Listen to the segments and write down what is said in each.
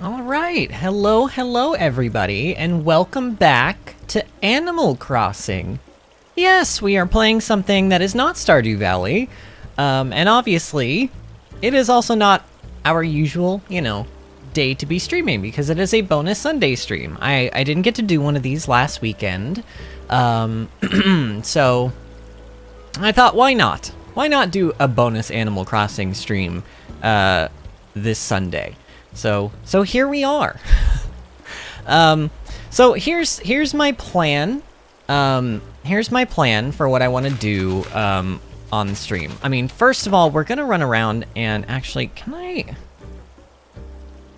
Alright, hello everybody, and welcome back to Animal Crossing. Yes, we are playing something that is not Stardew Valley, and obviously, it is also not our usual, day to be streaming, because it is a bonus Sunday stream. I didn't get to do one of these last weekend, so I thought, why not? Why not do a bonus Animal Crossing stream, this Sunday? So here we are. So here's my plan. Here's my plan for what I want to do on the stream. I mean, first of all, we're gonna run around and actually,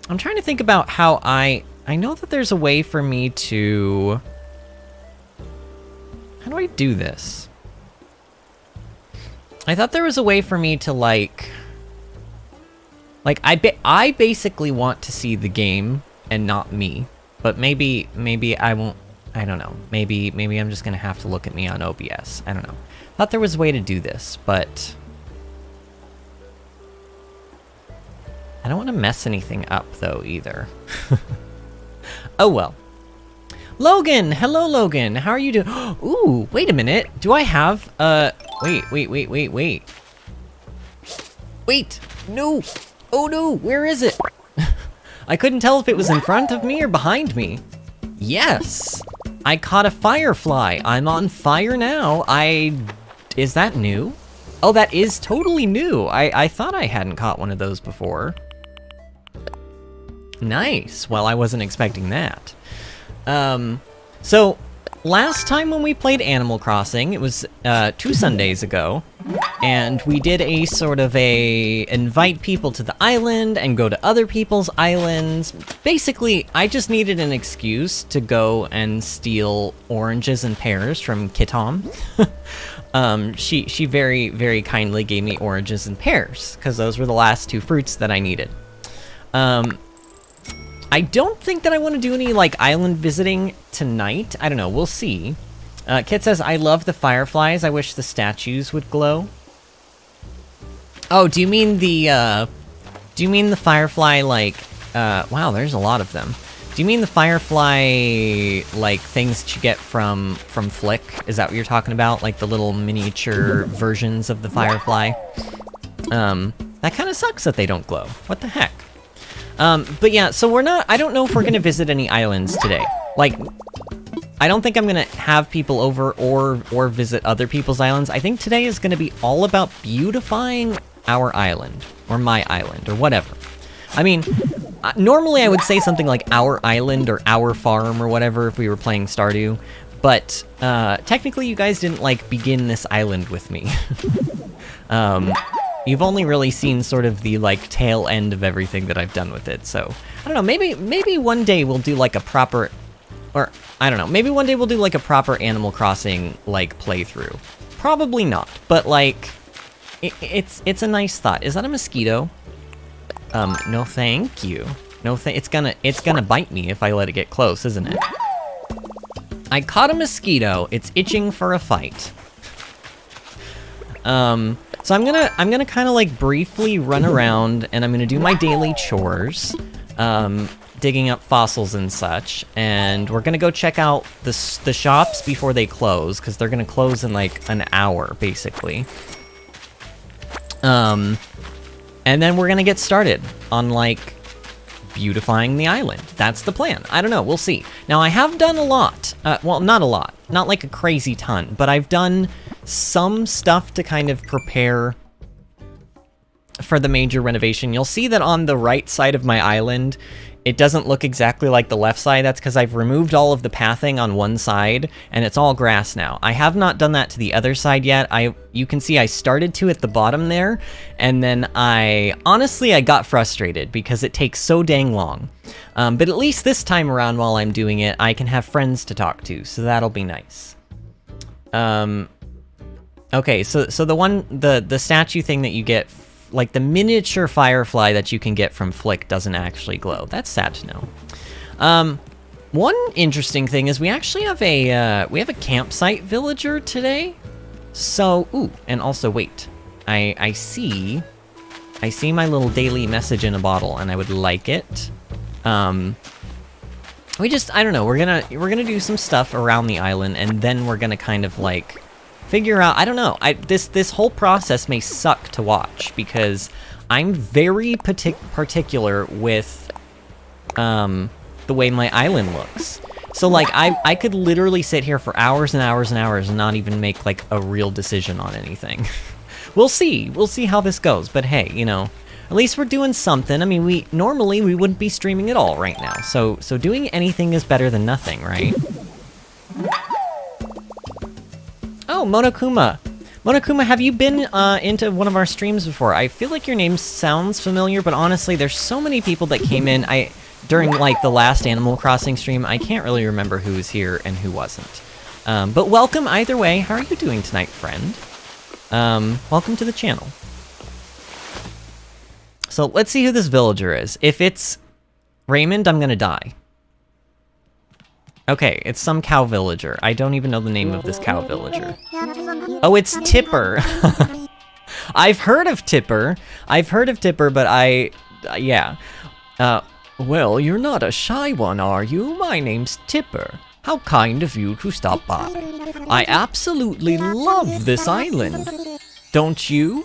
I'm trying to think about how I know that there's a way for me to. How do I do this? I thought there was a way for me to like I basically want to see the game and not me, but maybe I won't. I don't know. Maybe I'm just gonna have to look at me on OBS. I don't know. Thought there was a way to do this, but I don't want to mess anything up though either. Oh well. Logan, hello Logan. How are you doing? Ooh, wait a minute. Do I have wait. Wait, no. Oh no, where is it? I couldn't tell if it was in front of me or behind me. Yes! I caught a firefly. I'm on fire now. Is that new? Oh, that is totally new. I thought I hadn't caught one of those before. Nice. Well, I wasn't expecting that. So, last time when we played Animal Crossing, it was 2 Sundays ago. And we did a sort of a invite people to the island and go to other people's islands. Basically, I just needed an excuse to go and steal oranges and pears from Kitom. She very, very kindly gave me oranges and pears, because those were the last 2 fruits that I needed. I don't think that I want to do any, island visiting tonight. I don't know, we'll see. Kit says, I love the fireflies. I wish the statues would glow. Oh, do you mean the firefly, wow, there's a lot of them. Do you mean the firefly, things that you get from Flick? Is that what you're talking about? Like the little miniature versions of the firefly? That kind of sucks that they don't glow. What the heck? But yeah, so I don't know if we're gonna visit any islands today. I don't think I'm gonna have people over or visit other people's islands. I think today is gonna be all about beautifying our island, or my island, or whatever. I mean, normally I would say something like our island or our farm or whatever if we were playing Stardew, but technically you guys didn't, like, begin this island with me. You've only really seen sort of the, like, tail end of everything that I've done with it, so... I don't know, maybe one day we'll do, like, a proper... Or, I don't know, maybe one day we'll do, like, a proper Animal Crossing, like, playthrough. Probably not, but, like, it's a nice thought. Is that a mosquito? No thank you. No it's gonna bite me if I let it get close, isn't it? I caught a mosquito. It's itching for a fight. So I'm gonna kind of like briefly run around and I'm gonna do my daily chores, digging up fossils and such, and we're gonna go check out the shops before they close, because they're gonna close in like an hour, basically. And then we're gonna get started on like beautifying the island. That's the plan. I don't know, we'll see. Now I have done a lot, well, not a lot, not like a crazy ton, but I've done some stuff to kind of prepare for the major renovation. You'll see that on the right side of my island, it doesn't look exactly like the left side. That's because I've removed all of the pathing on one side, and it's all grass now. I have not done that to the other side yet. You can see I started to at the bottom there, and then honestly, I got frustrated because it takes so dang long. But at least this time around while I'm doing it, I can have friends to talk to, so that'll be nice. Okay, so the statue thing that you get, like the miniature firefly that you can get from Flick doesn't actually glow. That's sad to know. One interesting thing is we actually have a campsite villager today. So, ooh, and also wait, I see my little daily message in a bottle, and I would like it. I don't know, we're gonna do some stuff around the island, and then we're gonna kind of like figure out, I don't know, this whole process may suck to watch because I'm very particular with the way my island looks. So like I could literally sit here for hours and hours and hours and not even make like a real decision on anything. We'll see how this goes, but hey, you know, at least we're doing something. I mean, normally we wouldn't be streaming at all right now, so doing anything is better than nothing, right? Oh, Monokuma. Monokuma, have you been into one of our streams before? I feel like your name sounds familiar, but honestly, there's so many people that came in during like the last Animal Crossing stream, I can't really remember who was here and who wasn't. But welcome either way. How are you doing tonight, friend? Welcome to the channel. So let's see who this villager is. If it's Raymond, I'm gonna die. Okay, it's some cow villager. I don't even know the name of this cow villager. Oh, it's Tipper. I've heard of Tipper, but yeah. Well, you're not a shy one, are you? My name's Tipper. How kind of you to stop by. I absolutely love this island. Don't you?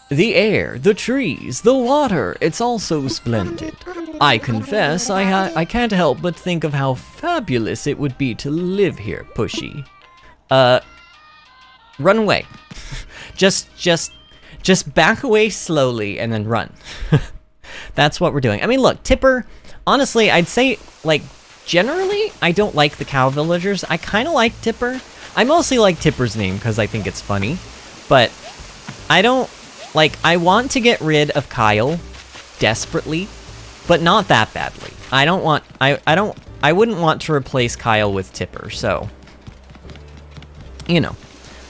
The air, the trees, the water, it's all so splendid. I confess, I can't help but think of how fabulous it would be to live here, Pushy. Run away. just back away slowly and then run. That's what we're doing. I mean, look, Tipper, honestly, I'd say, like, generally, I don't like the cow villagers. I kind of like Tipper. I mostly like Tipper's name because I think it's funny, but I don't, like, I want to get rid of Kyle desperately, but not that badly. I wouldn't want to replace Kyle with Tipper, so, you know,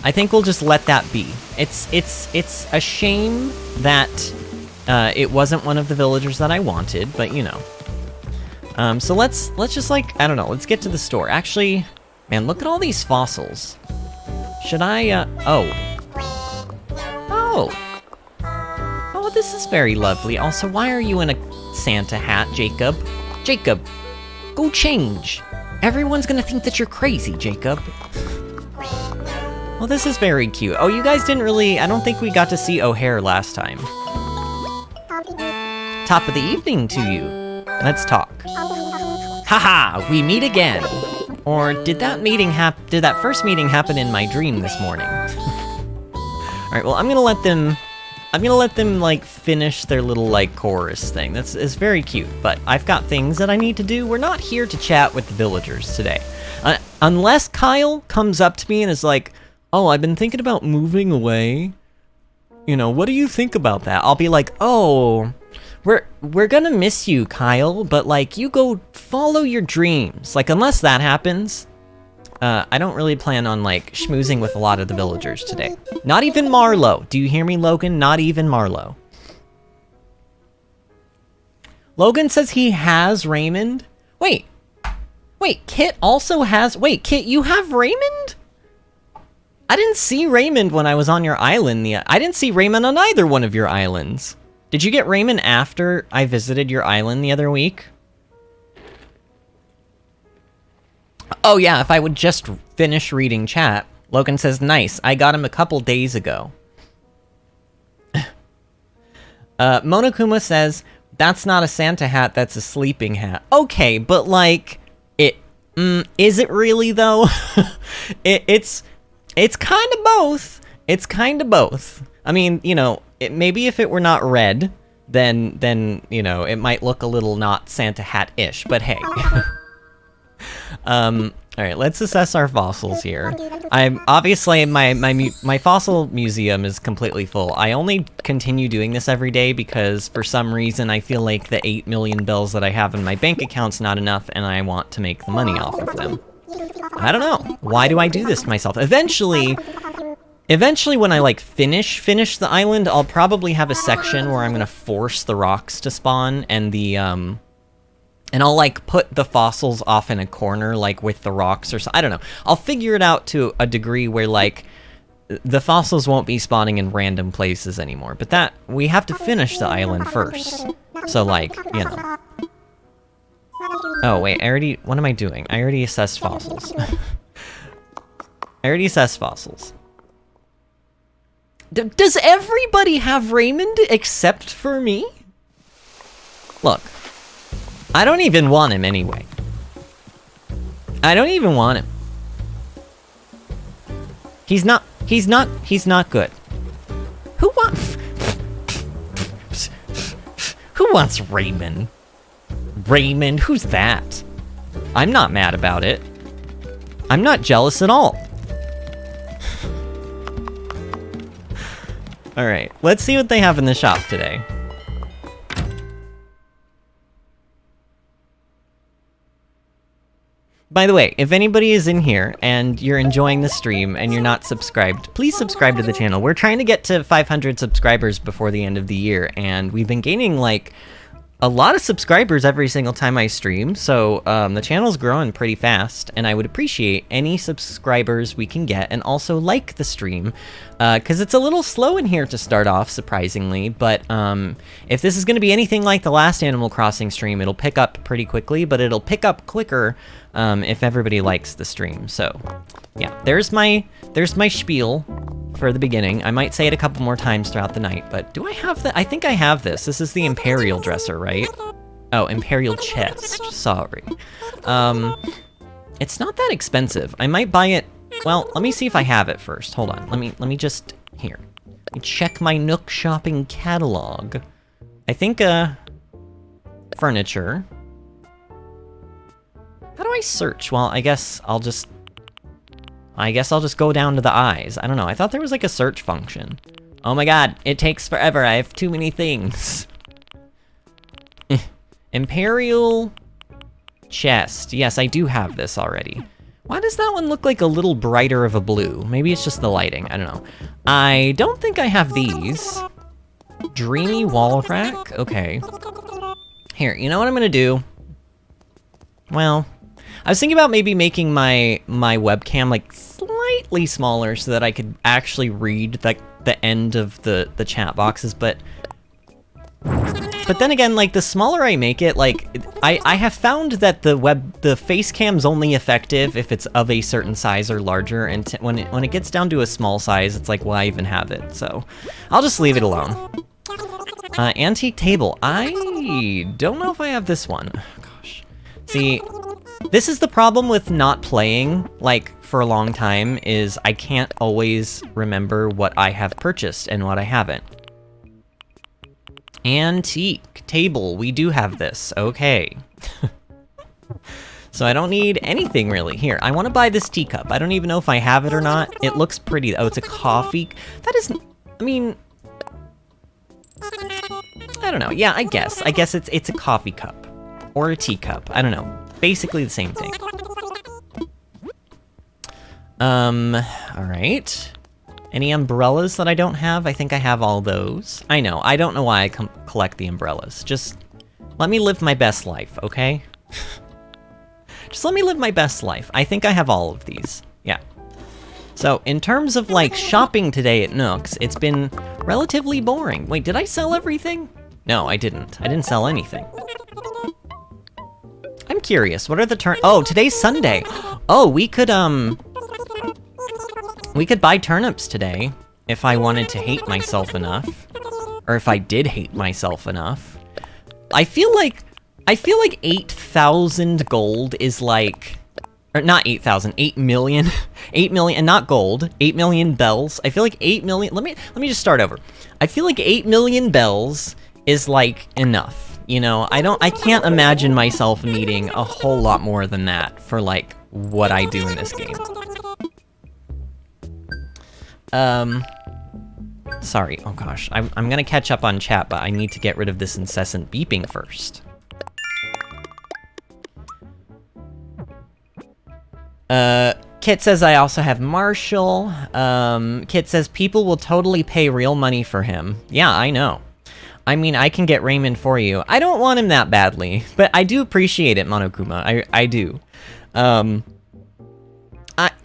I think we'll just let that be. It's a shame that it wasn't one of the villagers that I wanted, but you know. So let's just like, I don't know, let's get to the store. Actually, man, look at all these fossils. Should I, oh, this is very lovely. Also, why are you in a Santa hat, Jacob? Jacob, go change. Everyone's gonna think that you're crazy, Jacob. Well, this is very cute. Oh, you guys didn't really, I don't think we got to see O'Hare last time. Top of the evening to you. Let's talk. Haha, we meet again. Or did that first meeting happen in my dream this morning? Alright, well, I'm gonna let them I'm gonna let them, like, finish their little, like, chorus thing. It's very cute, but I've got things that I need to do. We're not here to chat with the villagers today. Unless Kyle comes up to me and is like, oh, I've been thinking about moving away. You know, what do you think about that? I'll be like, oh, we're gonna miss you, Kyle, but, like, you go follow your dreams. Like, unless that happens, I don't really plan on, like, schmoozing with a lot of the villagers today. Not even Marlo. Do you hear me, Logan? Not even Marlo. Logan says he has Raymond. Wait, Kit also has... Wait, Kit, you have Raymond? I didn't see Raymond when I was on your island. I didn't see Raymond on either one of your islands. Did you get Raymond after I visited your island the other week? Oh yeah, if I would just finish reading chat. Logan says, nice, I got him a couple days ago. Monokuma says, that's not a Santa hat, that's a sleeping hat. Okay, but like, is it really though? It's kind of both. It's kind of both. I mean, you know, maybe if it were not red, then you know, it might look a little not Santa hat-ish, but hey. Alright, let's assess our fossils here. I'm obviously my fossil museum is completely full. I only continue doing this every day because for some reason I feel like the 8 million bells that I have in my bank account's not enough and I want to make the money off of them. I don't know. Why do I do this to myself? Eventually when I like finish the island, I'll probably have a section where I'm gonna force the rocks to spawn and the and I'll, like, put the fossils off in a corner, like, with the rocks or so. I don't know. I'll figure it out to a degree where, like, the fossils won't be spawning in random places anymore. But that, we have to finish the island first. So, like, you know. Oh, wait, what am I doing? I already assessed fossils. I already assessed fossils. Does everybody have Raymond except for me? Look. I don't even want him anyway. I don't even want him. He's not good. Who wants Raymond? Raymond, who's that? I'm not mad about it. I'm not jealous at all. Alright, let's see what they have in the shop today. By the way, if anybody is in here and you're enjoying the stream and you're not subscribed, please subscribe to the channel. We're trying to get to 500 subscribers before the end of the year, and we've been gaining, like, a lot of subscribers every single time I stream, so the channel's growing pretty fast, and I would appreciate any subscribers we can get, and also like the stream, because it's a little slow in here to start off, surprisingly, but if this is going to be anything like the last Animal Crossing stream, it'll pick up pretty quickly, but it'll pick up quicker if everybody likes the stream. So yeah, there's my spiel for the beginning. I might say it a couple more times throughout the night, but do I have the... I think I have this. This is the Imperial dresser, right? Oh, Imperial chest. Sorry. It's not that expensive. I might buy it... Well, let me see if I have it first. Hold on. Let me just... Here. Let me check my Nook shopping catalog. I think, furniture. How do I search? Well, I guess I'll just go down to the eyes. I don't know. I thought there was like a search function. Oh my god, it takes forever. I have too many things. Imperial chest. Yes, I do have this already. Why does that one look like a little brighter of a blue? Maybe it's just the lighting. I don't know. I don't think I have these. Dreamy wall rack? Okay. Here, you know what I'm gonna do? Well... I was thinking about maybe making my webcam like slightly smaller so that I could actually read like the end of the chat boxes, but then again, like the smaller I make it, like I have found that the face cam's only effective if it's of a certain size or larger, and when it gets down to a small size, it's like, why even have it? So I'll just leave it alone. Antique table. I don't know if I have this one. Oh, gosh. See. This is the problem with not playing, like, for a long time, is I can't always remember what I have purchased and what I haven't. Antique table. We do have this. Okay. So I don't need anything really. Here, I want to buy this teacup. I don't even know if I have it or not. It looks pretty. Oh, it's a coffee. That isn't... I mean... I don't know. Yeah, I guess. I guess it's a coffee cup. Or a teacup. I don't know. Basically the same thing. Alright. Any umbrellas that I don't have? I think I have all those. I know. I don't know why I collect the umbrellas. Just let me live my best life, okay? Just let me live my best life. I think I have all of these. Yeah. So, in terms of, like, shopping today at Nook's, it's been relatively boring. Wait, did I sell everything? No, I didn't. I didn't sell anything. I'm curious. What are the Oh, today's Sunday. Oh, we could buy turnips today if I wanted to hate myself enough. Or if I did hate myself enough. I feel like 8,000 gold is like... Or not 8,000, 8 million. 8 million, and not gold. 8 million bells. I feel like 8 million... Let me just start over. I feel like 8 million bells is like enough. You know, I can't imagine myself needing a whole lot more than that for like what I do in this game. Sorry, oh gosh, I'm gonna catch up on chat, but I need to get rid of this incessant beeping first. Kit says I also have Marshall. Kit says people will totally pay real money for him. Yeah, I know. I mean, I can get Raymond for you. I don't want him that badly, but I do appreciate it, Monokuma. I do. I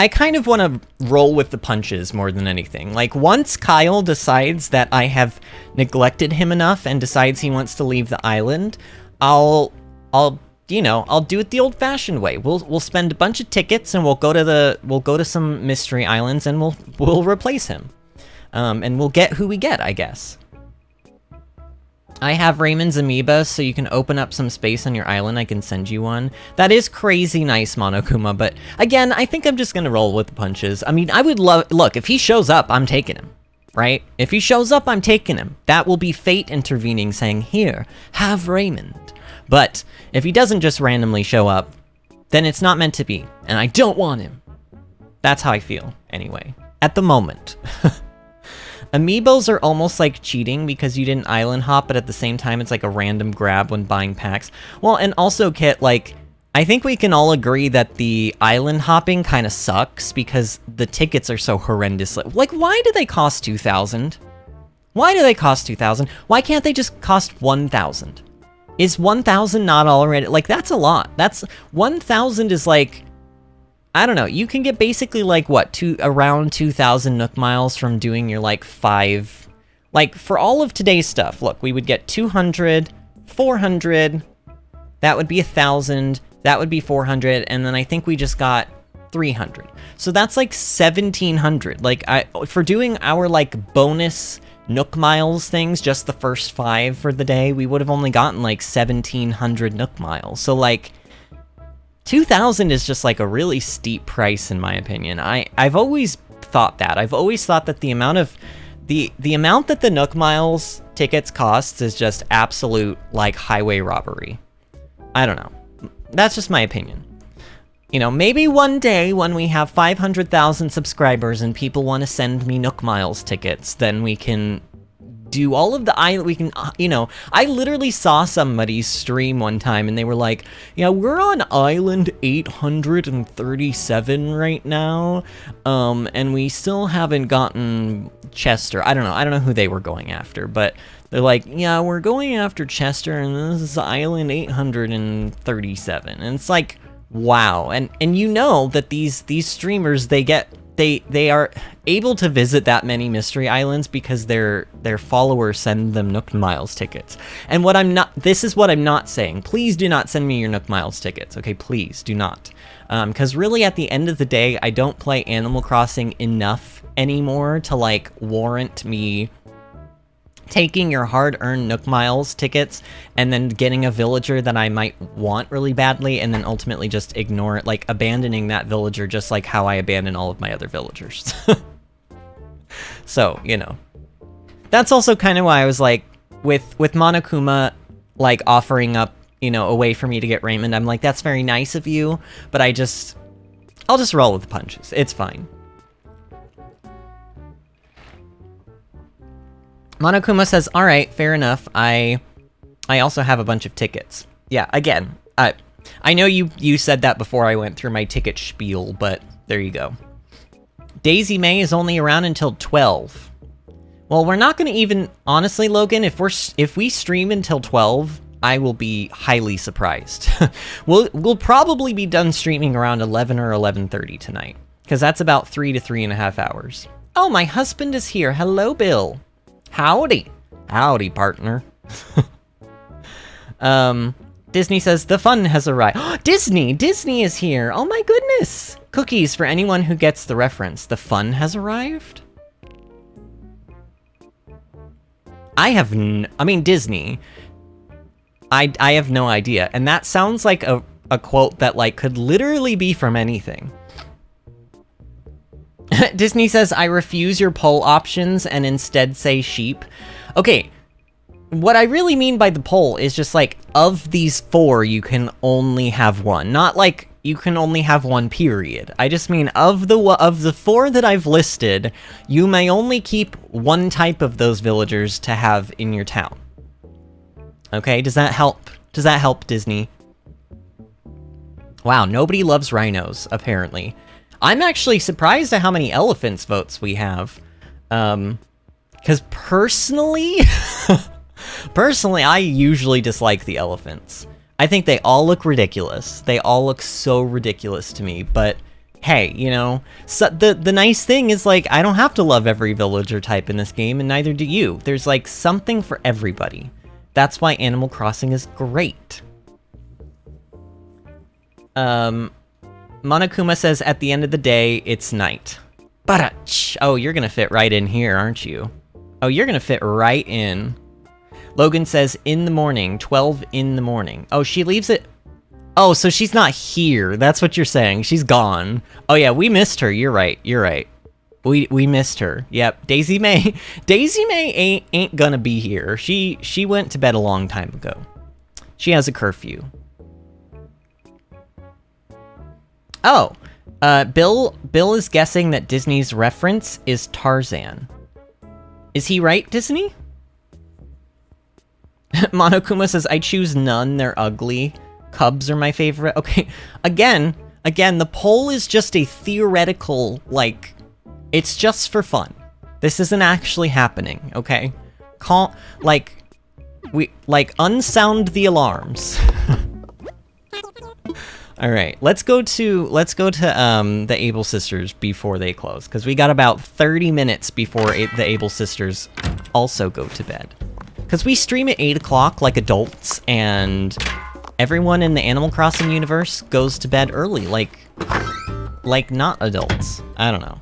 kind of want to roll with the punches more than anything. Like, once Kyle decides that I have neglected him enough and decides he wants to leave the island, I'll do it the old-fashioned way. We'll spend a bunch of tickets and we'll go to some mystery islands and we'll replace him. And we'll get who we get, I guess. I have Raymond's amoeba, so you can open up some space on your island. I can send you one. That is crazy nice, Monokuma, but again, I think I'm just gonna roll with the punches. I mean, I would look, if he shows up, I'm taking him, right? If he shows up, I'm taking him. That will be fate intervening, saying, here, have Raymond. But if he doesn't just randomly show up, then it's not meant to be, and I don't want him. That's how I feel, anyway, at the moment. Amiibos are almost like cheating because you didn't island hop, but at the same time it's like a random grab when buying packs. Well, and also, Kit, like, I think we can all agree that the island hopping kind of sucks because the tickets are so horrendous. Like, why do they cost 2,000? Why do they cost 2,000? Why can't they just cost 1,000? Is 1,000 not already... Like, that's a lot. 1,000 is like... I don't know, you can get basically like, what, around 2,000 Nook Miles from doing your like 5... Like, for all of today's stuff, look, we would get 200, 400, that would be 1,000, that would be 400, and then I think we just got 300. So that's like 1,700. Like, for doing our like bonus Nook Miles things, just the first 5 for the day, we would have only gotten like 1,700 Nook Miles. So like... 2,000 is just like a really steep price in my opinion. I've always thought that. I've always thought that the amount that the Nook Miles tickets costs is just absolute like highway robbery. I don't know. That's just my opinion. You know, maybe one day when we have 500,000 subscribers and people want to send me Nook Miles tickets, then we can do all of the island. We can, you know, I literally saw somebody's stream one time and they were like, yeah, we're on island 837 right now, and we still haven't gotten Chester. I don't know who they were going after, but they're like, yeah, we're going after Chester and this is island 837. And it's like, wow. And you know that these streamers, they are able to visit that many mystery islands because their followers send them Nook Miles tickets. And this is what I'm not saying. Please do not send me your Nook Miles tickets, okay? Please do not. Because really at the end of the day, I don't play Animal Crossing enough anymore to like warrant me taking your hard-earned Nook Miles tickets and then getting a villager that I might want really badly and then ultimately just ignore it, like abandoning that villager just like how I abandon all of my other villagers. So, you know. That's also kind of why I was like, with Monokuma, like, offering up, you know, a way for me to get Raymond, I'm like, that's very nice of you, but I'll just roll with the punches. It's fine. Monokuma says, all right, fair enough. I also have a bunch of tickets. Yeah, again, I know you said that before I went through my ticket spiel, but there you go. Daisy May is only around until 12. Well, we're not going to even... Honestly, Logan, if we stream until 12, I will be highly surprised. We'll probably be done streaming around 11 or 11:30 tonight, because that's about 3 to 3.5 hours. Oh, my husband is here. Hello, Bill. Howdy. Howdy, partner. Disney says, the fun has arrived. Disney is here. Oh my goodness. Cookies for anyone who gets the reference. The fun has arrived? I mean, Disney. I have no idea. And that sounds like a quote that, like, could literally be from anything. Disney says, I refuse your poll options and instead say sheep. Okay, what I really mean by the poll is just, like, of these 4, you can only have one. Not, like, you can only have one, period. I just mean, of the 4 that I've listed, you may only keep one type of those villagers to have in your town. Okay, does that help? Does that help, Disney? Wow, nobody loves rhinos, apparently. I'm actually surprised at how many elephants votes we have. Because personally... Personally, I usually dislike the elephants. I think they all look ridiculous. They all look so ridiculous to me, but hey, you know, so the nice thing is, like, I don't have to love every villager type in this game, and neither do you. There's, like, something for everybody. That's why Animal Crossing is great. Monokuma says, at the end of the day, it's night. Barach! Oh, you're gonna fit right in here, aren't you? Oh, you're gonna fit right in. Logan says, in the morning, 12 in the morning. Oh, she leaves it... Oh, so she's not here. That's what you're saying. She's gone. Oh, yeah, we missed her. You're right. You're right. We missed her. Yep, Daisy May. Daisy May ain't gonna be here. She went to bed a long time ago. She has a curfew. Oh, Bill is guessing that Disney's reference is Tarzan. Is he right, Disney? Monokuma says, I choose none, they're ugly. Cubs are my favorite. Okay, again, the poll is just a theoretical, like, it's just for fun. This isn't actually happening, okay? Unsound the alarms. Alright, let's go to the Able Sisters before they close, because we got about 30 minutes before the Able Sisters also go to bed. Because we stream at 8 o'clock like adults, and everyone in the Animal Crossing universe goes to bed early, like not adults. I don't know.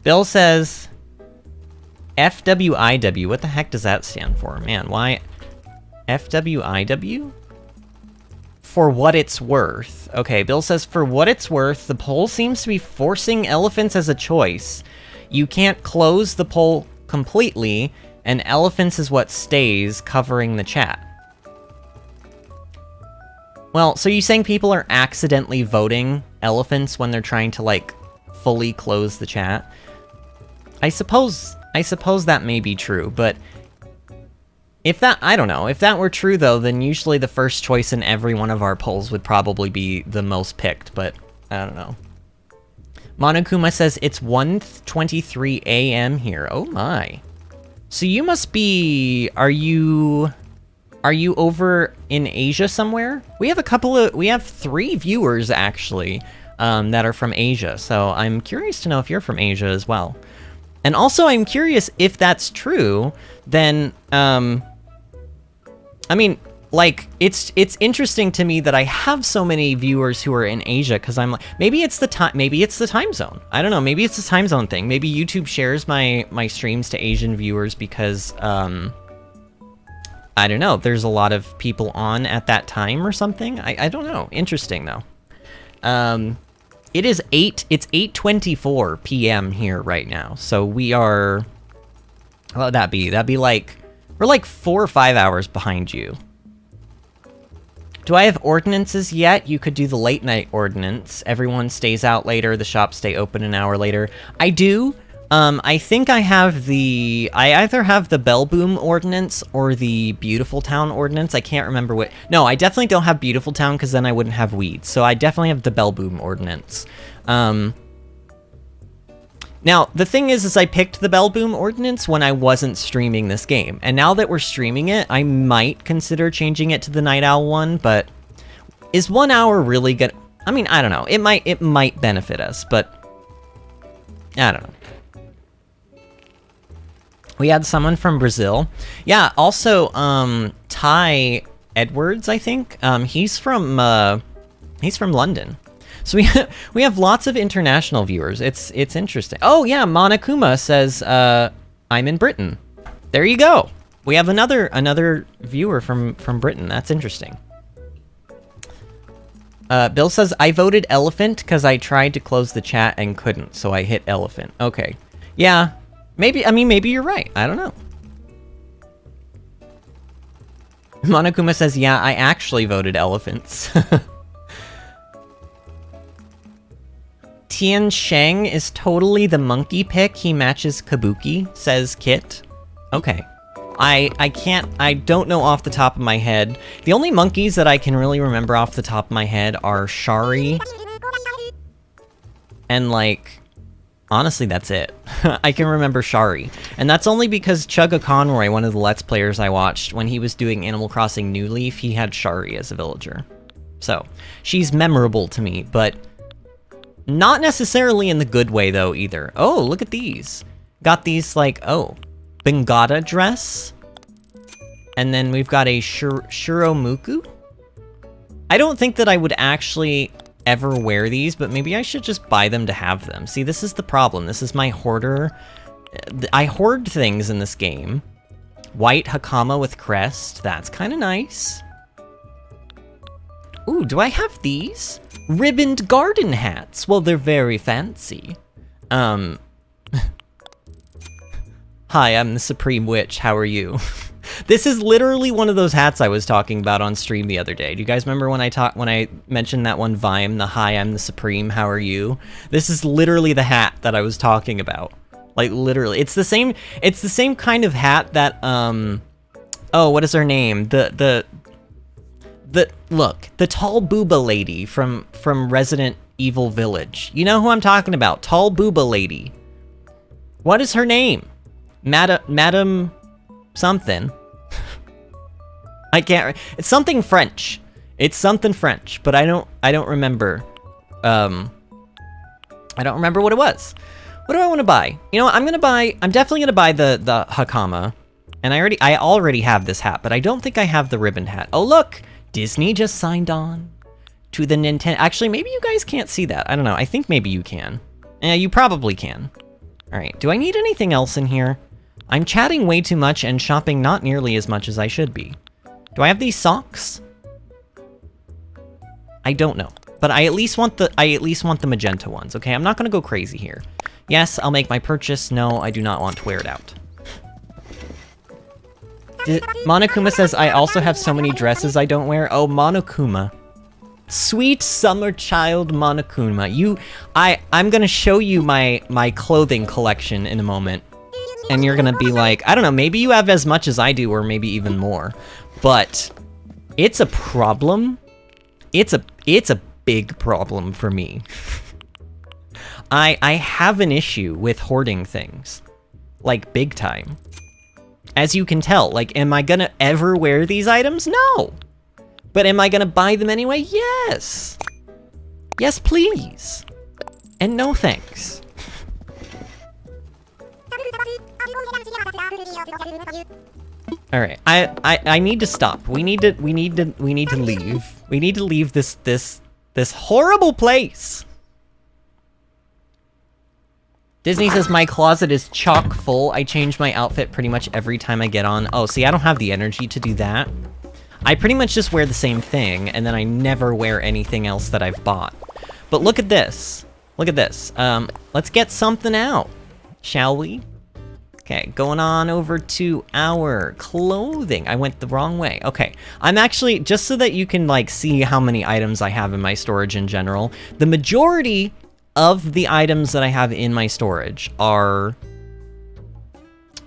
Bill says, FWIW. What the heck does that stand for? Man, why? FWIW? For what it's worth. Okay, Bill says, for what it's worth, the poll seems to be forcing elephants as a choice. You can't close the poll completely, and elephants is what stays, covering the chat. Well, so you're saying people are accidentally voting elephants when they're trying to, like, fully close the chat? I suppose that may be true, but if that, I don't know, if that were true though, then usually the first choice in every one of our polls would probably be the most picked, but I don't know. Monokuma says it's 1:23 a.m. here. Oh my. So you must be, are you over in Asia somewhere? We have 3 viewers actually, that are from Asia, so I'm curious to know if you're from Asia as well. And also, I'm curious if that's true, then, I mean, like, it's interesting to me that I have so many viewers who are in Asia, because I'm like, maybe it's the time zone. I don't know, maybe it's the time zone thing. Maybe YouTube shares my streams to Asian viewers because, I don't know. There's a lot of people on at that time or something. I don't know. Interesting though. It's 8:24 p.m. here right now. So we are, what would that be? That'd be like, we're like 4 or 5 hours behind you. Do I have ordinances yet? You could do the late night ordinance. Everyone stays out later, the shops stay open an hour later. I do. I think I have I either have the Bell Boom ordinance or the Beautiful Town ordinance. I can't remember what. No, I definitely don't have Beautiful Town because then I wouldn't have weeds. So I definitely have the Bell Boom ordinance. Now, the thing is I picked the Bell Boom ordinance when I wasn't streaming this game. And now that we're streaming it, I might consider changing it to the Night Owl one, but is 1 hour really good? I mean, I don't know. It might benefit us, but I don't know. We had someone from Brazil. Yeah, also, Ty Edwards, I think. He's from London. So we have lots of international viewers. It's interesting. Oh yeah, Monokuma says, I'm in Britain. There you go. We have another viewer from Britain. That's interesting. Bill says, I voted elephant because I tried to close the chat and couldn't, so I hit elephant. Okay. Yeah. Maybe you're right. I don't know. Monokuma says, yeah, I actually voted elephants. Tian Sheng is totally the monkey pick. He matches Kabuki, says Kit. Okay. I don't know off the top of my head. The only monkeys that I can really remember off the top of my head are Shari. And like, honestly, that's it. I can remember Shari. And that's only because Chugga Conroy, one of the Let's Players I watched, when he was doing Animal Crossing New Leaf, he had Shari as a villager. So, she's memorable to me, but not necessarily in the good way, though, either. Oh, look at these. Got these, like, oh, Bengata dress. And then we've got a Shiromuku. I don't think that I would actually ever wear these, but maybe I should just buy them to have them. See, this is the problem. This is my hoarder. I hoard things in this game. White Hakama with crest. That's kind of nice. Ooh, do I have these? Ribboned garden hats. Well, they're very fancy. Hi, I'm the Supreme Witch. How are you? This is literally one of those hats I was talking about on stream the other day. Do you guys remember when I mentioned that one Vime, the Hi, I'm the Supreme, how are you? This is literally the hat that I was talking about. Like, literally. It's the same kind of hat that, oh, what is her name? Look, the tall booba lady from Resident Evil Village. You know who I'm talking about. Tall booba lady. What is her name? Madam something. I can't. It's something French. It's something French, but I don't remember. I don't remember what it was. What do I want to buy? You know what? I'm definitely gonna buy the Hakama, and I already have this hat, but I don't think I have the ribbon hat. Oh look, Disney just signed on to the Nintendo. Actually, maybe you guys can't see that. I don't know. I think maybe you can. Yeah, you probably can. All right. Do I need anything else in here? I'm chatting way too much and shopping not nearly as much as I should be. Do I have these socks? I don't know, but I at least want the magenta ones. Okay, I'm not gonna go crazy here. Yes, I'll make my purchase. No, I do not want to wear it out. Monokuma says I also have so many dresses I don't wear. Oh, Monokuma. Sweet summer child Monokuma. I'm gonna show you my clothing collection in a moment. And you're gonna be like, I don't know, maybe you have as much as I do, or maybe even more. But it's a problem. It's a big problem for me. I have an issue with hoarding things. Like, big time. As you can tell, like, am I gonna ever wear these items? No! But am I gonna buy them anyway? Yes! Yes, please! And no thanks. All right, I need to stop. We need to leave. We need to leave this horrible place. Disney says, my closet is chock full. I change my outfit pretty much every time I get on. Oh, see, I don't have the energy to do that. I pretty much just wear the same thing, and then I never wear anything else that I've bought. But look at this. Look at this. Let's get something out, shall we? Okay, going on over to our clothing. I went the wrong way. Okay, I'm actually, just so that you can, like, see how many items I have in my storage in general, the majority of the items that I have in my storage are,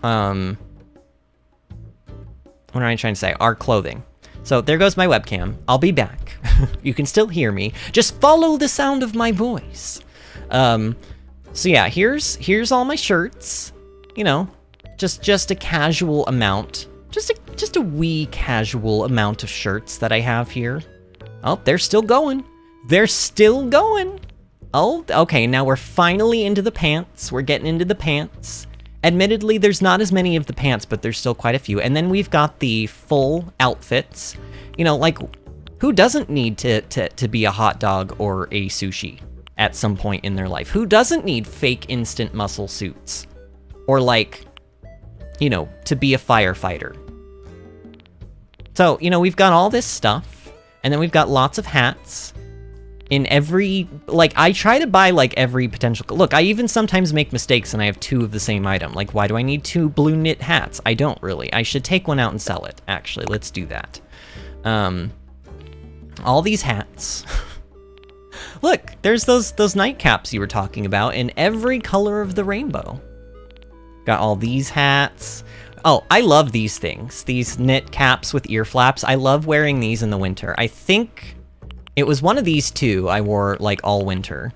what am I trying to say? Are clothing. So there goes my webcam. I'll be back. You can still hear me. Just follow the sound of my voice. So yeah, here's all my shirts. You know, just a casual amount. Just a wee casual amount of shirts that I have here. Oh, they're still going. They're still going. Oh, okay, now we're finally into the pants. We're getting into the pants. Admittedly, there's not as many of the pants, but there's still quite a few. And then we've got the full outfits. You know, like, who doesn't need to be a hot dog or a sushi at some point in their life? Who doesn't need fake instant muscle suits? Or, like, you know, to be a firefighter? So, you know, we've got all this stuff. And then we've got lots of hats. In every, like, I try to buy, like, every potential, look, I even sometimes make mistakes and I have two of the same item. Like, why do I need two blue knit hats? I don't really. I should take one out and sell it, actually. Let's do that. All these hats. Look, there's those nightcaps you were talking about in every color of the rainbow. Got all these hats. Oh, I love these things. These knit caps with ear flaps. I love wearing these in the winter. I think it was one of these two I wore, like, all winter.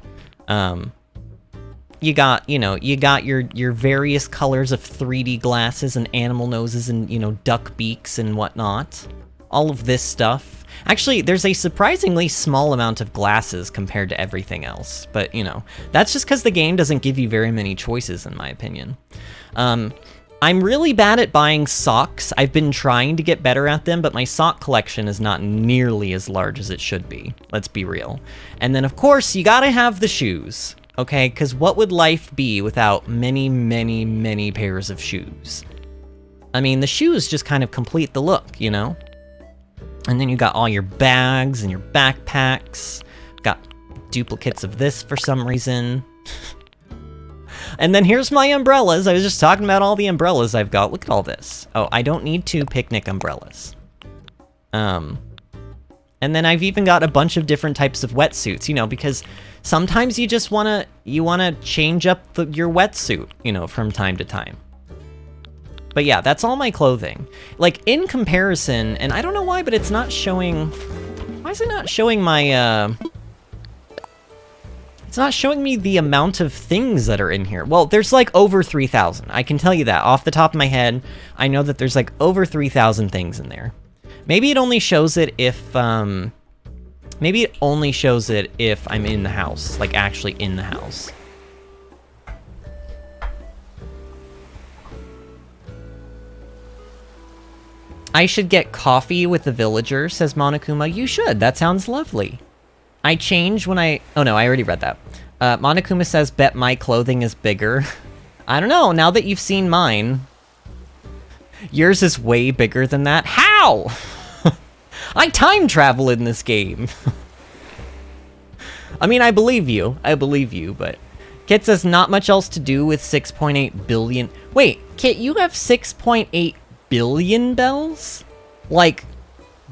You got, you know, you got your various colors of 3D glasses and animal noses and, you know, duck beaks and whatnot. All of this stuff. Actually, there's a surprisingly small amount of glasses compared to everything else. But, you know, that's just because the game doesn't give you very many choices, in my opinion. I'm really bad at buying socks. I've been trying to get better at them, but my sock collection is not nearly as large as it should be. Let's be real. And then, of course, you gotta have the shoes, okay? Because what would life be without many, many, many pairs of shoes? I mean, the shoes just kind of complete the look, you know? And then you got all your bags and your backpacks. Got duplicates of this for some reason. And then here's my umbrellas. I was just talking about all the umbrellas I've got. Look at all this. Oh, I don't need 2 picnic umbrellas. And then I've even got a bunch of different types of wetsuits, you know, because sometimes you just wanna change up your wetsuit, you know, from time to time. But yeah, that's all my clothing. Like, in comparison, and I don't know why, but it's not showing... Why is it not showing my, It's not showing me the amount of things that are in here. Well, there's like over 3,000. I can tell you that. Off the top of my head, I know that there's like over 3,000 things in there. Maybe it only shows it if, maybe it only shows it if I'm in the house. Like, actually in the house. I should get coffee with the villager, says Monokuma. You should. That sounds lovely. I change when I... Oh, no, I already read that. Monokuma says, bet my clothing is bigger. I don't know. Now that you've seen mine, yours is way bigger than that. How? I time travel in this game. I mean, I believe you. I believe you, but... Kit says, not much else to do with 6.8 billion... Wait, Kit, you have 6.8 billion bells? Like,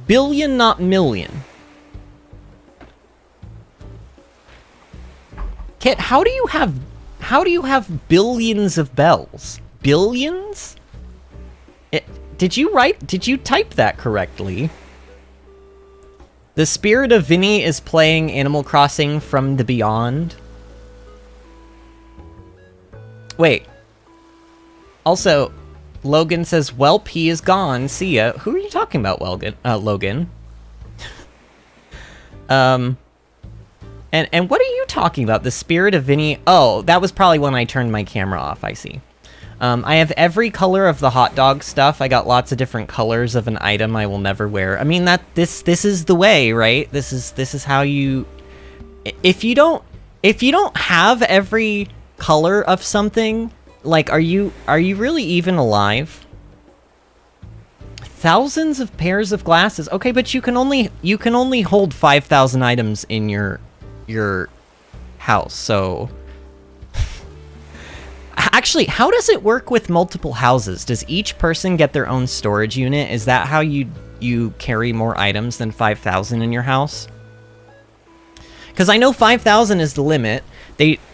billion, not million. Kit, how do you have billions of bells? Billions? Did you type that correctly? The spirit of Vinny is playing Animal Crossing from the Beyond. Wait. Also, Logan says, welp, he is gone. See ya. Who are you talking about, Logan? And what are you talking about? The spirit of Vinny? Oh, that was probably when I turned my camera off, I see. I have every color of the hot dog stuff. I got lots of different colors of an item I will never wear. I mean, this is the way, right? This is how you... If you don't have every color of something, like, are you really even alive? Thousands of pairs of glasses. Okay, but you can only hold 5,000 items in your house, so... Actually, how does it work with multiple houses? Does each person get their own storage unit? Is that how you carry more items than 5,000 in your house? Because I know 5,000 is the limit.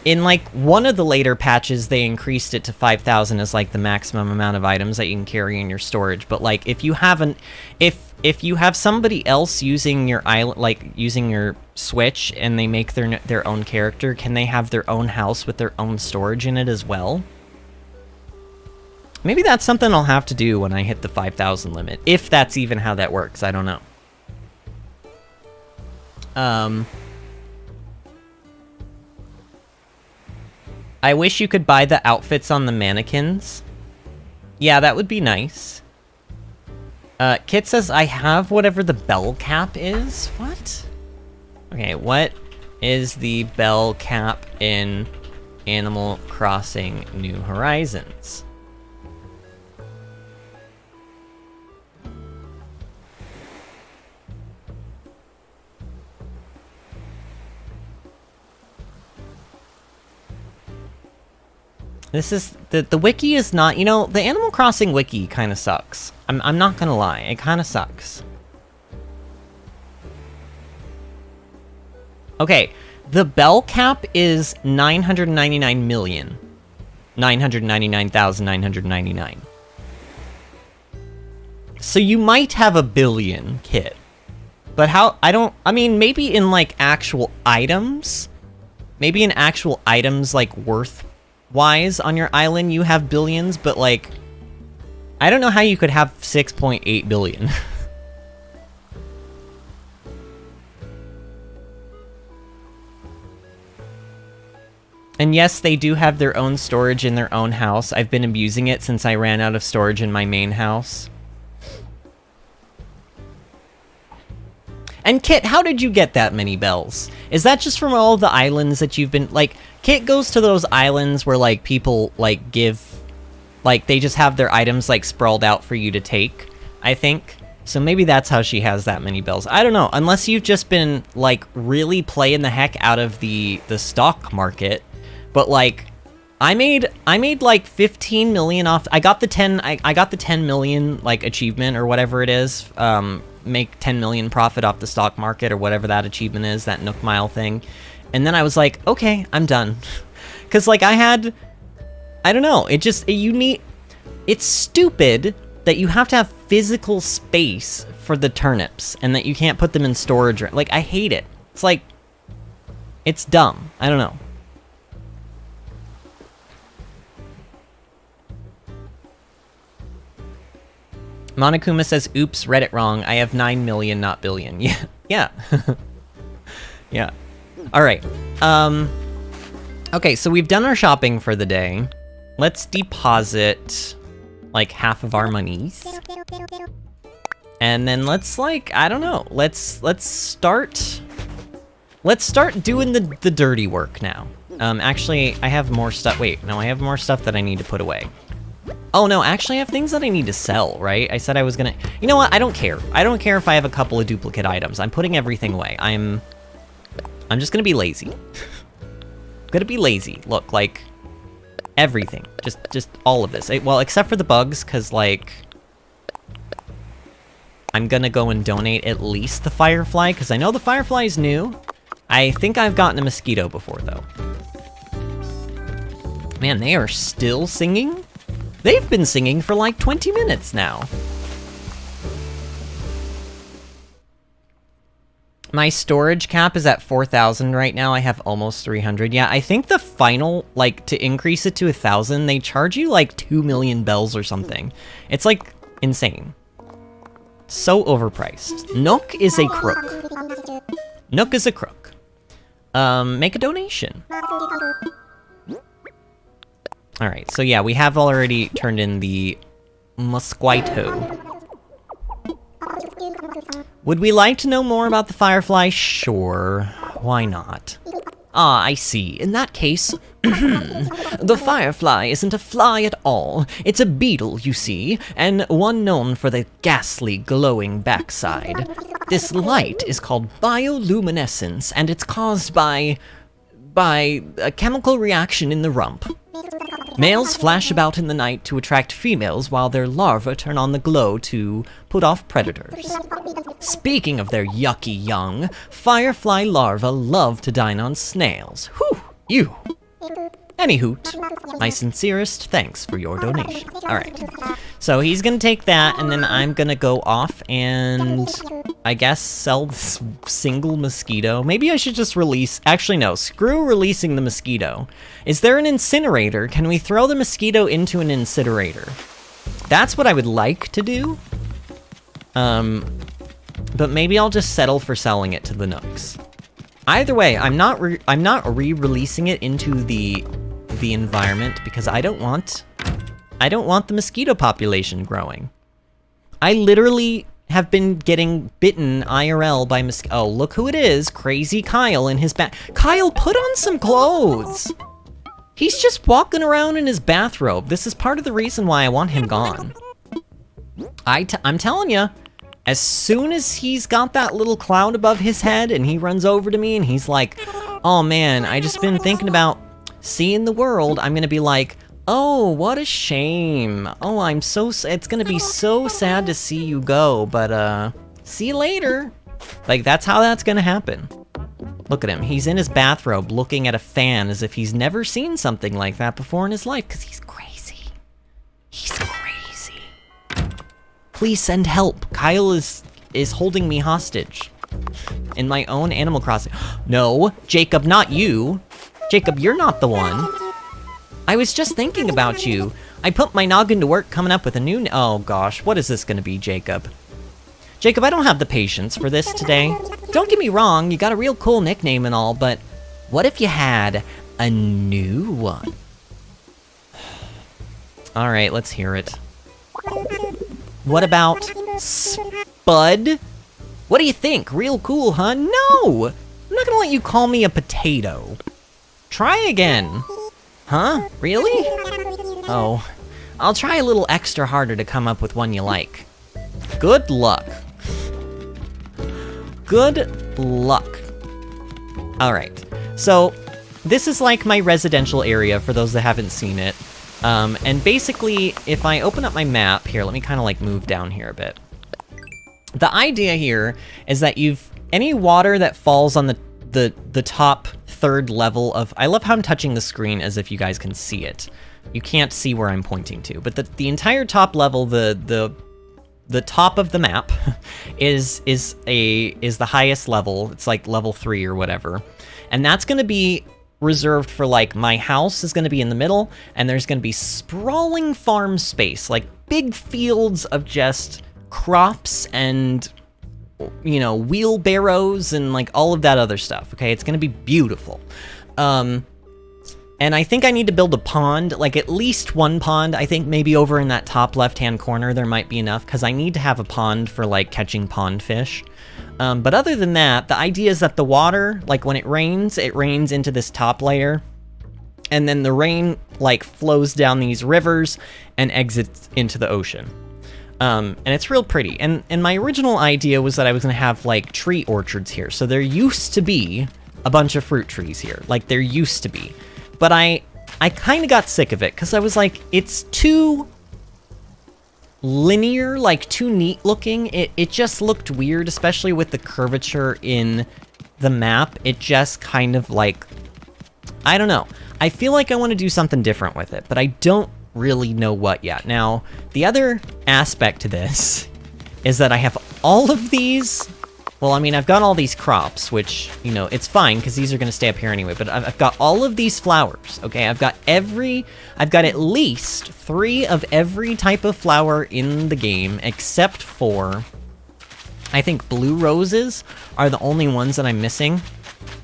In like one of the later patches, they increased it to 5,000 as like the maximum amount of items that you can carry in your storage. But like if you have somebody else using your island, like using your Switch, and they make their own character, can they have their own house with their own storage in it as well? Maybe that's something I'll have to do when I hit the 5,000 limit, if that's even how that works. I don't know. I wish you could buy the outfits on the mannequins. Yeah, that would be nice. Kit says, I have whatever the bell cap is. What? Okay, what is the bell cap in Animal Crossing New Horizons? This is, the wiki is not, you know, the Animal Crossing wiki kind of sucks. I'm not gonna lie, it kind of sucks. Okay, the bell cap is 999,999,999. So you might have a billion, Kit. But how, I mean, maybe in like actual items? Maybe in actual items like worth-wise on your island you have billions, but like, I don't know how you could have 6.8 billion. And yes, they do have their own storage in their own house. I've been abusing it since I ran out of storage in my main house. And Kit, how did you get that many bells? Is that just from all the islands that you've been, like, Kit goes to those islands where, like, people, like, give, like, they just have their items, like, sprawled out for you to take, I think. So maybe that's how she has that many bells. I don't know, unless you've just been, like, really playing the heck out of the stock market. But, like, I made like 15 million off, I got the 10 million, like, achievement, or whatever it is, make 10 million profit off the stock market, or whatever that achievement is, that Nook Mile thing. And then I was like, okay, I'm done. Because, like, I don't know, it's stupid that you have to have physical space for the turnips, and that you can't put them in storage. Like, I hate it. It's like, it's dumb. I don't know. Monokuma says, oops, read it wrong. I have 9 million, not billion. Yeah, yeah. Yeah. Alright. Okay, so we've done our shopping for the day. Let's deposit, like, half of our monies. And then let's, like, I don't know. Let's start doing the dirty work now. Actually, I have more stuff. Wait, no, I have more stuff that I need to put away. Oh no, actually I have things that I need to sell, right? I said I was gonna... You know what? I don't care. I don't care if I have a couple of duplicate items. I'm putting everything away. I'm just gonna be lazy. Gonna be lazy. Look, like, everything. Just all of this. Well, except for the bugs, because, like, I'm gonna go and donate at least the firefly, because I know the firefly is new. I think I've gotten a mosquito before, though. Man, they are still singing? They've been singing for like 20 minutes now. My storage cap is at 4,000 right now. I have almost 300. Yeah, I think the final, like, to increase it to 1,000, they charge you like 2 million bells or something. It's like insane. So overpriced. Nook is a crook. Nook is a crook. Make a donation. Alright, so yeah, we have already turned in the mosquito. Would we like to know more about the firefly? Sure. Why not? Ah, I see. In that case, the firefly isn't a fly at all. It's a beetle, you see, and one known for the ghastly, glowing backside. This light is called bioluminescence, and it's caused by a chemical reaction in the rump. Males flash about in the night to attract females, while their larvae turn on the glow to put off predators. Speaking of their yucky young, firefly larvae love to dine on snails. Whew, you. Any hoot, my sincerest thanks for your donation. Alright, so he's gonna take that, and then I'm gonna go off and, I guess, sell this single mosquito. Maybe I should just release... Actually, no, screw releasing the mosquito. Is there an incinerator? Can we throw the mosquito into an incinerator? That's what I would like to do. But maybe I'll just settle for selling it to the Nooks. Either way, I'm not re-releasing it into the environment because I don't want the mosquito population growing. I literally have been getting bitten IRL by mosquito. Oh, look who it is, Crazy Kyle in his Kyle, put on some clothes! He's just walking around in his bathrobe. This is part of the reason why I want him gone. I'm telling you, as soon as he's got that little cloud above his head and he runs over to me and he's like, oh man, I just been thinking about seeing the world, I'm gonna be like, oh, what a shame. Oh, it's gonna be so sad to see you go, but see you later. Like, that's how that's gonna happen. Look at him, he's in his bathrobe looking at a fan as if he's never seen something like that before in his life, because he's crazy. He's crazy. Please send help. Kyle is holding me hostage in my own Animal Crossing. No, Jacob, not you. Jacob, you're not the one. I was just thinking about you. I put my noggin to work coming up with a new... Oh gosh, what is this gonna be, Jacob? Jacob, I don't have the patience for this today. Don't get me wrong, you got a real cool nickname and all, but what if you had a new one? Alright, let's hear it. What about Spud? What do you think? Real cool, huh? No! I'm not gonna let you call me a potato. Try again. Huh? Really? Oh, I'll try a little extra harder to come up with one you like. Good luck. Good luck. Alright, so this is like my residential area for those that haven't seen it. And basically, if I open up my map here, let me kind of like move down here a bit. The idea here is that any water that falls on the top third level of... I love how I'm touching the screen as if you guys can see it. You can't see where I'm pointing to, but the entire top level, the top of the map is the highest level. It's like level 3 or whatever. And that's going to be reserved for, like, my house is going to be in the middle, and there's going to be sprawling farm space, like big fields of just crops and, you know, wheelbarrows and like all of that other stuff. Okay, it's gonna be beautiful. And I think I need to build a pond, like at least one pond. I think maybe over in that top left-hand corner there might be enough, because I need to have a pond for like catching pond fish. But other than that, the idea is that the water, like when it rains into this top layer, and then the rain like flows down these rivers and exits into the ocean. And it's real pretty. And my original idea was that I was gonna have like tree orchards here. So there used to be a bunch of fruit trees here. Like there used to be. But I kind of got sick of it because I was like, it's too linear, like too neat looking. It just looked weird, especially with the curvature in the map. It just kind of like, I don't know. I feel like I want to do something different with it, but I don't really know what yet. Now, the other aspect to this is that I have all of these... Well, I mean, I've got all these crops, which, you know, it's fine, because these are going to stay up here anyway, but I've got all of these flowers, okay? I've got at least 3 of every type of flower in the game, except for, I think blue roses are the only ones that I'm missing.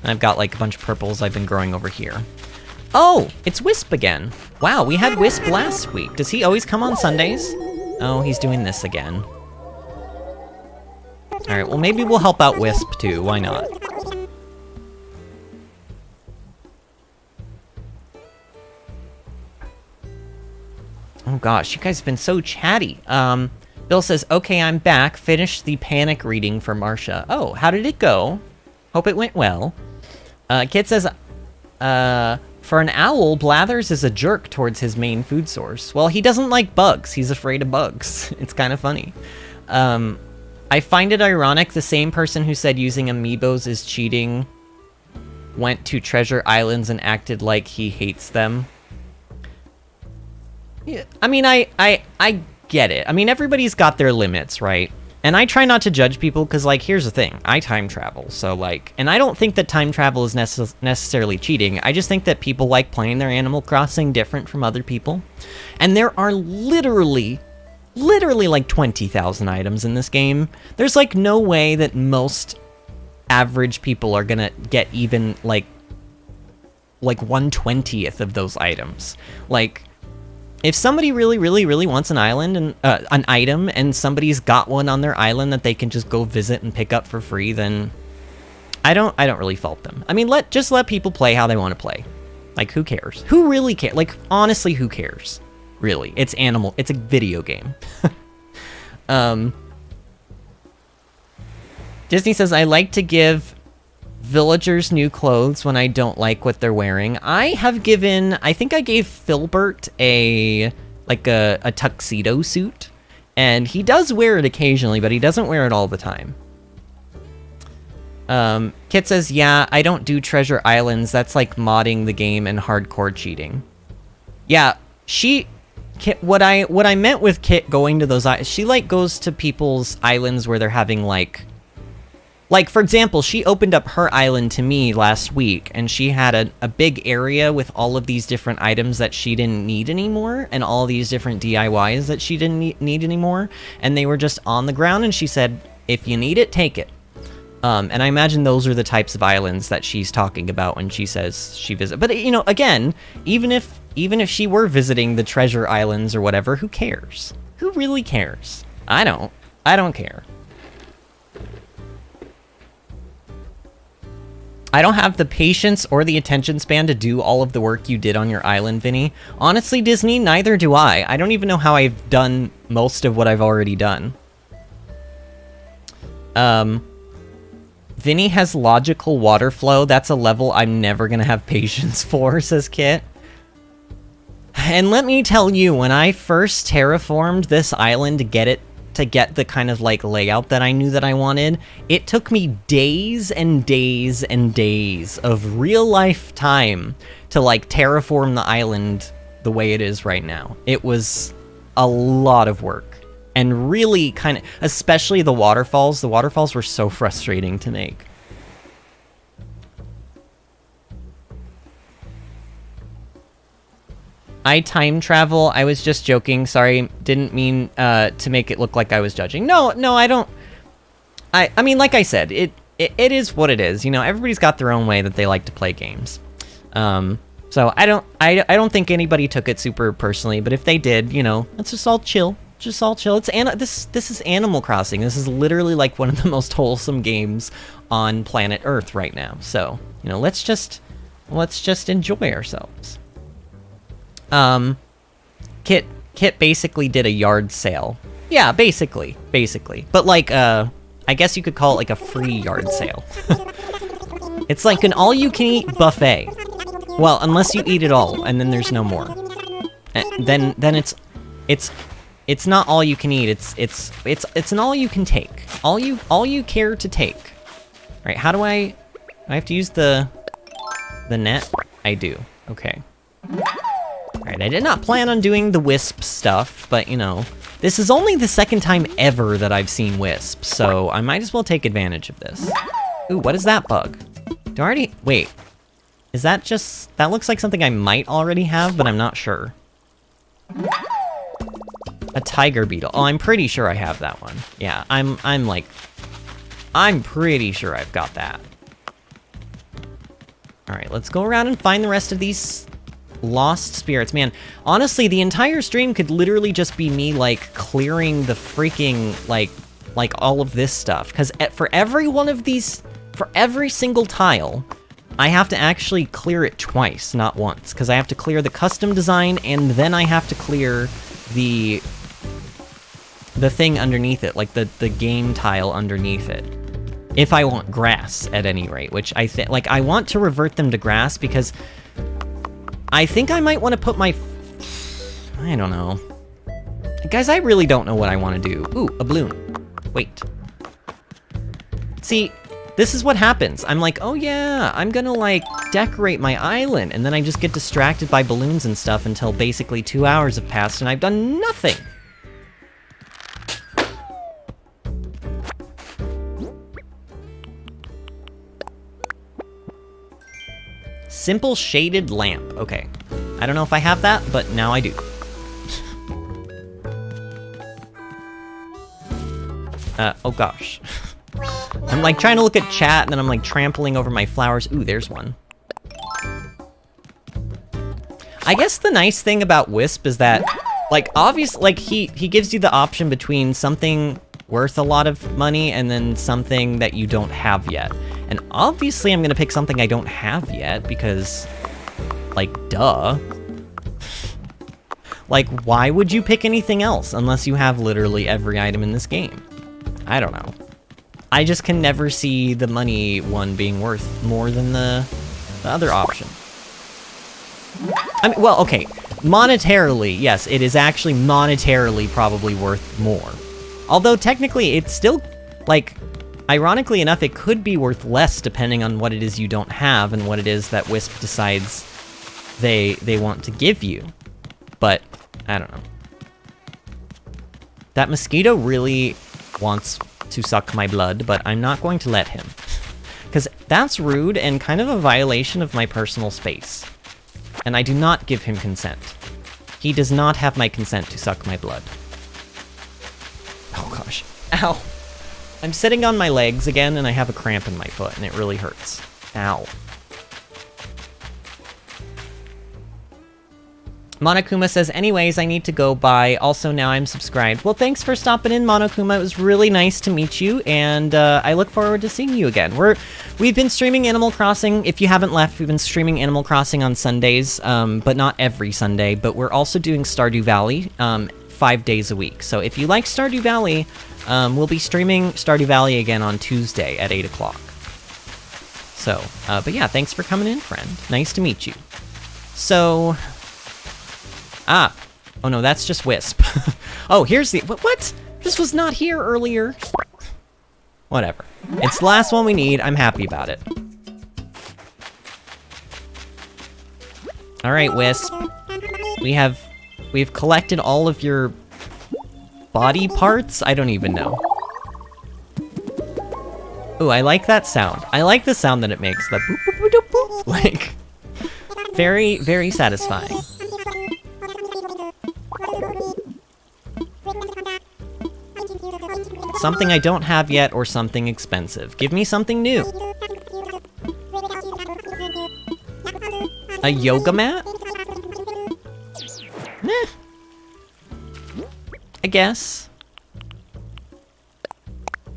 And I've got, like, a bunch of purples I've been growing over here. Oh, it's Wisp again. Wow, we had Wisp last week. Does he always come on Sundays? Oh, he's doing this again. Alright, well maybe we'll help out Wisp too, why not? Oh gosh, you guys have been so chatty. Bill says, okay, I'm back. Finished the panic reading for Marcia. Oh, how did it go? Hope it went well. Kit says, for an owl, Blathers is a jerk towards his main food source. Well, he doesn't like bugs. He's afraid of bugs. It's kind of funny. I find it ironic the same person who said using amiibos is cheating went to Treasure Islands and acted like he hates them. Yeah, I mean, I get it. I mean, everybody's got their limits, right? And I try not to judge people because, like, here's the thing. I time travel, so, like... And I don't think that time travel is necessarily cheating. I just think that people like playing their Animal Crossing different from other people. And there are literally, like, 20,000 items in this game. There's, like, no way that most average people are gonna get even, like 1/20th of those items. Like... If somebody really wants an island and an item, and somebody's got one on their island that they can just go visit and pick up for free, then I don't really fault them. I mean, just let people play how they want to play. Like, who cares? Who really cares? Like, honestly, who cares? Really, it's a video game. Disney says, I like to give villagers new clothes when I don't like what they're wearing. I think I gave Filbert a tuxedo suit, and he does wear it occasionally, but he doesn't wear it all the time. Kit says, yeah, I don't do Treasure Islands. That's like modding the game and hardcore cheating. Yeah, Kit, what I meant with Kit going to those, she like goes to people's islands where they're having like, for example, she opened up her island to me last week, and she had a big area with all of these different items that she didn't need anymore, and all these different DIYs that she didn't need anymore, and they were just on the ground, and she said, if you need it, take it. And I imagine those are the types of islands that she's talking about when she says she visits. But, you know, again, even if she were visiting the Treasure Islands or whatever, who cares? Who really cares? I don't care. I don't have the patience or the attention span to do all of the work you did on your island, Vinny. Honestly, Disney, neither do I. I don't even know how I've done most of what I've already done. Vinny has logical water flow. That's a level I'm never gonna have patience for, says Kit. And let me tell you, when I first terraformed this island to get the kind of like layout that I knew that I wanted, it took me days and days and days of real life time to like terraform the island the way it is right now. It was a lot of work, and really kind of, especially the waterfalls were so frustrating to make. I time travel. I was just joking. Sorry, didn't mean to make it look like I was judging. No, I don't. I mean, like I said, it is what it is. You know, everybody's got their own way that they like to play games. So I don't think anybody took it super personally. But if they did, you know, let's just all chill. Just all chill. This is Animal Crossing. This is literally like one of the most wholesome games on planet Earth right now. So, you know, let's just enjoy ourselves. Kit basically did a yard sale. Yeah, basically. But like, I guess you could call it like a free yard sale. It's like an all-you-can-eat buffet. Well, unless you eat it all, and then there's no more. And then it's not all you can eat. It's an all you can take. All you care to take. All right, how do I have to use the net? I do. Okay. Alright, I did not plan on doing the wisp stuff, but, you know, this is only the second time ever that I've seen wisps, so I might as well take advantage of this. Ooh, what is that bug? Do I already... Wait. Is that just... That looks like something I might already have, but I'm not sure. A tiger beetle. Oh, I'm pretty sure I have that one. Yeah, I'm pretty sure I've got that. Alright, let's go around and find the rest of these... lost spirits. Man, honestly, the entire stream could literally just be me, like, clearing the freaking, like all of this stuff. Because for every one of these, for every single tile, I have to actually clear it twice, not once. Because I have to clear the custom design, and then I have to clear the thing underneath it, like the game tile underneath it. If I want grass, at any rate, which I think, like, I want to revert them to grass because I think I might want to put my, I don't know. Guys, I really don't know what I want to do. Ooh, a balloon. Wait. See, this is what happens. I'm like, oh yeah, I'm gonna, like, decorate my island, and then I just get distracted by balloons and stuff until basically 2 hours have passed and I've done nothing. Simple shaded lamp. Okay. I don't know if I have that, but now I do. Oh gosh. I'm like trying to look at chat and then I'm like trampling over my flowers. Ooh, there's one. I guess the nice thing about Wisp is that, like, obviously, like, he gives you the option between something worth a lot of money and then something that you don't have yet. And obviously I'm gonna pick something I don't have yet because, like, duh. Like, why would you pick anything else unless you have literally every item in this game? I don't know. I just can never see the money one being worth more than the other option. I mean, well, okay. Monetarily, yes, it is actually monetarily probably worth more. Although technically it's still, like, ironically enough, it could be worth less depending on what it is you don't have and what it is that Wisp decides they want to give you. But, I don't know. That mosquito really wants to suck my blood, but I'm not going to let him. Because that's rude and kind of a violation of my personal space. And I do not give him consent. He does not have my consent to suck my blood. Oh gosh. Ow. I'm sitting on my legs again and I have a cramp in my foot and it really hurts. Ow. Monokuma says, anyways, I need to go. Bye. Also, now I'm subscribed. Well, thanks for stopping in, Monokuma. It was really nice to meet you, and I look forward to seeing you again. We've been streaming Animal Crossing. If you haven't left, we've been streaming Animal Crossing on Sundays, but not every Sunday. But we're also doing Stardew Valley 5 days a week. So if you like Stardew Valley, we'll be streaming Stardew Valley again on Tuesday at 8 o'clock. So, but yeah, thanks for coming in, friend. Nice to meet you. So... Ah. Oh no, that's just Wisp. Oh, here's the... What? This was not here earlier. Whatever. It's the last one we need. I'm happy about it. Alright, Wisp. We've collected all of your body parts? I don't even know. Ooh, I like that sound. I like the sound that it makes. The boop, boop, boop, boop, boop. Like, very, very satisfying. Something I don't have yet, or something expensive. Give me something new. A yoga mat? Meh. I guess.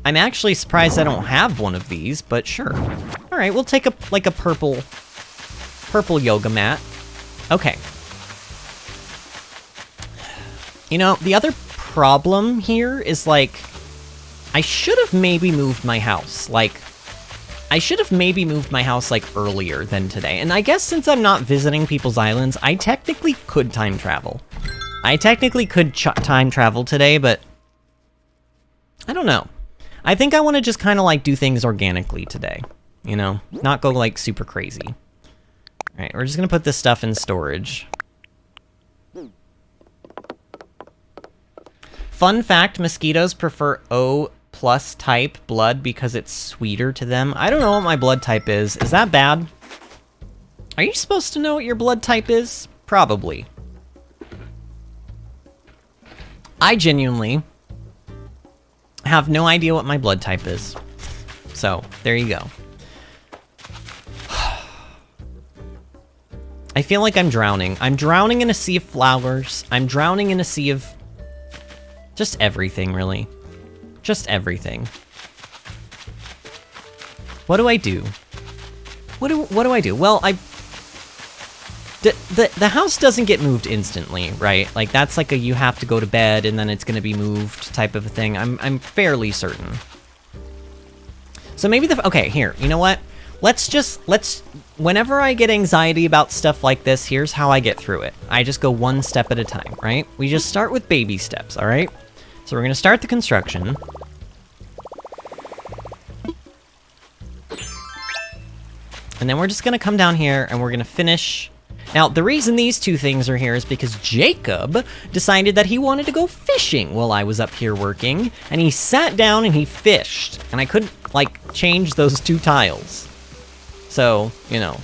I'm actually surprised I don't have one of these, but sure. Alright, we'll take a purple yoga mat. Okay. You know, the other problem here is, like, I should have maybe moved my house. Like, I should have maybe moved my house, like, earlier than today. And I guess since I'm not visiting people's islands, I technically could time travel. I technically could time travel today, but I don't know. I think I want to just kind of, like, do things organically today. You know? Not go, like, super crazy. Alright, we're just gonna put this stuff in storage. Fun fact, mosquitoes prefer O+ type blood because it's sweeter to them. I don't know what my blood type is. Is that bad? Are you supposed to know what your blood type is? Probably. I genuinely have no idea what my blood type is. So, there you go. I feel like I'm drowning. I'm drowning in a sea of flowers. I'm drowning in a sea of... just everything, really. Just everything. What do I do? What do I do? Well, The house doesn't get moved instantly, right? Like, that's like a you have to go to bed and then it's gonna be moved type of a thing. I'm fairly certain. So maybe okay, here, you know what? Whenever I get anxiety about stuff like this, here's how I get through it. I just go one step at a time, right? We just start with baby steps, all right? So we're gonna start the construction. And then we're just gonna come down here and we're gonna finish. Now, the reason these two things are here is because Jacob decided that he wanted to go fishing while I was up here working, and he sat down and he fished, and I couldn't, like, change those two tiles. So, you know.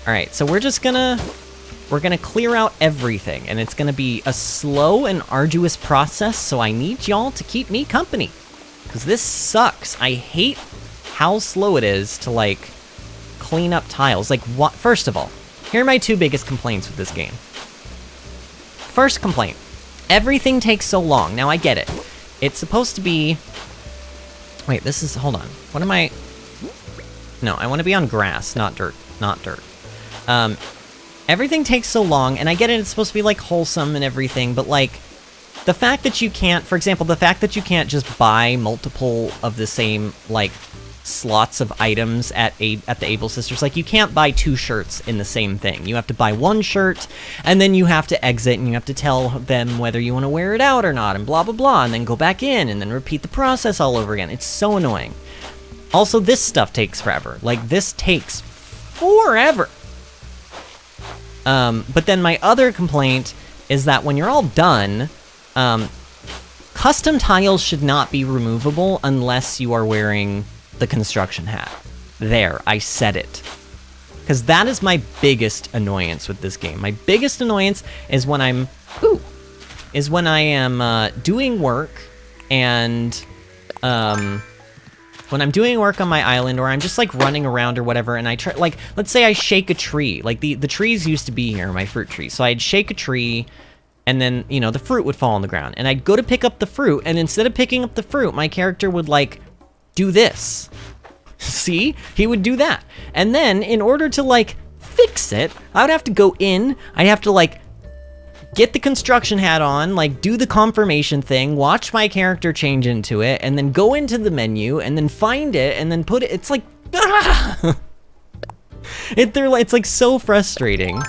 Alright, so we're gonna clear out everything, and it's gonna be a slow and arduous process, so I need y'all to keep me company. Because this sucks. I hate how slow it is to, like, clean up tiles. Like, what? First of all, here are my two biggest complaints with this game. First complaint, everything takes so long. Now, I get it. It's supposed to be... Wait, this is... Hold on. What am I... No, I want to be on grass, not dirt. Not dirt. Everything takes so long, and I get it, it's supposed to be, like, wholesome and everything, but, like, the fact that you can't... For example, the fact that you can't just buy multiple of the same, like, slots of items at the Able Sisters. Like, you can't buy two shirts in the same thing. You have to buy one shirt, and then you have to exit, and you have to tell them whether you want to wear it out or not, and blah, blah, blah, and then go back in, and then repeat the process all over again. It's so annoying. Also, this stuff takes forever. Like, this takes forever. But then my other complaint is that when you're all done, custom tiles should not be removable unless you are wearing the construction hat. There, I said it. Because that is my biggest annoyance with this game. My biggest annoyance is when I am doing work and when I'm doing work on my island, or I'm just like running around or whatever, and I try, like, let's say I shake a tree. Like, the trees used to be here, my fruit trees. So I'd shake a tree, and then, you know, the fruit would fall on the ground. And I'd go to pick up the fruit, and instead of picking up the fruit, my character would, like, do this. See? He would do that. And then, in order to, like, fix it, I would have to go in, I'd have to, like, get the construction hat on, like, do the confirmation thing, watch my character change into it, and then go into the menu, and then find it, and then put it, it's like, ah! It's like so frustrating.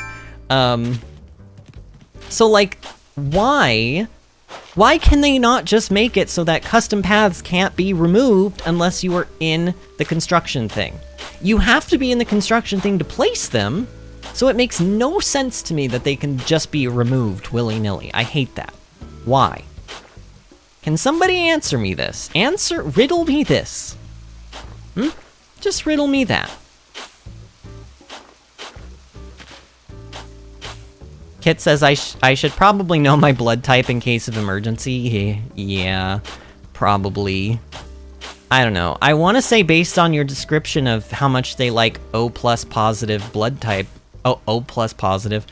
So, like, why can they not just make it so that custom paths can't be removed unless you are in the construction thing? You have to be in the construction thing to place them, so it makes no sense to me that they can just be removed willy-nilly. I hate that. Why? Can somebody answer me this? Riddle me this. Just riddle me that. Kit says I should probably know my blood type in case of emergency. Yeah, probably. I don't know. I want to say based on your description of how much they like O+ positive blood type, O positive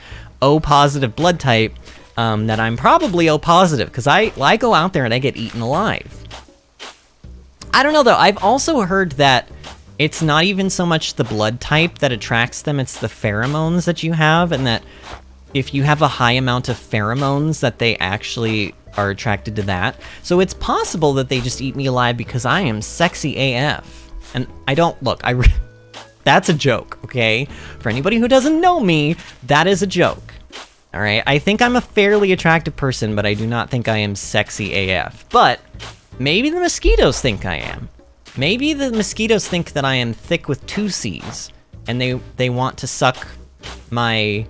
blood type, that I'm probably O positive, because I go out there and I get eaten alive. I don't know though, I've also heard that it's not even so much the blood type that attracts them, it's the pheromones that you have, and that if you have a high amount of pheromones that they actually are attracted to that. So it's possible that they just eat me alive because I am sexy AF. And I don't, look, that's a joke, okay? For anybody who doesn't know me, that is a joke. All right, I think I'm a fairly attractive person, but I do not think I am sexy AF. But maybe the mosquitoes think I am. Maybe the mosquitoes think that I am thick with two C's, and they want to suck my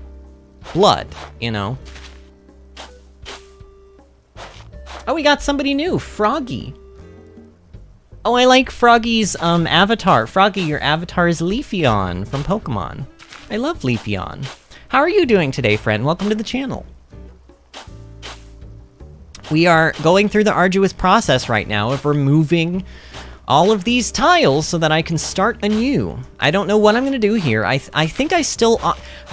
blood, you know? Oh, we got somebody new, Froggy. Oh, I like Froggy's avatar. Froggy, your avatar is Leafeon from Pokemon. I love Leafeon. How are you doing today, friend? Welcome to the channel. We are going through the arduous process right now of removing all of these tiles so that I can start anew. I don't know what I'm gonna do here. I think I still,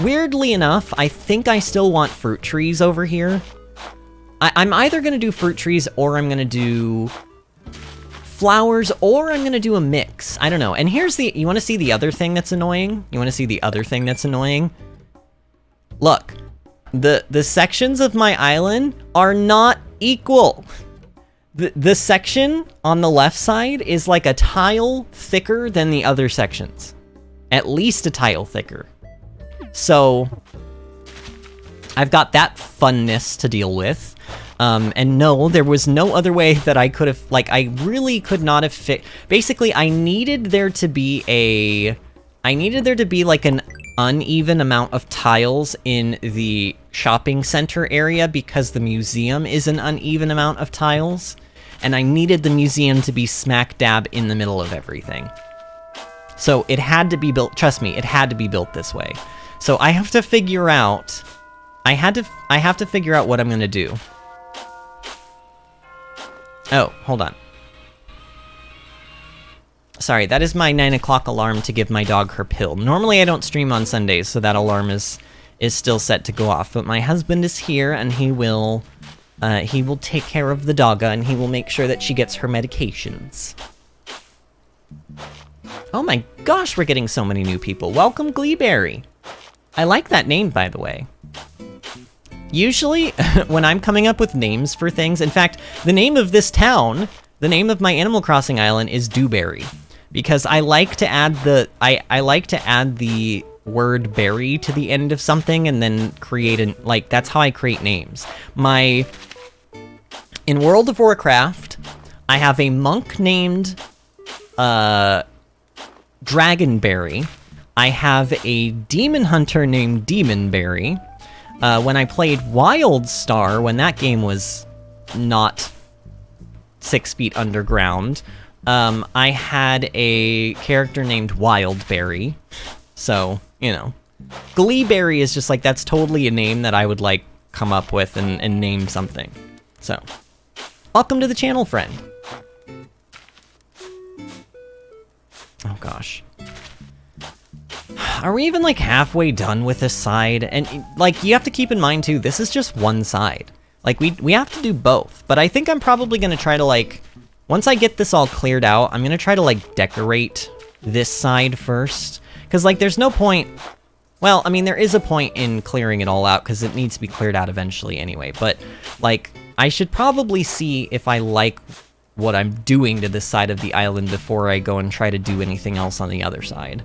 weirdly enough, I think I still want fruit trees over here. I'm either gonna do fruit trees or I'm gonna do flowers or I'm gonna do a mix. I don't know. And here's you wanna see the other thing that's annoying? You wanna see the other thing that's annoying? Look, the sections of my island are not equal. The section on the left side is like a tile thicker than the other sections. At least a tile thicker. So, I've got that funness to deal with. And no, there was no other way that I could have, like, I really could not have basically, I needed there to be like an uneven amount of tiles in the shopping center area because the museum is an uneven amount of tiles. And I needed the museum to be smack dab in the middle of everything. So it had to be built, trust me, it had to be built this way. So I have to figure out, I have to figure out what I'm gonna do. Oh, hold on. Sorry, that is my 9 o'clock alarm to give my dog her pill. Normally I don't stream on Sundays, so that alarm is still set to go off. But my husband is here, and he will take care of the dogga, and he will make sure that she gets her medications. Oh my gosh, we're getting so many new people. Welcome, Gleeberry. I like that name, by the way. Usually, when I'm coming up with names for things, in fact, the name of this town, the name of my Animal Crossing island is Dewberry, because I like to add I like to add the word berry to the end of something and then create like, that's how I create names. In World of Warcraft, I have a monk named Dragonberry. I have a demon hunter named Demonberry. When I played WildStar, when that game was not 6 feet underground, I had a character named Wildberry. So, you know. Gleeberry is just like, that's totally a name that I would like come up with and name something. So, welcome to the channel, friend. Oh gosh. Are we even like halfway done with this side? And like, you have to keep in mind too, this is just one side. Like, we have to do both. But I think I'm probably gonna try to like, once I get this all cleared out, I'm gonna try to like decorate this side first. Because like, there's no point, well, I mean, there is a point in clearing it all out because it needs to be cleared out eventually anyway. But like, I should probably see if I like what I'm doing to this side of the island before I go and try to do anything else on the other side.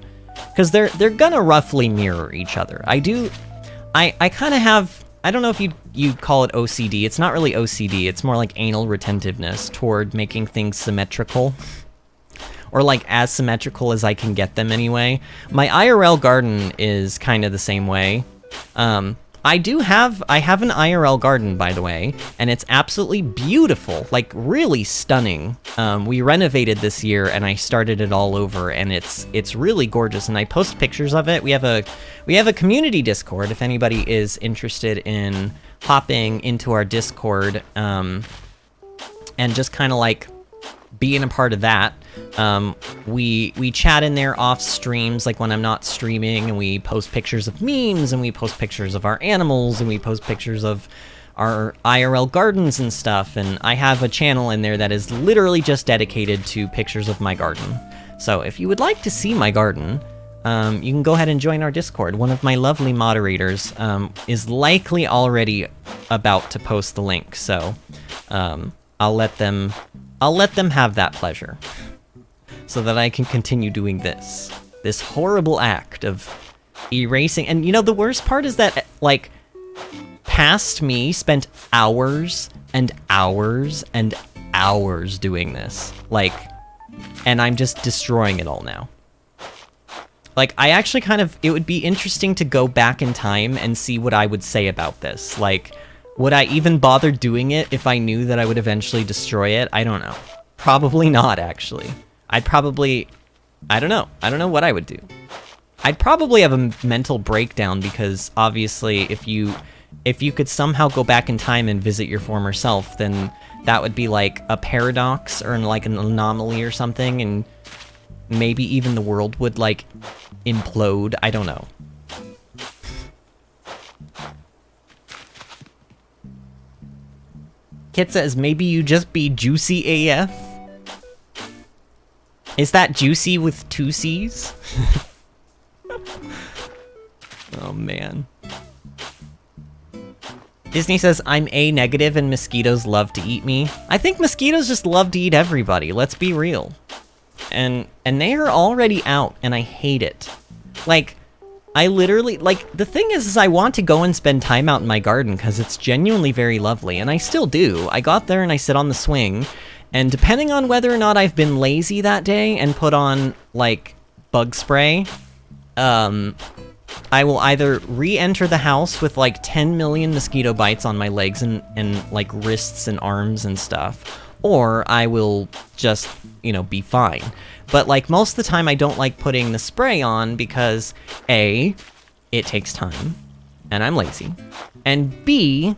Because they're gonna roughly mirror each other. I kind of have, I don't know if you'd call it OCD. It's not really OCD, it's more like anal retentiveness toward making things symmetrical. Or like as symmetrical as I can get them anyway. My IRL garden is kind of the same way. I have an IRL garden, by the way, and it's absolutely beautiful, like really stunning. We renovated this year and I started it all over, and it's really gorgeous, and I post pictures of it. We have a community Discord if anybody is interested in hopping into our Discord and just kind of like being a part of that. We chat in there off streams, like when I'm not streaming, and we post pictures of memes, and we post pictures of our animals, and we post pictures of our IRL gardens and stuff, and I have a channel in there that is literally just dedicated to pictures of my garden. So if you would like to see my garden, you can go ahead and join our Discord. One of my lovely moderators is likely already about to post the link, so I'll let them have that pleasure, so that I can continue doing this horrible act of erasing. And you know, the worst part is that, like, past me spent hours and hours and hours doing this, like, and I'm just destroying it all now. Like, I actually it would be interesting to go back in time and see what I would say about this. Like, would I even bother doing it if I knew that I would eventually destroy it? I don't know. Probably not, actually. I don't know. I don't know what I would do. I'd probably have a mental breakdown, because obviously if you could somehow go back in time and visit your former self, then that would be like a paradox or like an anomaly or something, and maybe even the world would like implode. I don't know. Kit says, maybe you just be juicy AF? Is that juicy with 2 C's? Oh, man. Disney says, I'm A negative and mosquitoes love to eat me. I think mosquitoes just love to eat everybody, let's be real. And they are already out, and I hate it. Like, I literally, like, the thing is I want to go and spend time out in my garden, because it's genuinely very lovely, and I still do. I got there and I sit on the swing, and depending on whether or not I've been lazy that day and put on, like, bug spray, I will either re-enter the house with like 10 million mosquito bites on my legs and like wrists and arms and stuff, or I will just, you know, be fine. But like most of the time I don't like putting the spray on because A, it takes time, and I'm lazy, and B,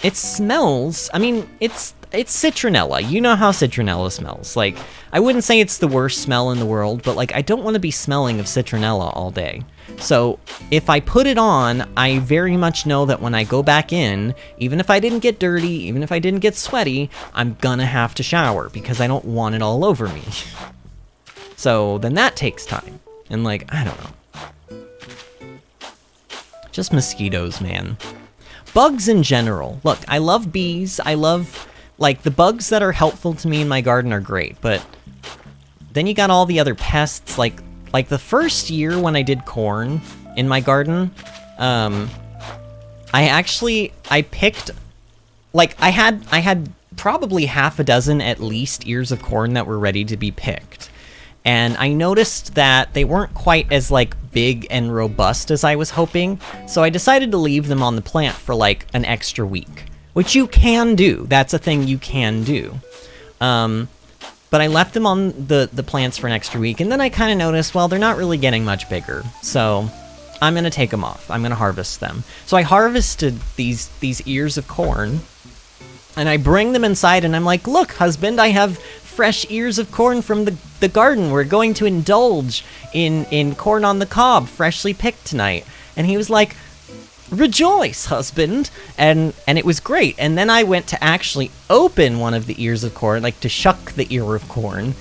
it smells, I mean, it's citronella. You know how citronella smells. Like, I wouldn't say it's the worst smell in the world, but like, I don't want to be smelling of citronella all day. So, if I put it on, I very much know that when I go back in, even if I didn't get dirty, even if I didn't get sweaty, I'm gonna have to shower, because I don't want it all over me. So, then that takes time. And like, I don't know. Just mosquitoes, man. Bugs in general. Look, I love bees, I love... Like, the bugs that are helpful to me in my garden are great, but then you got all the other pests, like the first year when I did corn in my garden, I picked, like, I had probably half a dozen at least ears of corn that were ready to be picked. And I noticed that they weren't quite as, like, big and robust as I was hoping, so I decided to leave them on the plant for, like, an extra week. Which you can do. That's a thing you can do. But I left them on the plants for an extra week, and then I kind of noticed, well, they're not really getting much bigger, so I'm going to take them off. I'm going to harvest them. So I harvested these ears of corn, and I bring them inside, and I'm like, look, husband, I have fresh ears of corn from the garden. We're going to indulge in corn on the cob, freshly picked tonight. And he was like, rejoice, husband, and it was great. And then I went to actually open one of the ears of corn, like to shuck the ear of corn,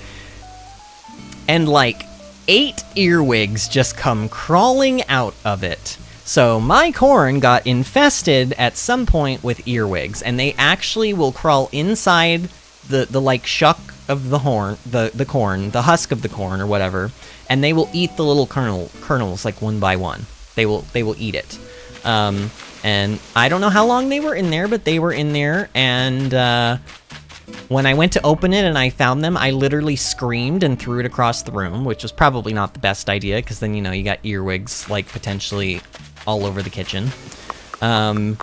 and like 8 earwigs just come crawling out of it. So my corn got infested at some point with earwigs, and they actually will crawl inside the like shuck of the corn, the husk of the corn or whatever, and they will eat the little kernels like one by one. They will eat it. And I don't know how long they were in there, but they were in there, and when I went to open it and I found them, I literally screamed and threw it across the room, which was probably not the best idea, because then, you know, you got earwigs, like, potentially all over the kitchen. And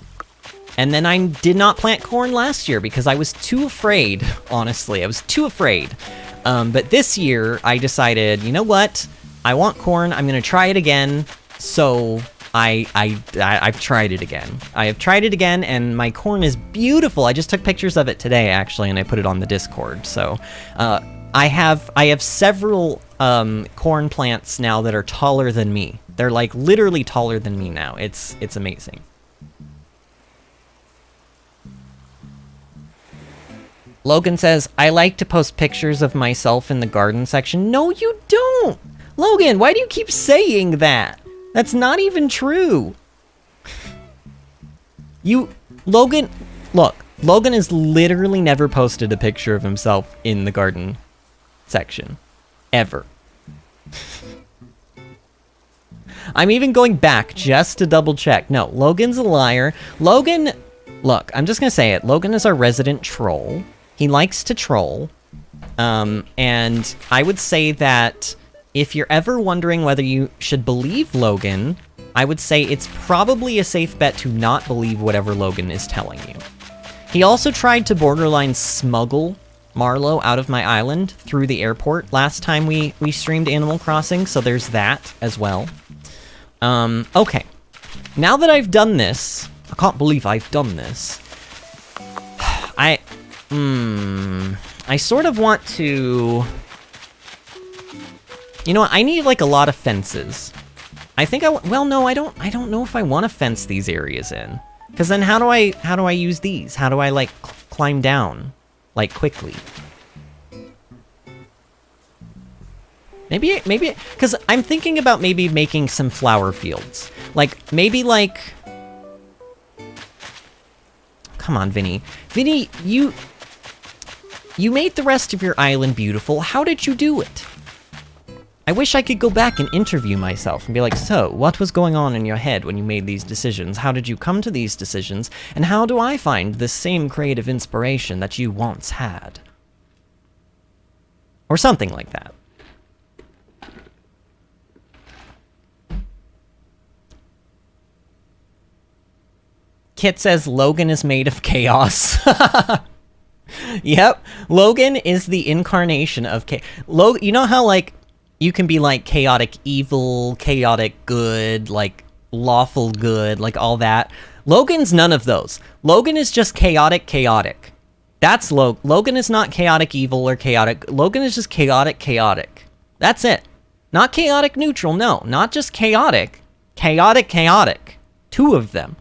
then I did not plant corn last year, because I was too afraid, honestly. I was too afraid. But this year, I decided, you know what? I want corn, I'm gonna try it again, so... I've tried it again. I have tried it again, and my corn is beautiful. I just took pictures of it today, actually, and I put it on the Discord. So, I have several corn plants now that are taller than me. They're like literally taller than me now. It's amazing. Logan says, I like to post pictures of myself in the garden section. No, you don't! Logan, why do you keep saying that? That's not even true. Logan has literally never posted a picture of himself in the garden section. Ever. I'm even going back just to double check. No, Logan's a liar. Logan, look, I'm just gonna say it. Logan is our resident troll. He likes to troll. And I would say that if you're ever wondering whether you should believe Logan, I would say it's probably a safe bet to not believe whatever Logan is telling you. He also tried to borderline smuggle Marlowe out of my island through the airport last time we streamed Animal Crossing, so there's that as well. Okay. Now that I've done this, I can't believe I've done this. I sort of want to... You know what, I need, like, a lot of fences. I think well, no, I don't know if I want to fence these areas in. Because then how do I use these? How do I, like, climb down, like, quickly? Maybe, because I'm thinking about maybe making some flower fields. Like, maybe, like... Come on, Vinny. Vinny, you made the rest of your island beautiful. How did you do it? I wish I could go back and interview myself and be like, so, what was going on in your head when you made these decisions? How did you come to these decisions? And how do I find the same creative inspiration that you once had? Or something like that. Kit says Logan is made of chaos. Yep, Logan is the incarnation of chaos. You know how, like, you can be, like, chaotic evil, chaotic good, like, lawful good, like, all that? Logan's none of those. Logan is just chaotic. That's Logan is not chaotic evil or chaotic. Logan is just chaotic. That's it. Not chaotic neutral, no. Not just chaotic. Chaotic. Two of them.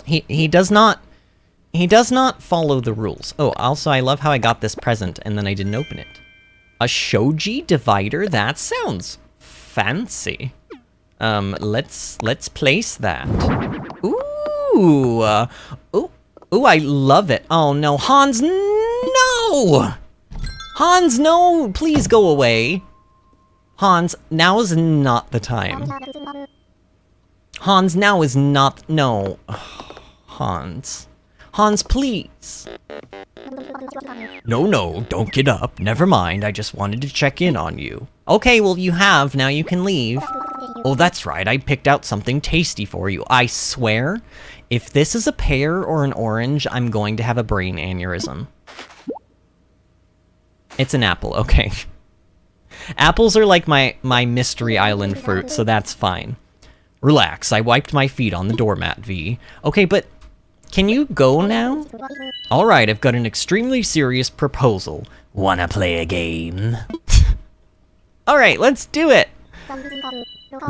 He does not follow the rules. Oh, also, I love how I got this present and then I didn't open it. A shoji divider? That sounds fancy. Let's place that. Ooh, I love it. Oh no, Hans, no! Hans, no! Please go away. Hans, now is not the time. Hans, now is not, no. Hans, please. No, don't get up. Never mind, I just wanted to check in on you. Okay, well, you have. Now you can leave. Oh, that's right. I picked out something tasty for you. I swear, if this is a pear or an orange, I'm going to have a brain aneurysm. It's an apple, okay. Apples are like my mystery island fruit, so that's fine. Relax, I wiped my feet on the doormat, V. Okay, but can you go now? Alright, I've got an extremely serious proposal. Wanna play a game? Alright, let's do it!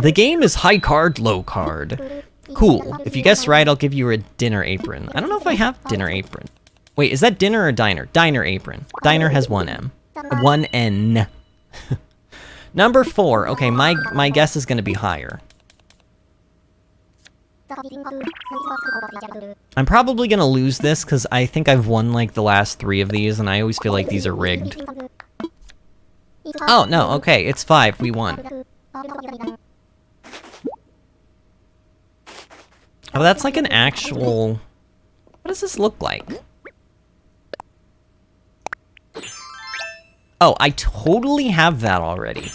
The game is high card, low card. Cool. If you guess right, I'll give you a dinner apron. I don't know if I have dinner apron. Wait, is that dinner or diner? Diner apron. Diner has one M. One N. Number 4. Okay, my guess is gonna be higher. I'm probably gonna lose this because I think I've won like the last 3 of these and I always feel like these are rigged. Oh, no, okay, it's 5, we won. Oh, that's like an actual... What does this look like? Oh, I totally have that already.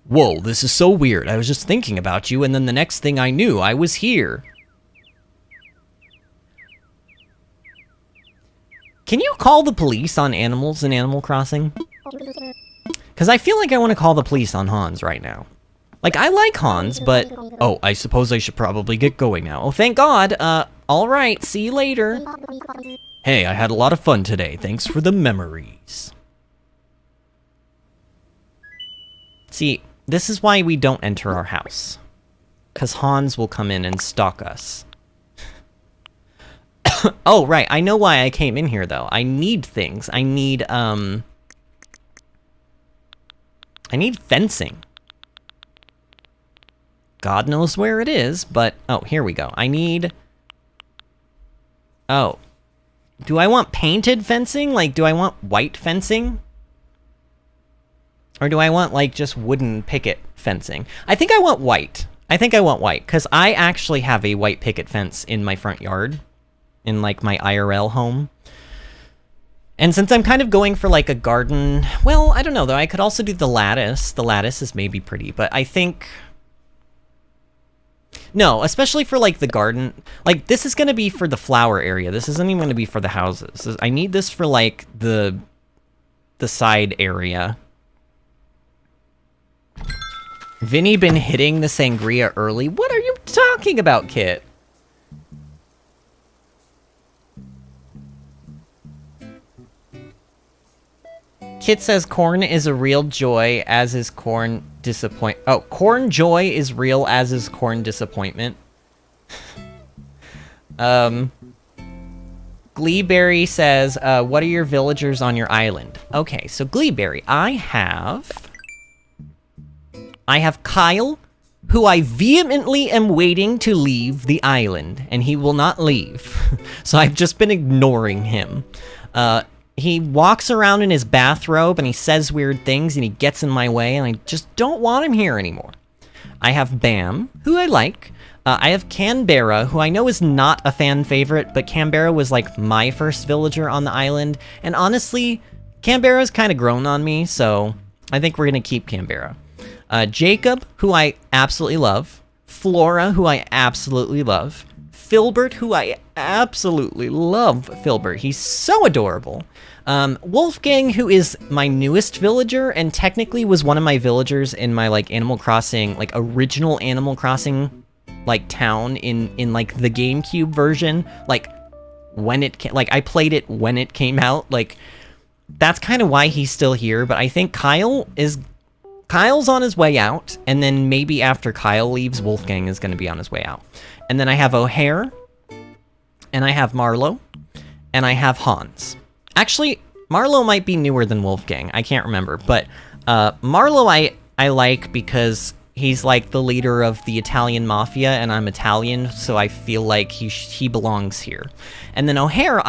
Whoa, this is so weird. I was just thinking about you, and then the next thing I knew, I was here. Can you call the police on animals in Animal Crossing? Because I feel like I want to call the police on Hans right now. Like, I like Hans, but... Oh, I suppose I should probably get going now. Oh, thank God. Alright, see you later. Hey, I had a lot of fun today. Thanks for the memories. See, this is why we don't enter our house. Because Hans will come in and stalk us. Oh, right, I know why I came in here, though. I need things. I need fencing. God knows where it is, but... Oh, here we go. I need... Oh. Do I want painted fencing? Like, do I want white fencing? Or do I want, like, just wooden picket fencing? I think I want white. Because I actually have a white picket fence in my front yard. In, like, my IRL home. And since I'm kind of going for, like, a garden... Well, I don't know, though. I could also do the lattice. The lattice is maybe pretty, but I think... No, especially for, like, the garden. Like, this is going to be for the flower area. This isn't even going to be for the houses. I need this for, like, the side area. Vinny been hitting the sangria early? What are you talking about, Kit? Kit says corn is a real joy, as is corn disappoint. Oh, corn joy is real, as is corn disappointment. Gleeberry says, what are your villagers on your island? Okay, so Gleeberry, I have Kyle, who I vehemently am waiting to leave the island, and he will not leave. So I've just been ignoring him. He walks around in his bathrobe, and he says weird things, and he gets in my way, and I just don't want him here anymore. I have Bam, who I like. I have Canberra, who I know is not a fan favorite, but Canberra was like my first villager on the island, and honestly, Canberra's kind of grown on me, so I think we're going to keep Canberra. Jacob, who I absolutely love. Flora, who I absolutely love. Filbert, who I absolutely love Filbert. He's so adorable. Wolfgang, who is my newest villager, and technically was one of my villagers in my, like, Animal Crossing, like, original Animal Crossing, like, town in like, the GameCube version. Like, when it like, I played it when it came out. Like, that's kind of why he's still here, but I think Kyle's on his way out, and then maybe after Kyle leaves, Wolfgang is going to be on his way out. And then I have O'Hare, and I have Marlowe, and I have Hans. Actually, Marlowe might be newer than Wolfgang. I can't remember, but Marlowe I like because he's like the leader of the Italian mafia, and I'm Italian, so I feel like he belongs here. And then O'Hare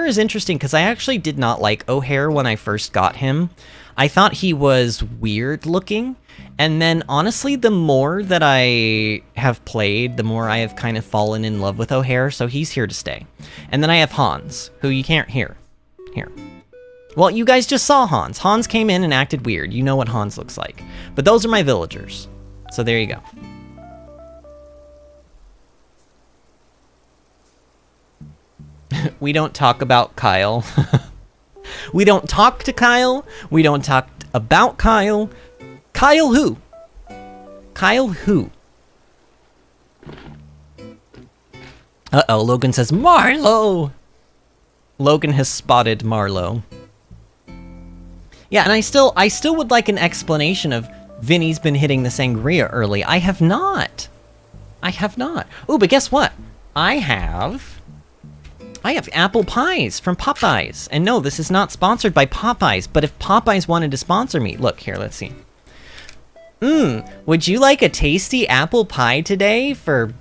is interesting because I actually did not like O'Hare when I first got him. I thought he was weird looking, and then honestly, the more that I have played, the more I have kind of fallen in love with O'Hare, so he's here to stay. And then I have Hans, who you can't hear. Here. Well, you guys just saw Hans. Hans came in and acted weird. You know what Hans looks like. But those are my villagers. So there you go. We don't talk about Kyle. We don't talk to Kyle. We don't talk about Kyle. Kyle who? Kyle who? Uh-oh, Logan says, Marlowe! Logan has spotted Marlowe. Yeah, and I still would like an explanation of Vinny's been hitting the sangria early. I have not. I have not. Ooh, but guess what? I have apple pies from Popeyes. And no, this is not sponsored by Popeyes, but if Popeyes wanted to sponsor me... Look, here, let's see. Would you like a tasty apple pie today for...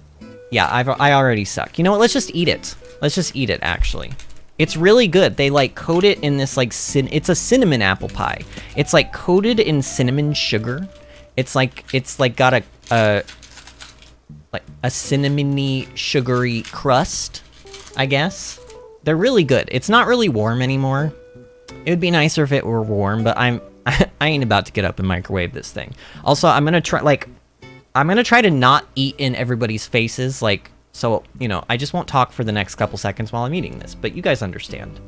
Yeah, I already suck. You know what, let's just eat it. Let's just eat it, actually. It's really good. They, like, coat it in this, like, it's a cinnamon apple pie. It's, like, coated in cinnamon sugar. It's like got a cinnamony, sugary crust, I guess. They're really good. It's not really warm anymore. It would be nicer if it were warm, but I ain't about to get up and microwave this thing. Also, I'm gonna try to not eat in everybody's faces, like, so, you know, I just won't talk for the next couple seconds while I'm eating this, but you guys understand.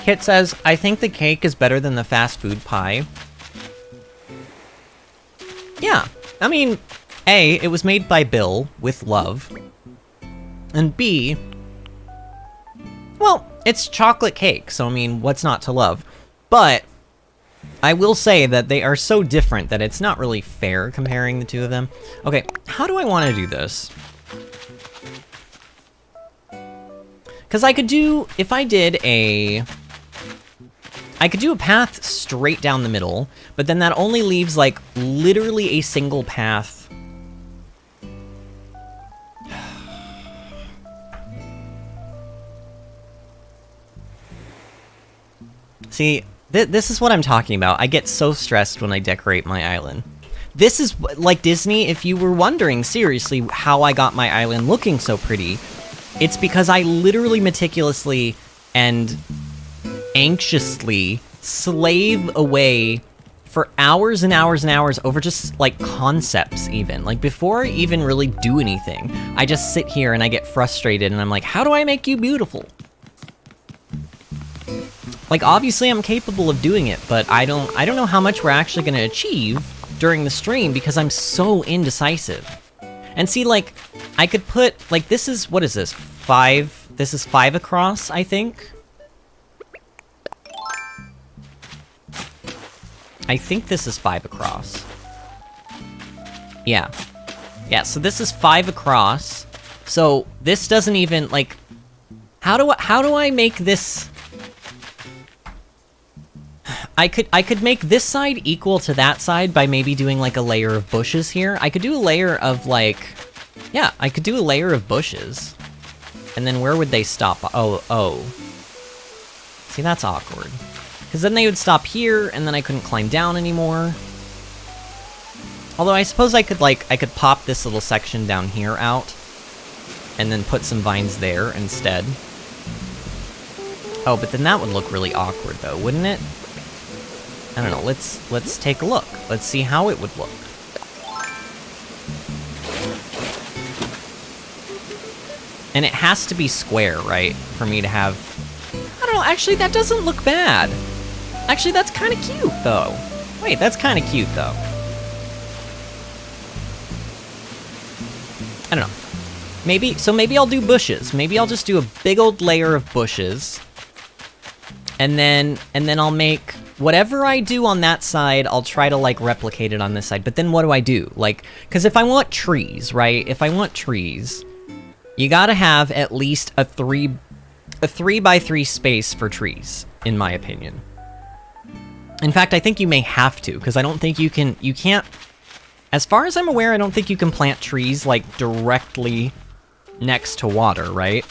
Kit says, I think the cake is better than the fast food pie. Yeah, I mean, A, it was made by Bill with love. And B, well, it's chocolate cake, so I mean, what's not to love? But I will say that they are so different that it's not really fair comparing the two of them. Okay, how do I want to do this? Because I could do, if I did I could do a path straight down the middle, but then that only leaves, like, literally a single path. See, this is what I'm talking about. I get so stressed when I decorate my island. This is, like Disney, if you were wondering, seriously, how I got my island looking so pretty, it's because I literally meticulously and anxiously slave away for hours and hours and hours over just, like, concepts even. Like, before I even really do anything, I just sit here and I get frustrated and I'm like, how do I make you beautiful? Like, obviously I'm capable of doing it, but I don't know how much we're actually going to achieve during the stream because I'm so indecisive. And see, like, I could put, like, this is, what is this, 5? This is 5 across, I think? I think this is 5 across. Yeah. Yeah, so this is 5 across. So this doesn't even, like... How do I make this... I could make this side equal to that side by maybe doing, like, a layer of bushes here. I could do a layer of, like... Yeah, I could do a layer of bushes. And then where would they stop? Oh. See, that's awkward. Because then they would stop here, and then I couldn't climb down anymore. Although I suppose I could pop this little section down here out, and then put some vines there instead. Oh, but then that would look really awkward, though, wouldn't it? I don't know, let's take a look. Let's see how it would look. And it has to be square, right? For me to have... I don't know, actually, that doesn't look bad. Actually, that's kind of cute, though. Wait, that's kind of cute, though. I don't know. Maybe I'll do bushes. Maybe I'll just do a big old layer of bushes. And then I'll make... Whatever I do on that side, I'll try to, like, replicate it on this side. But then what do I do? Like, because if I want trees, right? If I want trees, you gotta have at least a 3 by 3 space for trees, in my opinion. In fact, I think you may have to, because I don't think you can't... As far as I'm aware, I don't think you can plant trees, like, directly next to water, right?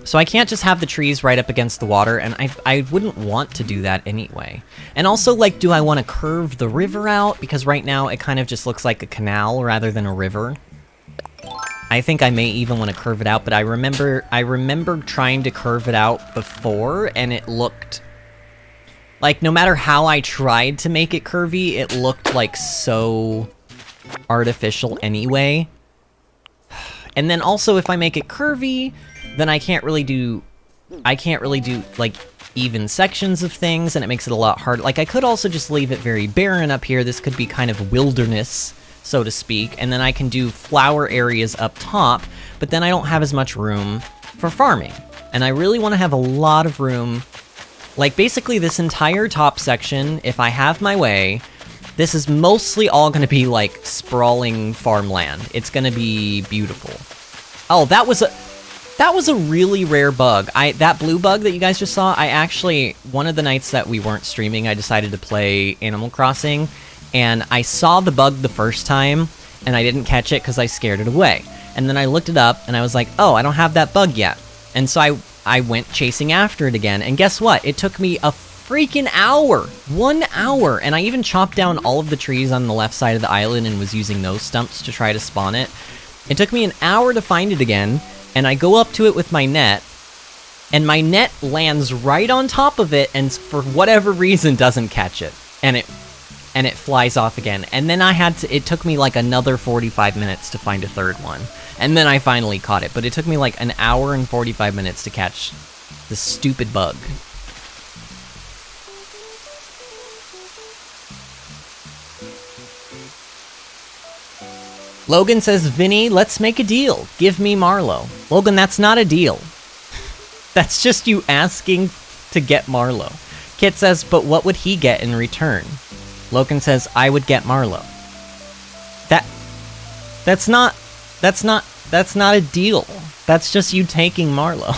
So I can't just have the trees right up against the water, and I wouldn't want to do that anyway. And also, like, do I want to curve the river out? Because right now it kind of just looks like a canal rather than a river. I think I may even want to curve it out, but I remember trying to curve it out before, and it looked... Like, no matter how I tried to make it curvy, it looked, like, so artificial anyway. And then also, if I make it curvy, then I can't really do, like, even sections of things, and it makes it a lot harder. Like, I could also just leave it very barren up here. This could be kind of wilderness, so to speak, and then I can do flower areas up top, but then I don't have as much room for farming. And I really want to have a lot of room. Like, basically this entire top section, if I have my way, this is mostly all going to be, like, sprawling farmland. It's going to be beautiful. Oh, that was a really rare bug. That blue bug that you guys just saw, I actually, one of the nights that we weren't streaming, I decided to play Animal Crossing, and I saw the bug the first time, and I didn't catch it because I scared it away. And then I looked it up, and I was like, oh, I don't have that bug yet. And so I went chasing after it again, and guess what? It took me a freaking hour! 1 hour! And I even chopped down all of the trees on the left side of the island and was using those stumps to try to spawn it. It took me an hour to find it again, and I go up to it with my net, and my net lands right on top of it, and for whatever reason doesn't catch it. And it flies off again. And then it took me like another 45 minutes to find a third one. And then I finally caught it, but it took me like an hour and 45 minutes to catch this stupid bug. Logan says, Vinny, let's make a deal. Give me Marlowe. Logan, that's not a deal. That's just you asking to get Marlowe. Kit says, but what would he get in return? Logan says, I would get Marlowe. That's not a deal. That's just you taking Marlowe.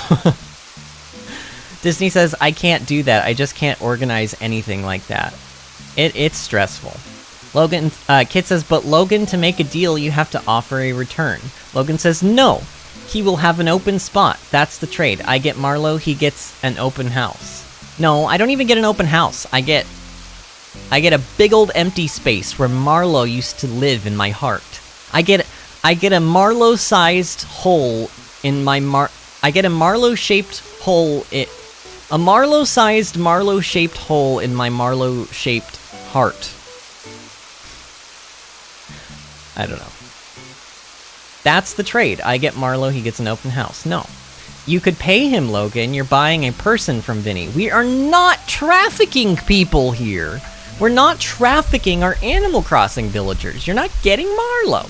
Disney says, I can't do that. I just can't organize anything like that. It's stressful. Logan, Kit says, but Logan, to make a deal, you have to offer a return. Logan says, no. He will have an open spot. That's the trade. I get Marlowe, he gets an open house. No, I don't even get an open house. I get a big old empty space where Marlowe used to live in my heart. I get a Marlowe-sized hole in my I get a Marlowe-shaped hole. A Marlowe-sized Marlowe-shaped hole in my Marlowe-shaped heart. I don't know. That's the trade. I get Marlowe, he gets an open house. No. You could pay him, Logan. You're buying a person from Vinny. We are not trafficking people here. We're not trafficking our Animal Crossing villagers. You're not getting Marlowe.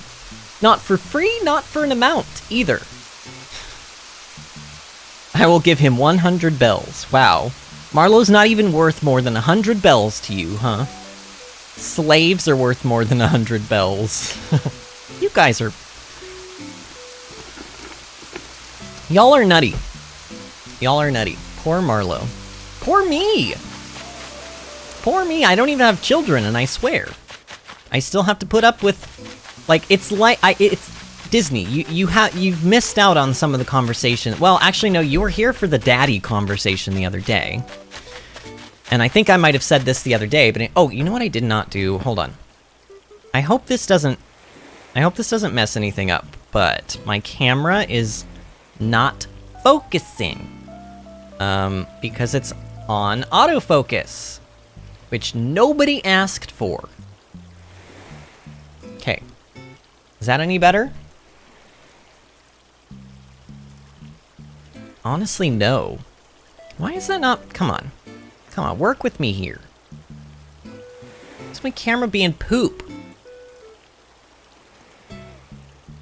Not for free, not for an amount, either. I will give him 100 bells. Wow. Marlowe's not even worth more than 100 bells to you, huh? Slaves are worth more than 100 bells. You guys are... Y'all are nutty. Y'all are nutty. Poor Marlowe. Poor me! Poor me, I don't even have children, and I swear. I still have to put up with... Like, it's Disney. You've missed out on some of the conversation. Well, actually, no, you were here for the daddy conversation the other day. And I think I might have said this the other day, but... Oh, you know what I did not do? Hold on. I hope this doesn't mess anything up, but my camera is not focusing. Because it's on autofocus, which nobody asked for. Okay. Is that any better? Honestly, no. Why is that not... Come on. Come on, work with me here. Is my camera being poop?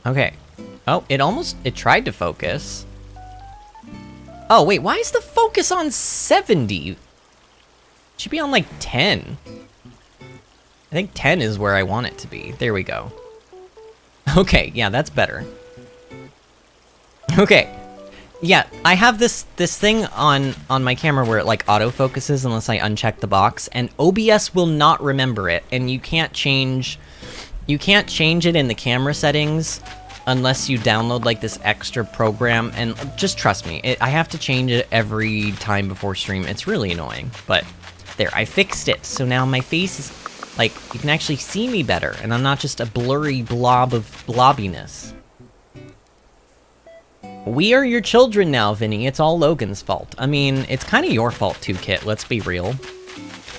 Okay. Oh, it tried to focus. Oh, wait, why is the focus on 70? It should be on, like, 10. I think 10 is where I want it to be. There we go. Okay, yeah, that's better. Okay. Yeah, I have this thing on my camera where it, like, autofocuses unless I uncheck the box, and OBS will not remember it, and you can't change it in the camera settings unless you download, like, this extra program, and just trust me, I have to change it every time before stream. It's really annoying, but there, I fixed it, so now my face is, like, you can actually see me better, and I'm not just a blurry blob of blobbiness. We are your children now, Vinny. It's all Logan's fault. I mean, it's kind of your fault too, Kit, let's be real.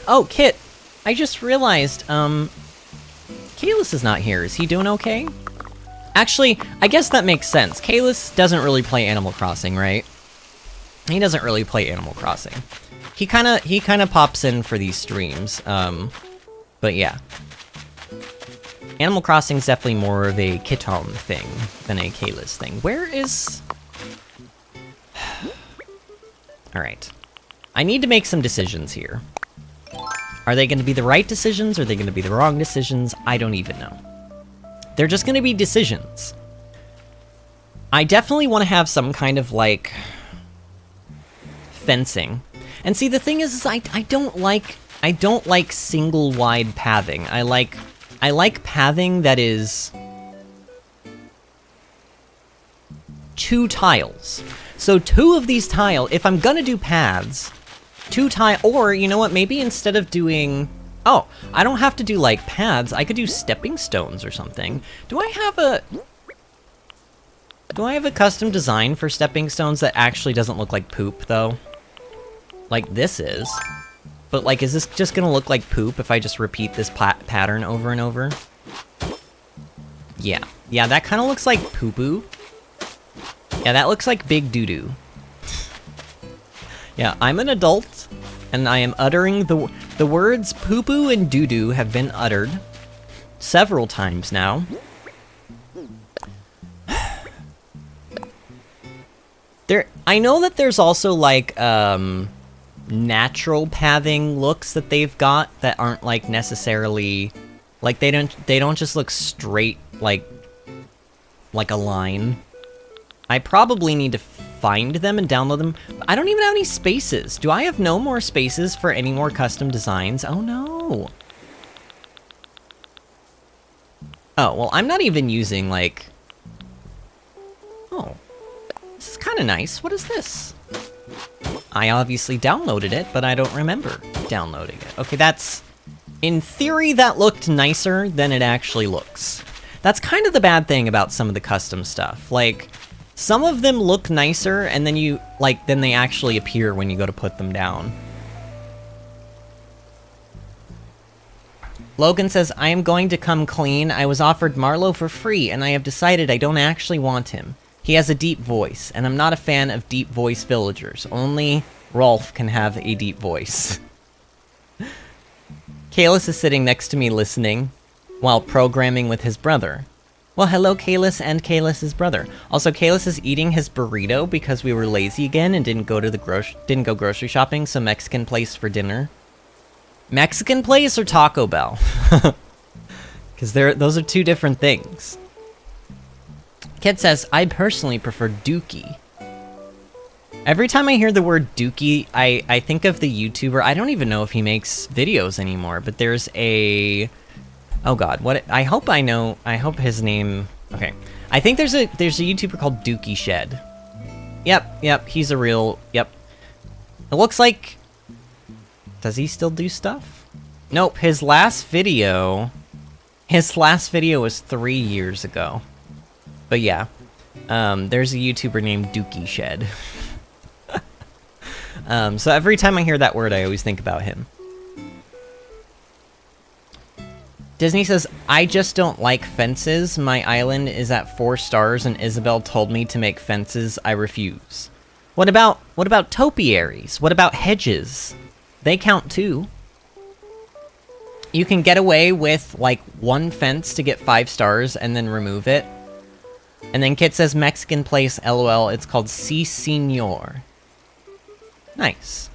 Oh, Kit, I just realized, Kalis is not here. Is he doing okay? Actually, I guess that makes sense. Kalis doesn't really play Animal Crossing, right? He doesn't really play Animal Crossing. He kinda pops in for these streams, but yeah. Animal Crossing's definitely more of a Kitom thing than a Kalis thing. Where is... Alright. I need to make some decisions here. Are they going to be the right decisions? Or are they going to be the wrong decisions? I don't even know. They're just going to be decisions. I definitely want to have some kind of, like, fencing. And see, the thing is I don't like single wide pathing. I like pathing that is 2 tiles. So 2 of these tiles, if I'm gonna do paths, 2 tile, or you know what, maybe instead of doing, oh, I don't have to do like paths, I could do stepping stones or something. Do I have a custom design for stepping stones that actually doesn't look like poop though? Like this is. But, like, is this just gonna look like poop if I just repeat this pattern over and over? Yeah. Yeah, that kind of looks like poo-poo. Yeah, that looks like big doo-doo. Yeah, I'm an adult, and I am uttering the words poo-poo and doo-doo have been uttered several times now. I know that there's also, like, natural pathing looks that they've got that aren't like necessarily like they don't just look straight like a line. I probably need to find them and download them. I don't even have any spaces. Do I have no more spaces for any more custom designs? Oh no. Oh, well, I'm not even using like... Oh. This is kind of nice. What is this? I obviously downloaded it, but I don't remember downloading it. Okay, that's... In theory, that looked nicer than it actually looks. That's kind of the bad thing about some of the custom stuff. Like, some of them look nicer, and then then they actually appear when you go to put them down. Logan says, I am going to come clean. I was offered Marlowe for free, and I have decided I don't actually want him. He has a deep voice, and I'm not a fan of deep voice villagers. Only Rolf can have a deep voice. Kalis is sitting next to me listening while programming with his brother. Well, hello, Kalis and Kalis's brother. Also, Kalis is eating his burrito because we were lazy again and didn't go grocery shopping, so Mexican place for dinner. Mexican place or Taco Bell? Because those are two different things. Kid says, I personally prefer Dookie. Every time I hear the word Dookie, I think of the YouTuber. I don't even know if he makes videos anymore, but there's a... Oh god, I hope his name... Okay. I think there's a YouTuber called Dookie Shed. Yep, he's a real... Yep. It looks like... Does he still do stuff? Nope, his last video was 3 years ago. But yeah, there's a YouTuber named Dookie Shed. So every time I hear that word, I always think about him. Disney says, I just don't like fences. My island is at 4 stars and Isabel told me to make fences. I refuse. What about topiaries? What about hedges? They count too. You can get away with like 1 fence to get 5 stars and then remove it. And then Kit says, Mexican place, LOL, it's called Si Senor. Nice.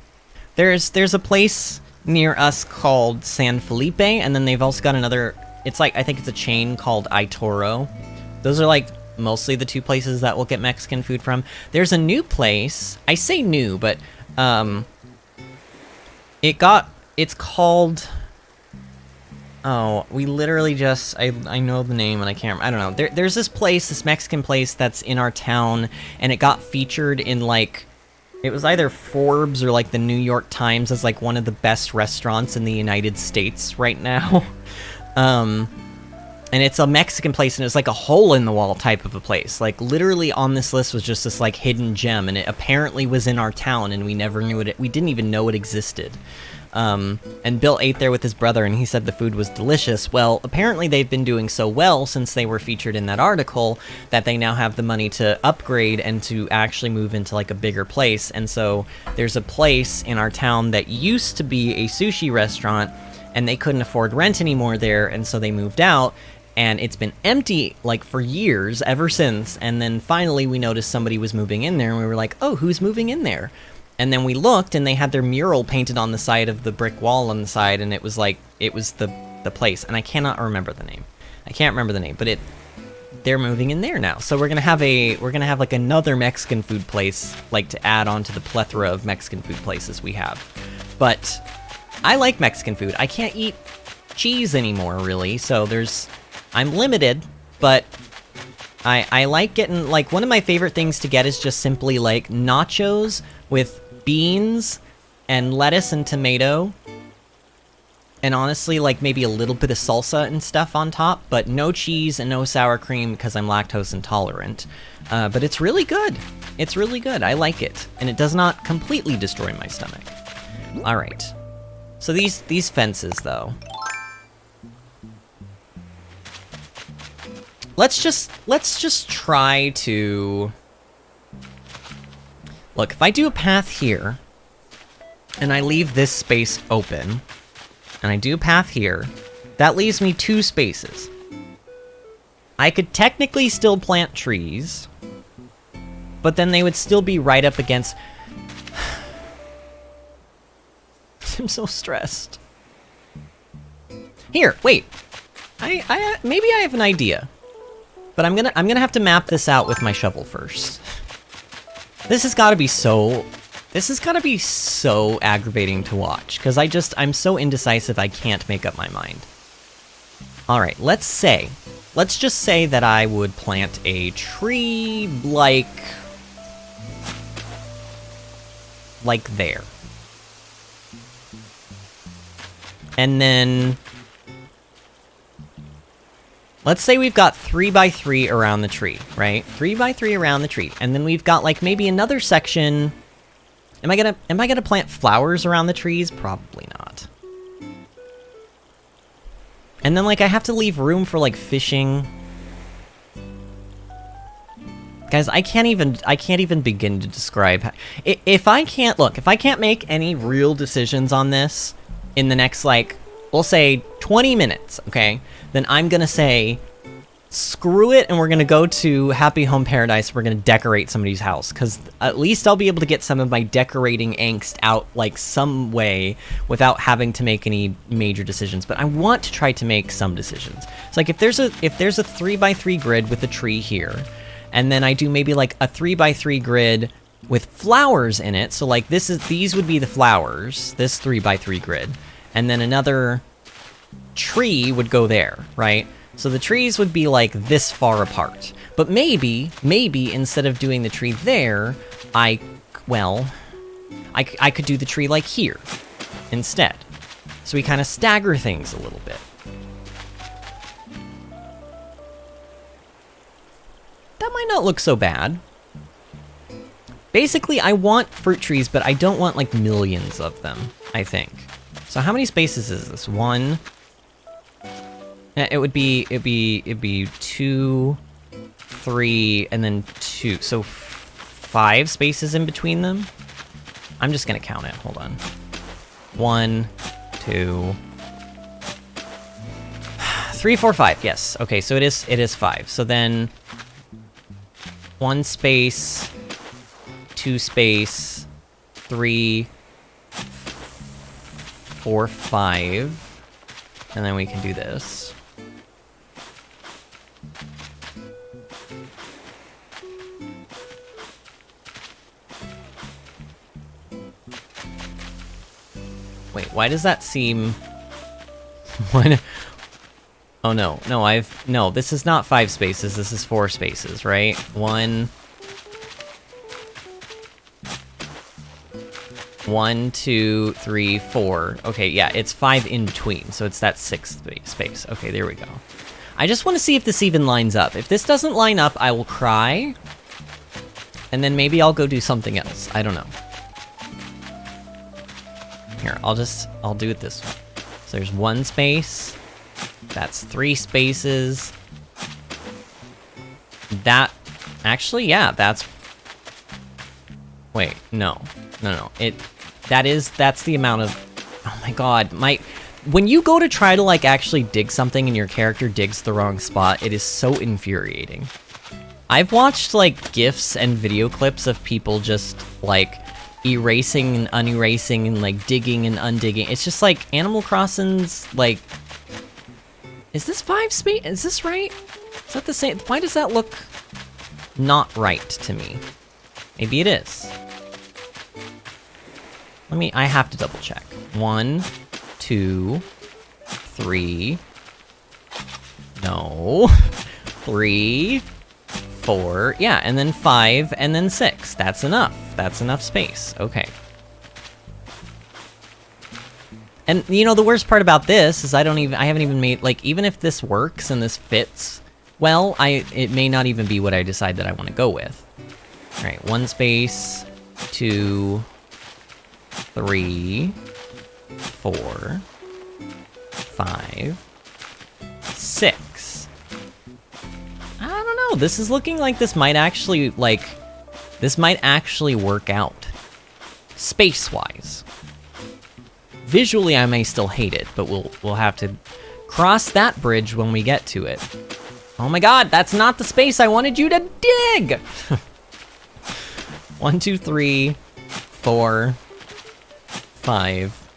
There's a place near us called San Felipe, and then they've also got another, it's like, I think it's a chain called Itoro. Those are like mostly the 2 places that we'll get Mexican food from. There's a new place, I say new, but it's called, oh, we literally just, I know the name and I can't, I don't know. There's this place, this Mexican place that's in our town, and it got featured in like, it was either Forbes or like the New York Times as like one of the best restaurants in the United States right now. And it's a Mexican place, and it's like a hole in the wall type of a place. Like literally on this list was just this like hidden gem, and it apparently was in our town, and we never knew it. We didn't even know it existed. And Bill ate there with his brother, and he said the food was delicious. Well, apparently they've been doing so well since they were featured in that article that they now have the money to upgrade and to actually move into like a bigger place. And so there's a place in our town that used to be a sushi restaurant, and they couldn't afford rent anymore there, and so they moved out. And it's been empty like for years ever since. And then finally we noticed somebody was moving in there, and we were like, oh, who's moving in there? And then we looked, and they had their mural painted on the side of the brick wall on the side, and it was like, it was the place. And I cannot remember the name. I can't remember the name, but they're moving in there now. So we're gonna have like another Mexican food place, like to add on to the plethora of Mexican food places we have. But I like Mexican food. I can't eat cheese anymore, really, so I'm limited, but I like getting, like, one of my favorite things to get is just simply, like, nachos with beans and lettuce and tomato. And honestly, like, maybe a little bit of salsa and stuff on top, but no cheese and no sour cream because I'm lactose intolerant. But it's really good. It's really good. I like it. And it does not completely destroy my stomach. All right. So these fences, though. Let's just try to... Look, if I do a path here, and I leave this space open, and I do a path here, that leaves me 2 spaces. I could technically still plant trees, but then they would still be right up against... I'm so stressed. Here, wait. Maybe I have an idea. But I'm gonna have to map this out with my shovel first. This has gotta be so aggravating to watch, because I'm so indecisive I can't make up my mind. Alright, let's just say that I would plant a tree like there. And then let's say we've got 3 by 3 around the tree, right? 3 by 3 around the tree. And then we've got like maybe another section. Am I gonna plant flowers around the trees? Probably not. And then like I have to leave room for like fishing. Guys, I can't even begin to describe if I can't make any real decisions on this in the next, like, we'll say 20 minutes, okay? Then I'm gonna say screw it, and we're gonna go to Happy Home Paradise. We're gonna decorate somebody's house, because at least I'll be able to get some of my decorating angst out, like, some way without having to make any major decisions. But I want to try to make some decisions. It's like, if there's a 3x3 grid with a tree here, and then I do maybe like a 3x3 grid with flowers in it. So like these would be the flowers, this 3x3 grid, and then another tree would go there, right? So the trees would be like this far apart. But maybe instead of doing the tree there, I could do the tree like here instead. So we kind of stagger things a little bit. That might not look so bad. Basically, I want fruit trees, but I don't want like millions of them, I think. So how many spaces is this? 1. It'd be 2, 3, and then 2. So 5 spaces in between them. I'm just gonna count it. Hold on. 1, 2, 3, 4, 5. Yes. Okay. So it is 5. So then 1 space, 2 space, 3, 4, 5, and then we can do this. Wait, why does that seem... What? Oh no, no, this is not 5 spaces, this is 4 spaces, right? 1, 2, 3, 4. Okay, yeah, it's 5 in between, so it's that 6th space. Okay, there we go. I just want to see if this even lines up. If this doesn't line up, I will cry, and then maybe I'll go do something else. I don't know. Here, I'll do it this way. So there's 1 space. That's 3 spaces. That, actually, yeah, that's... Wait, no. That's the amount of... Oh my god, when you go to try to, like, actually dig something and your character digs the wrong spot, it is so infuriating. I've watched, like, GIFs and video clips of people just, like, erasing and unerasing and, like, digging and undigging. It's just, like, Animal Crossing's, like... Is this 5 space? Is this right? Is that the same? Why does that look not right to me? Maybe it is. I have to double check. 1, 2, 3. No. 3, 4. Yeah, and then 5, and then 6. That's enough. That's enough space. Okay. And, you know, the worst part about this is I haven't even made, like, even if this works and this fits, well, it may not even be what I decide that I want to go with. All right, 1 space, 2, 3, 4, 5, 6. I don't know, this is looking like this might actually, work out. Space-wise. Visually, I may still hate it, but we'll have to cross that bridge when we get to it. Oh my god, that's not the space I wanted you to dig! 1, 2, 3, 4, 5,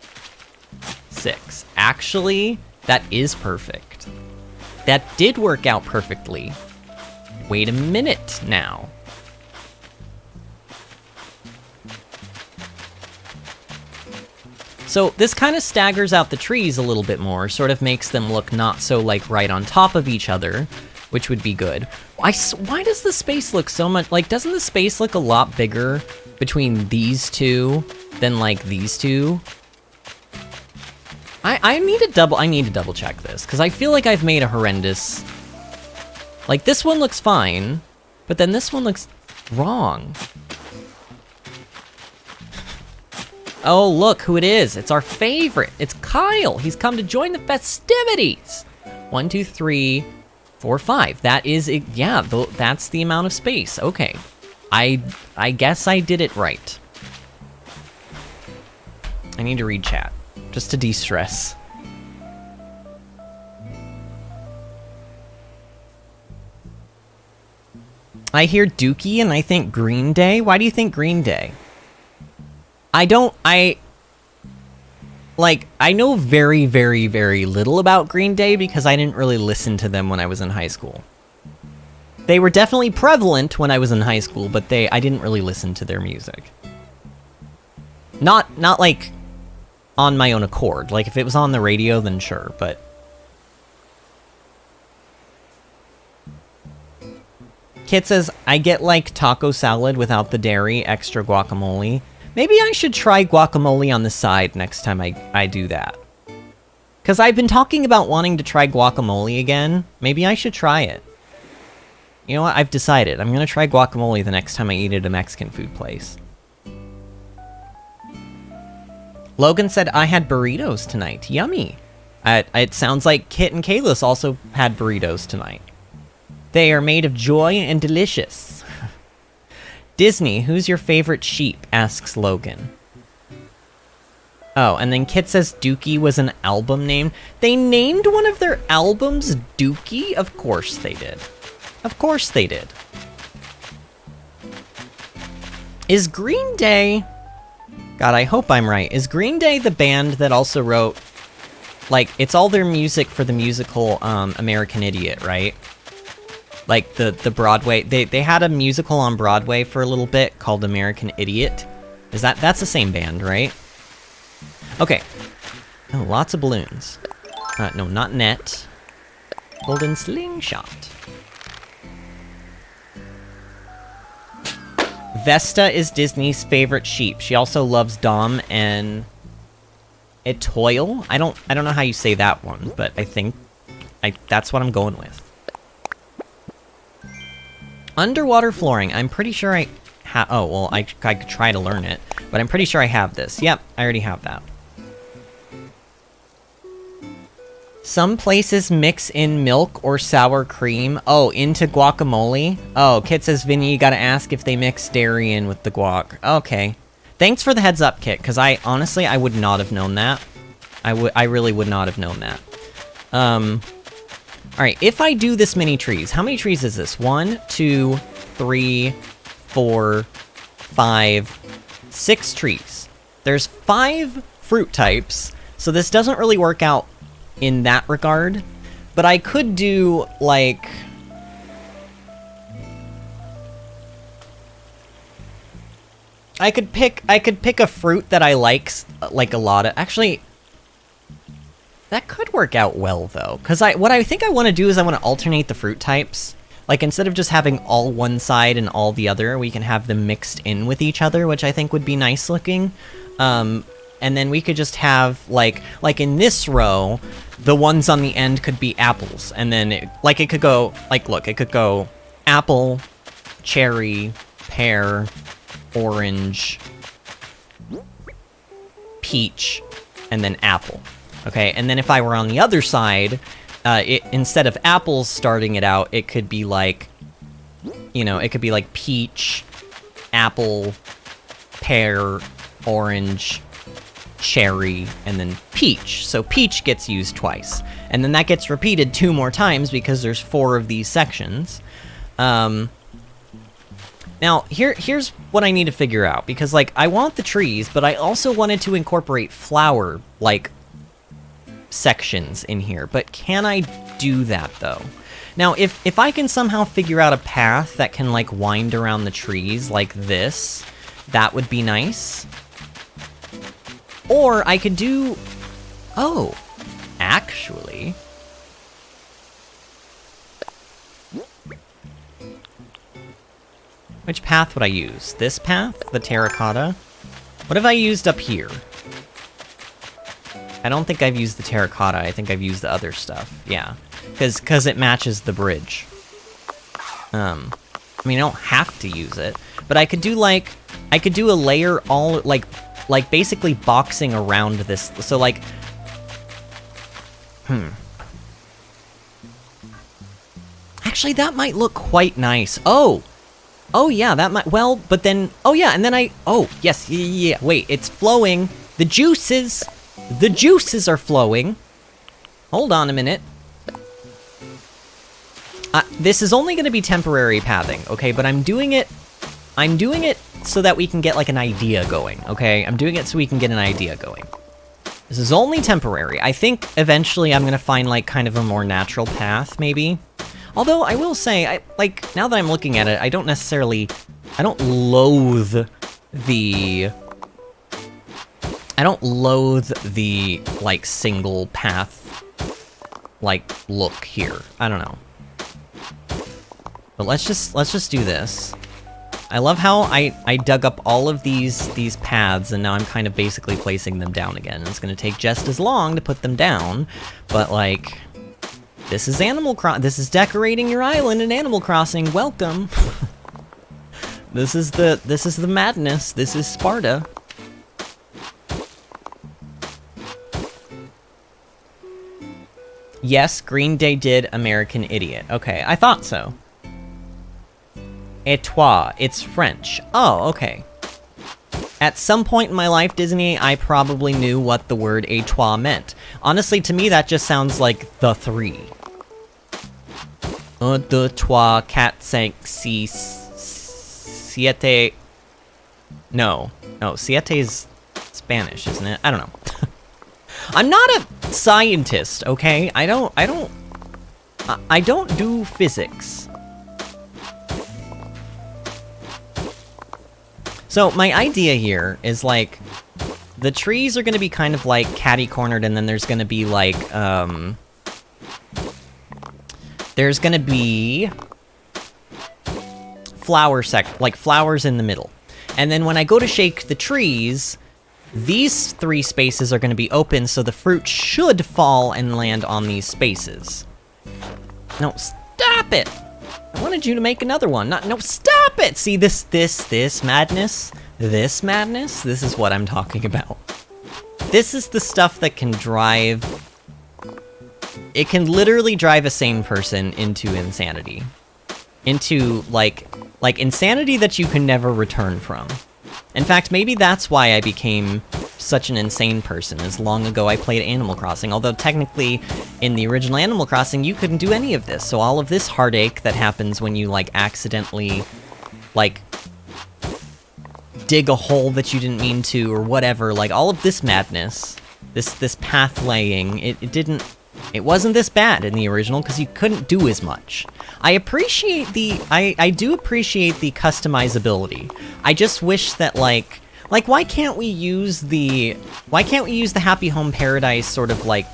6. Actually, that is perfect. That did work out perfectly. Wait a minute now. So this kind of staggers out the trees a little bit more, sort of makes them look not so, like, right on top of each other, which would be good. Why does the space look so much, like, doesn't the space look a lot bigger between these two than, like, these two? I need to double check this, because I feel like I've made a horrendous... Like, this one looks fine, but then this one looks wrong. Oh, look who it is. It's our favorite. It's Kyle. He's come to join the festivities. 1, 2, 3, 4, 5. That is, yeah, that's the amount of space. Okay. I guess I did it right. I need to read chat, just to de-stress. I hear Dookie and I think Green Day. Why do you think Green Day? I know very, very, very little about Green Day because I didn't really listen to them when I was in high school. They were definitely prevalent when I was in high school, but I didn't really listen to their music. Not like on my own accord. Like if it was on the radio, then sure, but Kit says, I get like taco salad without the dairy, extra guacamole. Maybe I should try guacamole on the side next time I do that. Because I've been talking about wanting to try guacamole again. Maybe I should try it. You know what? I've decided. I'm going to try guacamole the next time I eat at a Mexican food place. Logan said, I had burritos tonight. Yummy. It sounds like Kit and Kalis also had burritos tonight. They are made of joy and delicious. Disney, who's your favorite sheep? Asks Logan. Oh, and then Kit says Dookie was an album name. They named one of their albums Dookie? Of course they did. Of course they did. Is Green Day... God, I hope I'm right. Is Green Day the band that also wrote... Like, it's all their music for the musical American Idiot, right? Like, the Broadway... They had a musical on Broadway for a little bit called American Idiot. That's the same band, right? Okay. Oh, lots of balloons. No, not net. Golden slingshot. Vesta is Disney's favorite sheep. She also loves Dom and Etoile. I don't know how you say that one, but I think that's what I'm going with. Underwater flooring. I'm pretty sure I have... Oh, well, I could try to learn it, but I'm pretty sure I have this. Yep, I already have that. Some places mix in milk or sour cream. Oh, into guacamole? Oh, Kit says, Vinny, you gotta ask if they mix dairy in with the guac. Okay. Thanks for the heads up, Kit, because honestly, I would not have known that. I really would not have known that. Alright, if I do this many trees, how many trees is this? 1, 2, 3, 4, 5, 6 trees. There's 5 fruit types, so this doesn't really work out in that regard, but I could do, like... I could pick a fruit that I like a lot of... Actually, that could work out well, though, because what I think I want to do is I want to alternate the fruit types. Like, instead of just having all one side and all the other, we can have them mixed in with each other, which I think would be nice looking. And then we could just have, like in this row, the ones on the end could be apples. And then, it could go, look, it could go apple, cherry, pear, orange, peach, and then apple. Okay, and then if I were on the other side, instead of apples starting it out, it could be like, it could be like peach, apple, pear, orange, cherry, and then peach. So peach gets used twice. And then that gets repeated 2 more times because there's 4 of these sections. Now, here's what I need to figure out. Because, I want the trees, but I also wanted to incorporate flower, sections in here. But can I do that, though? Now, if I can somehow figure out a path that can, wind around the trees like this, that would be nice. Or I could do... Oh, actually... Which path would I use? This path? The terracotta? What have I used up here? I don't think I've used the terracotta. I think I've used the other stuff. Yeah. Because it matches the bridge. I mean, I don't have to use it. But I could do, I could do a layer all, basically boxing around this. So, Actually, that might look quite nice. Oh! Oh, yeah, that might... Well, but then... Oh, yeah, and then Oh, yes, yeah, wait, it's flowing. The juices are flowing. Hold on a minute. This is only going to be temporary pathing, okay? But I'm doing it so that we can get, like, an idea going, okay? I'm doing it so we can get an idea going. This is only temporary. I think eventually I'm going to find, like, kind of a more natural path, maybe. Although, I will say, now that I'm looking at it, I don't loathe the, like, single path, like, look here. I don't know. But let's just do this. I love how I dug up all of these paths, and now I'm kind of basically placing them down again. It's gonna take just as long to put them down, but, like, this is this is decorating your island in Animal Crossing. Welcome. This is the madness. This is Sparta. Yes, Green Day did American Idiot. Okay, I thought so. Et toi, it's French. Oh, okay. At some point in my life, Disney, I probably knew what the word et toi meant. Honestly, to me, that just sounds like the three. Un, deux, trois, quatre, cinq, six, siete... No, siete is Spanish, isn't it? I don't know. I'm not a scientist, okay? I don't do physics. So my idea here is, like, the trees are gonna be kind of like catty-cornered, and then there's gonna be like, there's gonna be flowers in the middle. And then when I go to shake the trees, these 3 spaces are gonna be open, so the fruit should fall and land on these spaces. No, stop it! I wanted you to make another one. No, stop it! See, this madness? This madness? This is what I'm talking about. This is the stuff that can drive... It can literally drive a sane person into insanity. Into, like insanity that you can never return from. In fact, maybe that's why I became such an insane person, as long ago I played Animal Crossing, although technically, in the original Animal Crossing, you couldn't do any of this, so all of this heartache that happens when you, like, accidentally, like, dig a hole that you didn't mean to, or whatever, like, all of this madness, this path laying, it wasn't this bad in the original, because you couldn't do as much. I do appreciate the customizability. I just wish that, like, why can't we use the Happy Home Paradise sort of, like,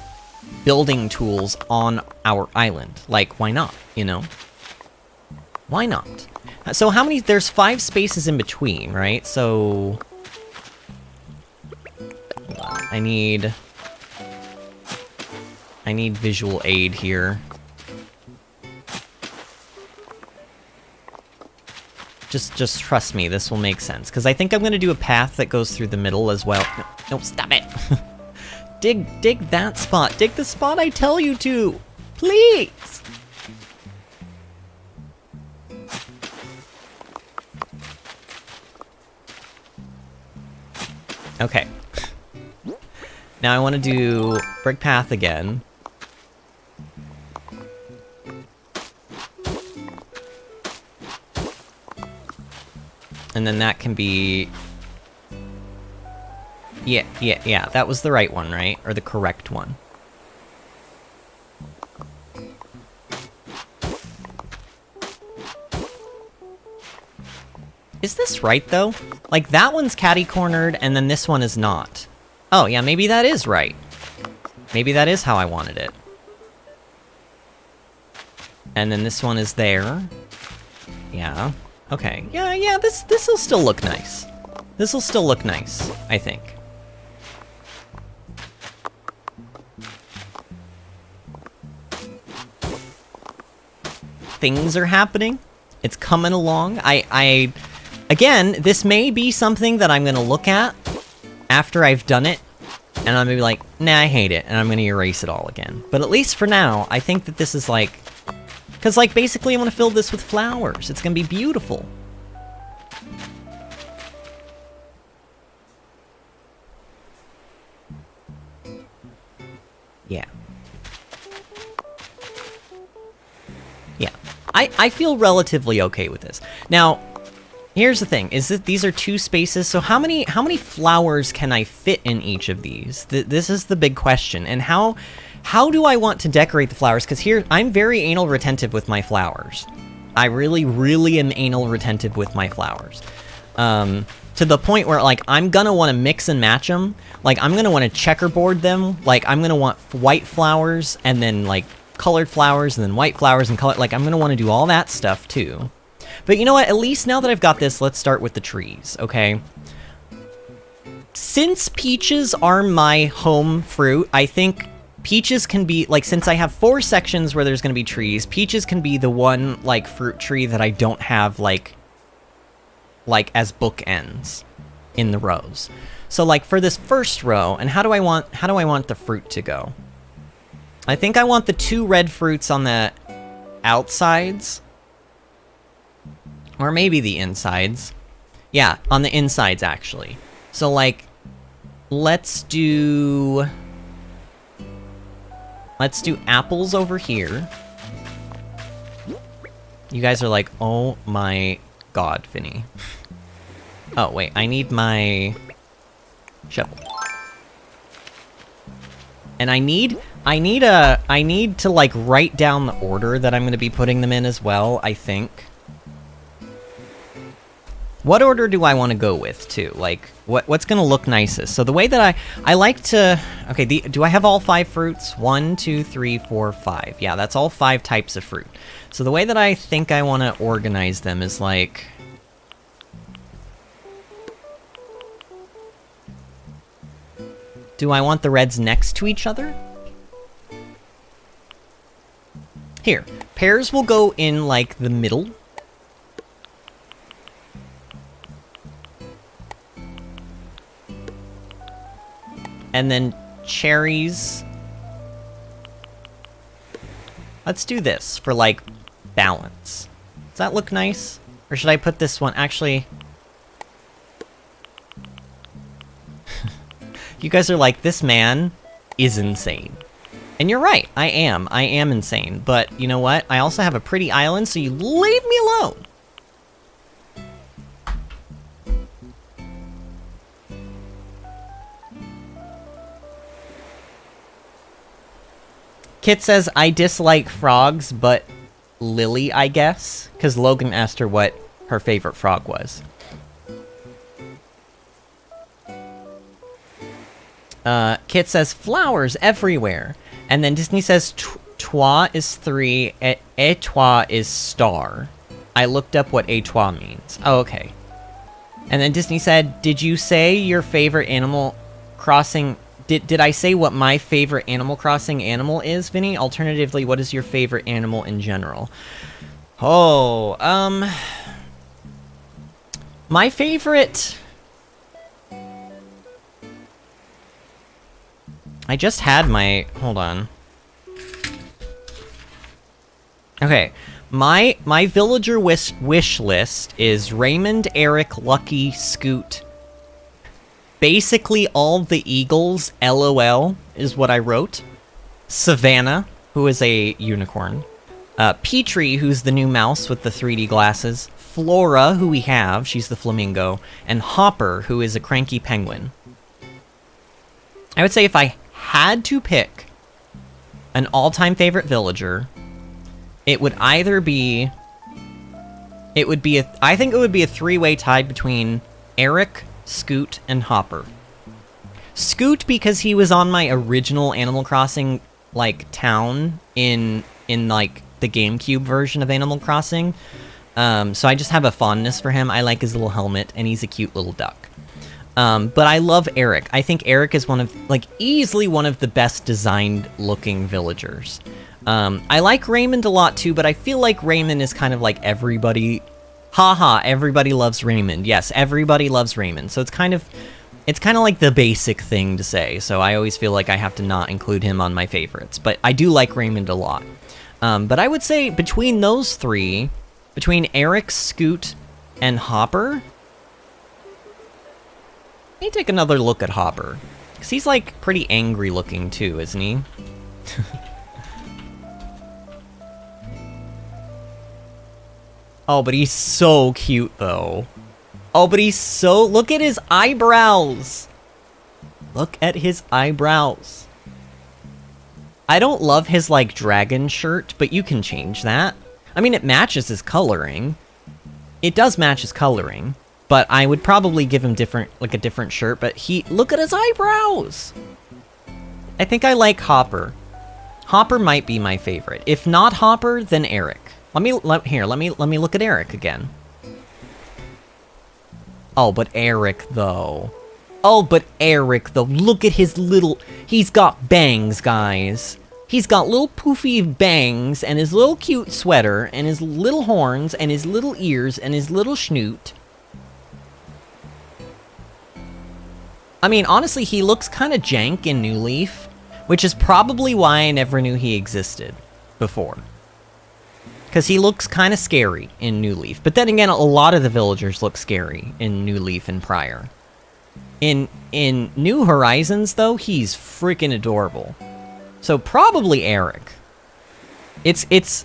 building tools on our island? Like, why not, you know? Why not? So how many, there's 5 spaces in between, right? So, hold on, I need visual aid here. Just trust me, this will make sense. Because I think I'm going to do a path that goes through the middle as well. No, stop it! dig that spot. Dig the spot I tell you to! Please! Okay. Now I want to do brick path again. And then that can be... Yeah, that was the right one, right? Or the correct one. Is this right, though? Like, that one's catty-cornered, and then this one is not. Oh, yeah, maybe that is right. Maybe that is how I wanted it. And then this one is there. Yeah. Okay. Yeah, this'll still look nice. This'll still look nice, I think. Things are happening. It's coming along. Again, this may be something that I'm gonna look at after I've done it, and I'm gonna be like, nah, I hate it, and I'm gonna erase it all again. But at least for now, I think that this is like... Because, like, basically I want to fill this with flowers. It's gonna be beautiful. Yeah, I feel relatively okay with this. Now, here's the thing, is that these are 2 spaces, so how many flowers can I fit in each of these? This is the big question, and how do I want to decorate the flowers? Because here, I'm very anal retentive with my flowers. I really, really am anal retentive with my flowers. To the point where, like, I'm gonna want to mix and match them. Like, I'm gonna want to checkerboard them. Like, I'm gonna want white flowers, and then, like, colored flowers, and then white flowers, and color. Like, I'm gonna want to do all that stuff, too. But you know what? At least now that I've got this, let's start with the trees, okay? Since peaches are my home fruit, I think peaches can be, like, since I have 4 sections where there's gonna be trees, peaches can be the one, like, fruit tree that I don't have, like as bookends in the rows. So, like, for this first row, and how do I want the fruit to go? I think I want the 2 red fruits on the outsides. Or maybe the insides. Yeah, on the insides, actually. So, like, let's do apples over here. You guys are like, oh my god, Vinny. Oh, wait, I need my shovel. And I need to, like, write down the order that I'm going to be putting them in as well, I think. What order do I want to go with, too? Like, what's going to look nicest? So the way that I like to... Okay, do I have all 5 fruits? 1, 2, 3, 4, 5. Yeah, that's all 5 types of fruit. So the way that I think I want to organize them is, like... Do I want the reds next to each other? Here, pears will go in, like, the middle. And then cherries. Let's do this for, like, balance. Does that look nice? Or should I put this one? Actually... You guys are like, this man is insane. And you're right, I am insane. But you know what? I also have a pretty island, so you leave me alone. Kit says, I dislike frogs, but Lily, I guess. Because Logan asked her what her favorite frog was. Kit says, flowers everywhere. And then Disney says, toi is 3, étoile is star. I looked up what étoile means. Oh, okay. And then Disney said, did you say your favorite Animal Crossing... Did I say what my favorite Animal Crossing animal is, Vinny? Alternatively, what is your favorite animal in general? Oh, my favorite... I just had my... Hold on. Okay. My villager wish list is Raymond, Eric, Lucky, Scoot. Basically all the eagles, LOL, is what I wrote. Savannah, who is a unicorn. Petrie, who's the new mouse with the 3D glasses. Flora, who we have, she's the flamingo. And Hopper, who is a cranky penguin. I would say if I had to pick an all-time favorite villager, it would either be... I think it would be a 3-way tie between Eric, Scoot, and Hopper. Scoot because he was on my original Animal Crossing, like, town in like, the GameCube version of Animal Crossing. So I just have a fondness for him. I like his little helmet, and he's a cute little duck. But I love Eric. I think Eric is easily one of the best designed looking villagers. I like Raymond a lot too, but I feel like Raymond is kind of like everybody... Haha, everybody loves Raymond. Yes, everybody loves Raymond. So it's kind of like the basic thing to say. So I always feel like I have to not include him on my favorites. But I do like Raymond a lot. But I would say between those 3, between Eric, Scoot, and Hopper... Let me take another look at Hopper. Because he's, like, pretty angry looking, too, isn't he? Oh, but he's so cute, though. Oh, but he's so... Look at his eyebrows! Look at his eyebrows. I don't love his, like, dragon shirt, but you can change that. I mean, it matches his coloring. It does match his coloring. But I would probably give him a different shirt, but he... Look at his eyebrows! I think I like Hopper. Hopper might be my favorite. If not Hopper, then Eric. Let me look at Eric again. Oh, but Eric, though. Oh, but Eric, though. Look at his little... He's got bangs, guys. He's got little poofy bangs, and his little cute sweater, and his little horns, and his little ears, and his little snoot. I mean, honestly, he looks kind of jank in New Leaf, which is probably why I never knew he existed before. Because he looks kind of scary in New Leaf. But then again, a lot of the villagers look scary in New Leaf and Prior. In New Horizons, though, he's freaking adorable. So probably Eric.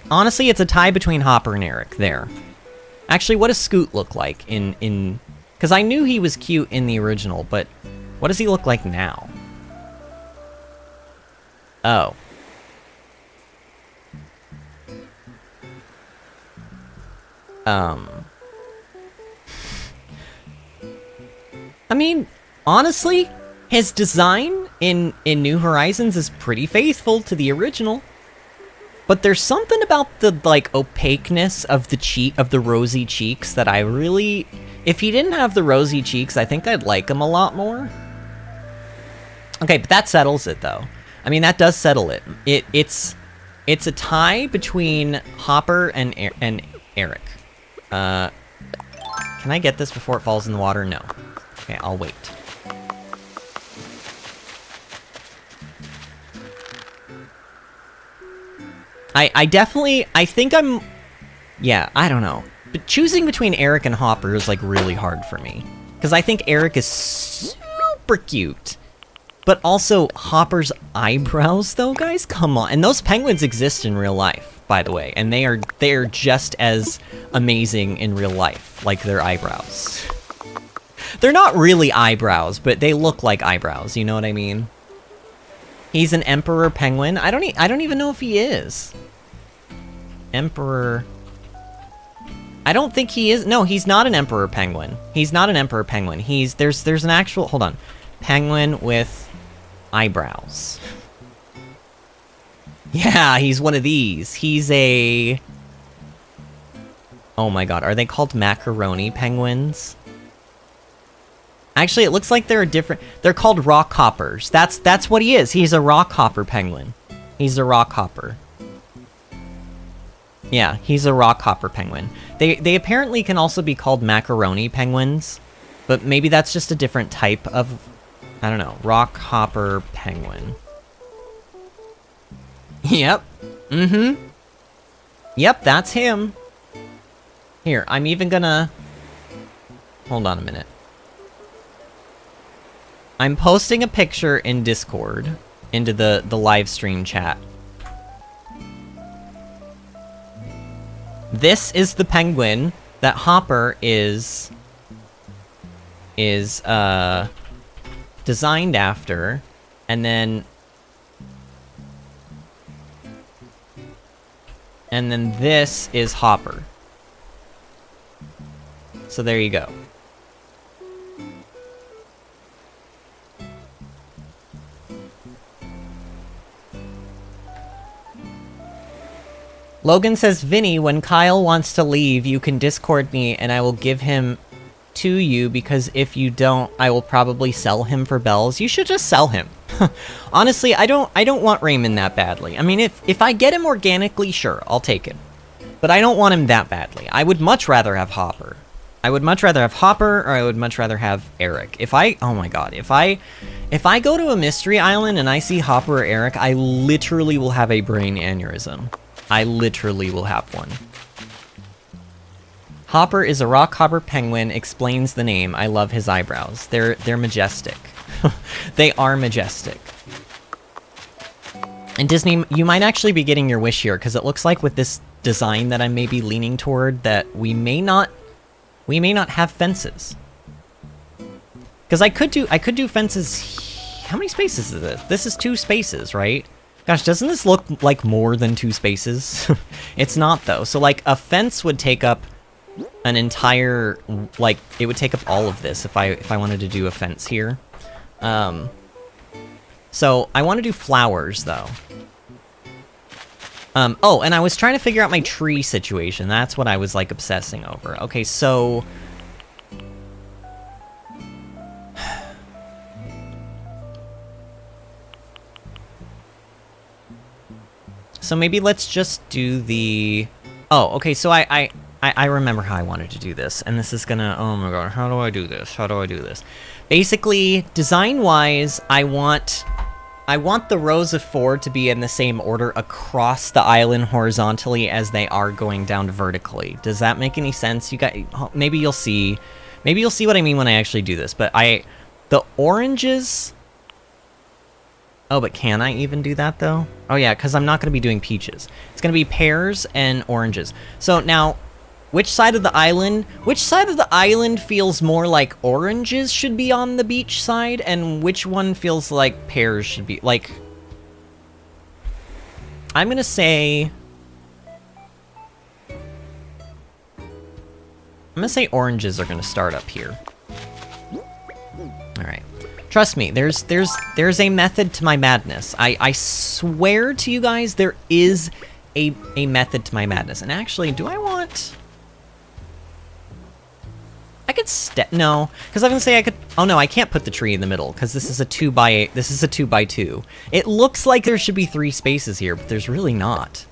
Honestly, it's a tie between Hopper and Eric there. Actually, what does Scoot look like in... Because I knew he was cute in the original, but what does he look like now? Oh. I mean, honestly, his design in New Horizons is pretty faithful to the original. But there's something about the, like, opaqueness of the rosy cheeks that I really... If he didn't have the rosy cheeks, I think I'd like him a lot more. Okay, but that settles it, though. I mean, that does settle it. It's a tie between Hopper and Eric. Can I get this before it falls in the water? No. Okay, I'll wait. I think I'm... Yeah, I don't know. But choosing between Eric and Hopper is, like, really hard for me. Because I think Eric is super cute. But also, Hopper's eyebrows, though, guys? Come on. And those penguins exist in real life, by the way. And they are just as amazing in real life, like their eyebrows. They're not really eyebrows, but they look like eyebrows, you know what I mean? He's an emperor penguin. I don't even know if he is. Emperor... I don't think he is. No, he's not an emperor penguin. He's not an emperor penguin. There's an actual... Hold on. Penguin with eyebrows. Yeah, he's one of these. He's a... Oh my god, are they called macaroni penguins? Actually, it looks like they're different... They're called rock hoppers. That's what he is. He's a rock hopper penguin. He's a rock hopper. Yeah, he's a rock hopper penguin. They apparently can also be called macaroni penguins, but maybe that's just a different type of... I don't know. Rock hopper penguin. Yep. Mm-hmm. Yep, that's him. Here, I'm even gonna... Hold on a minute. I'm posting a picture in Discord into the live stream chat. This is the penguin that Hopper is designed after, and then this is Hopper. So there you go. Logan says, Vinny, when Kyle wants to leave, you can Discord me and I will give him to you, because if you don't, I will probably sell him for bells. You should just sell him. Honestly, I don't want Raymond that badly. I mean, if I get him organically, sure, I'll take him. But I don't want him that badly. I would much rather have Hopper. I would much rather have Hopper, or I would much rather have Eric. Oh my god, if I go to a mystery island and I see Hopper or Eric, I literally will have a brain aneurysm. I literally will have one. Hopper is a rock hopper penguin, explains the name. I love his eyebrows. They're majestic. They are majestic. And Disney, you might actually be getting your wish here, because it looks like with this design that I'm maybe leaning toward, that we may not have fences. Because I could do fences. How many spaces is this? This is 2 spaces, right? Gosh, doesn't this look like more than 2 spaces? It's not, though. So, like, a fence would take up an entire, like, it would take up all of this if I wanted to do a fence here. So, I want to do flowers, though. Oh, and I was trying to figure out my tree situation. That's what I was, like, obsessing over. Okay, so... So maybe let's just do the... Oh, okay, so I remember how I wanted to do this, and this is gonna... Oh my god, how do I do this? How do I do this? Basically, design-wise, I want the rows of 4 to be in the same order across the island horizontally as they are going down vertically. Does that make any sense? You guys, maybe you'll see what I mean when I actually do this, but the oranges... Oh, but can I even do that, though? Oh, yeah, because I'm not going to be doing peaches. It's going to be pears and oranges. So, now, which side of the island feels more like oranges should be on the beach side, and which one feels like pears should be, like... I'm going to say... oranges are going to start up here. Alright. Trust me, there's a method to my madness. I swear to you guys, there is a method to my madness. And actually, do I want... I could no, because I was gonna say I could... Oh no, I can't put the tree in the middle, because this is a 2x8, this is a 2x2. It looks like there should be 3 spaces here, but there's really not.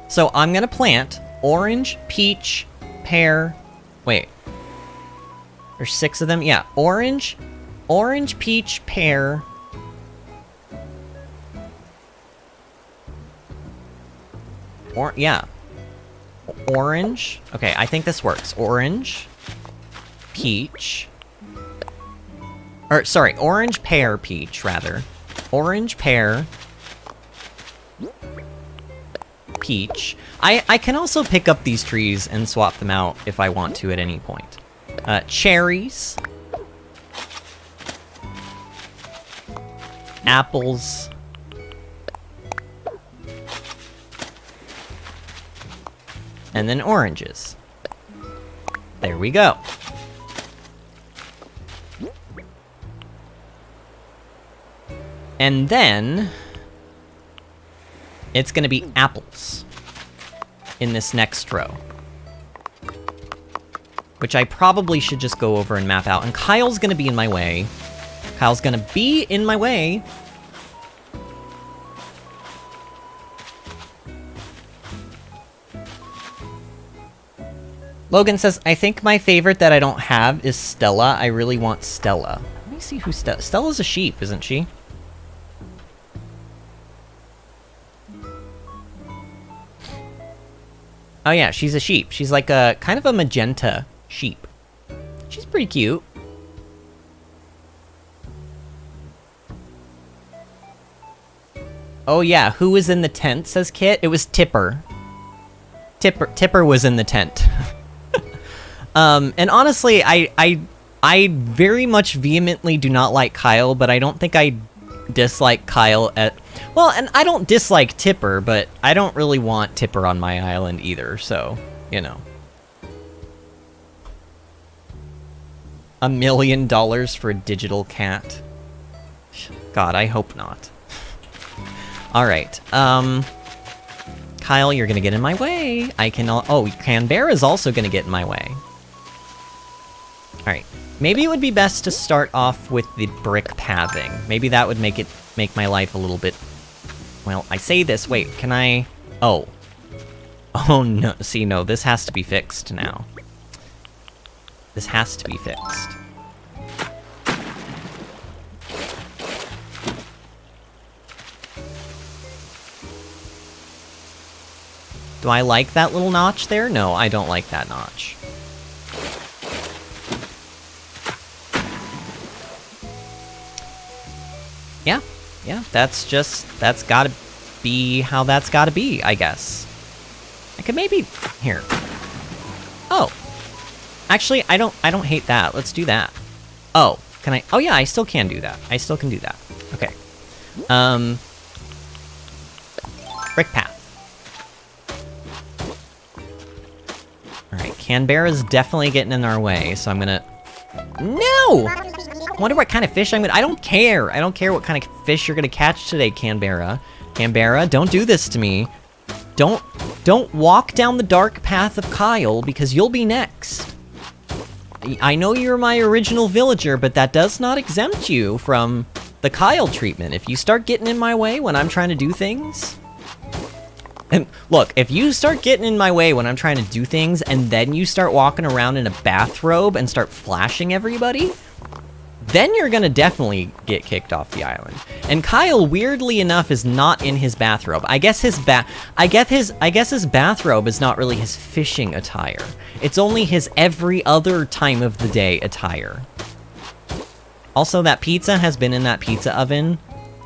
So I'm gonna plant orange, peach, pear... Wait. There's 6 of them? Yeah, orange, peach, pear. Yeah. Orange. Okay, I think this works. Orange, peach. Or, sorry, orange, pear, peach, rather. Orange, pear, peach. I can also pick up these trees and swap them out if I want to at any point. Cherries. Apples. And then oranges. There we go. And then... it's gonna be apples. In this next row. Which I probably should just go over and map out. And Kyle's gonna be in my way. Kyle's gonna be in my way. Logan says, I think my favorite that I don't have is Stella. I really want Stella. Let me see who Stella's a sheep, isn't she? Oh yeah, she's a sheep. She's like a kind of a magenta sheep. She's pretty cute. Oh yeah, who was in the tent, says Kit? It was Tipper. Tipper was in the tent. And honestly, I very much vehemently do not like Kyle, but I don't think I dislike Kyle at... Well, and I don't dislike Tipper, but I don't really want Tipper on my island either, so, you know. $1 million for a digital cat? God, I hope not. Alright, Kyle, you're gonna get in my way. I can... Oh, Canberra's also gonna get in my way. Alright. Maybe it would be best to start off with the brick pathing. Maybe that would make my life a little bit... Well, I say this, wait, can I... Oh. Oh, no, see, no, this has to be fixed now. This has to be fixed. Do I like that little notch there? No, I don't like that notch. Yeah, that's gotta be how that's gotta be, I guess. I could maybe, here. Oh, actually, I don't hate that. Let's do that. Oh, can I? Oh yeah, I still can do that. I still can do that. Okay. Brick path. All right, Canberra's definitely getting in our way, so I'm gonna. No! I wonder what kind of fish I'm gonna. I don't care. I don't care what kind of fish you're gonna catch today, Canberra. Canberra, don't do this to me. Don't walk down the dark path of Kyle, because you'll be next. I know you're my original villager, but that does not exempt you from the Kyle treatment. If you start getting in my way when I'm trying to do things... And look, if you start getting in my way when I'm trying to do things, and then you start walking around in a bathrobe and start flashing everybody, then you're gonna definitely get kicked off the island. And Kyle, weirdly enough, is not in his bathrobe. I guess his bathrobe is not really his fishing attire. It's only his every other time of the day attire. Also, that pizza has been in that pizza oven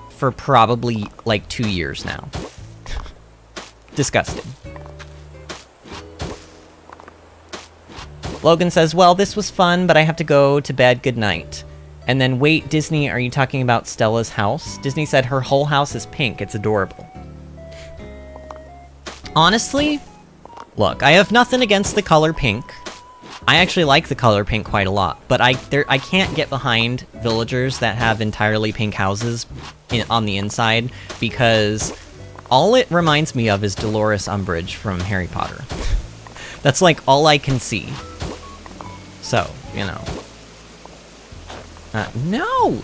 for probably like 2 years now. Disgusting. Logan says, well, this was fun, but I have to go to bed. Good night. And then, wait, Disney, are you talking about Stella's house? Disney said her whole house is pink. It's adorable. Honestly, look, I have nothing against the color pink. I actually like the color pink quite a lot, but I can't get behind villagers that have entirely pink houses on the inside, because all it reminds me of is Dolores Umbridge from Harry Potter. That's like all I can see. So, you know. No!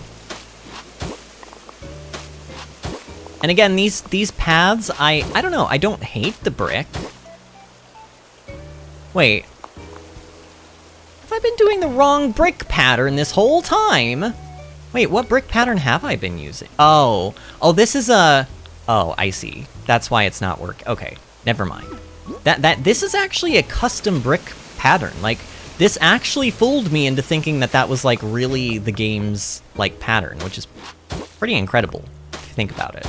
And again, these paths, I don't know, I don't hate the brick. Wait. Have I been doing the wrong brick pattern this whole time? Wait, what brick pattern have I been using? Oh, this is a... Oh, I see. That's why it's not working. Okay, never mind. This is actually a custom brick pattern. Like, this actually fooled me into thinking that was, like, really the game's, like, pattern, which is pretty incredible, if you think about it.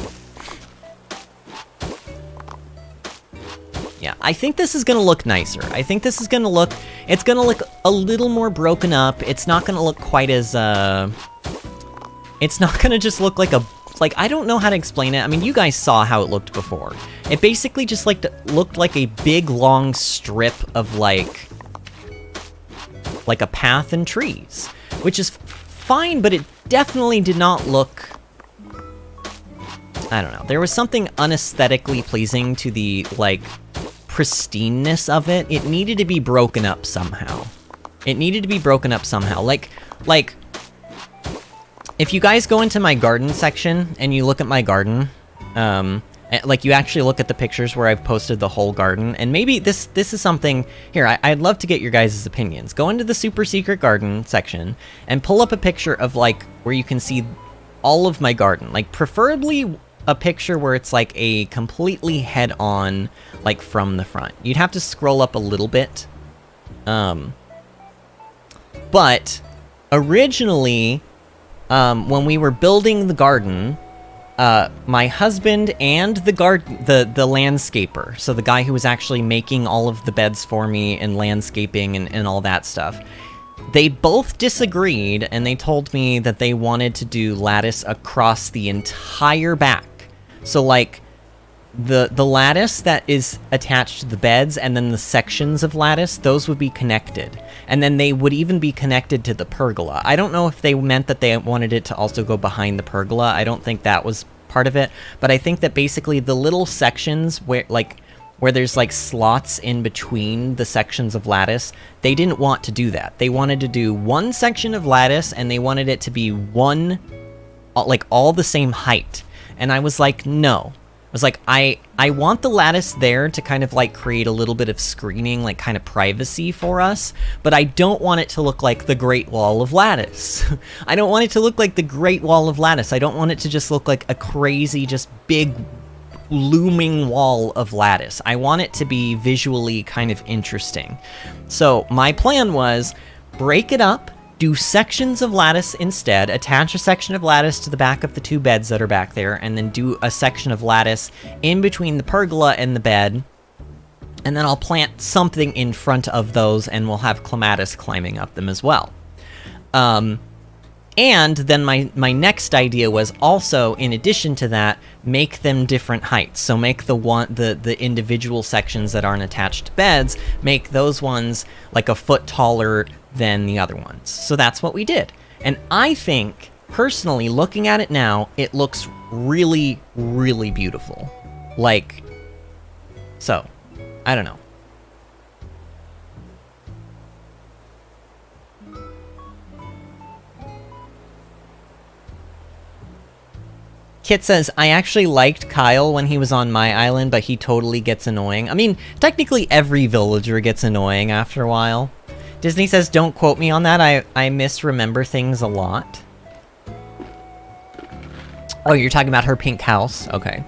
Yeah, I think this is gonna look nicer. I think this is gonna look... It's gonna look a little more broken up. It's not gonna look quite as, It's not gonna just look like a... Like, I don't know how to explain it. I mean, you guys saw how it looked before. It basically just, like, looked like a big, long strip of, like a path and trees. Which is fine, but it definitely did not look... I don't know. There was something unaesthetically pleasing to the, like, pristineness of it. It needed to be broken up somehow. It needed to be broken up somehow. Like, if you guys go into my garden section and you look at my garden, like you actually look at the pictures where I've posted the whole garden, and maybe this is something... Here, I'd love to get your guys' opinions. Go into the super secret garden section and pull up a picture of, like, where you can see all of my garden. Like, preferably a picture where it's, like, a completely head-on, like, from the front. You'd have to scroll up a little bit. But originally... when we were building the garden, my husband and the landscaper, so the guy who was actually making all of the beds for me and landscaping and all that stuff, they both disagreed, and they told me that they wanted to do lattice across the entire back. So, like, the lattice that is attached to the beds, and then the sections of lattice, those would be connected. And then they would even be connected to the pergola. I don't know if they meant that they wanted it to also go behind the pergola. I don't think that was part of it. But I think that basically the little sections where there's, like, slots in between the sections of lattice, they didn't want to do that. They wanted to do one section of lattice, and they wanted it to be one, like, all the same height. And I was like, no. I was like, I want the lattice there to kind of, like, create a little bit of screening, like, kind of privacy for us, but I don't want it to look like the Great Wall of Lattice. I don't want it to look like the Great Wall of Lattice. I don't want it to just look like a crazy, just big, looming wall of lattice. I want it to be visually kind of interesting. So my plan was break it up, do sections of lattice instead, attach a section of lattice to the back of the 2 beds that are back there, and then do a section of lattice in between the pergola and the bed, and then I'll plant something in front of those, and we'll have clematis climbing up them as well. And then my next idea was also, in addition to that, make them different heights. So make the individual sections that aren't attached to beds, make those ones like a foot taller than the other ones. So that's what we did. And I think, personally, looking at it now, it looks really, really beautiful. Like, so, I don't know. Kit says, I actually liked Kyle when he was on my island, but he totally gets annoying. I mean, technically every villager gets annoying after a while. Disney says, don't quote me on that, I misremember things a lot. Oh, you're talking about her pink house? Okay.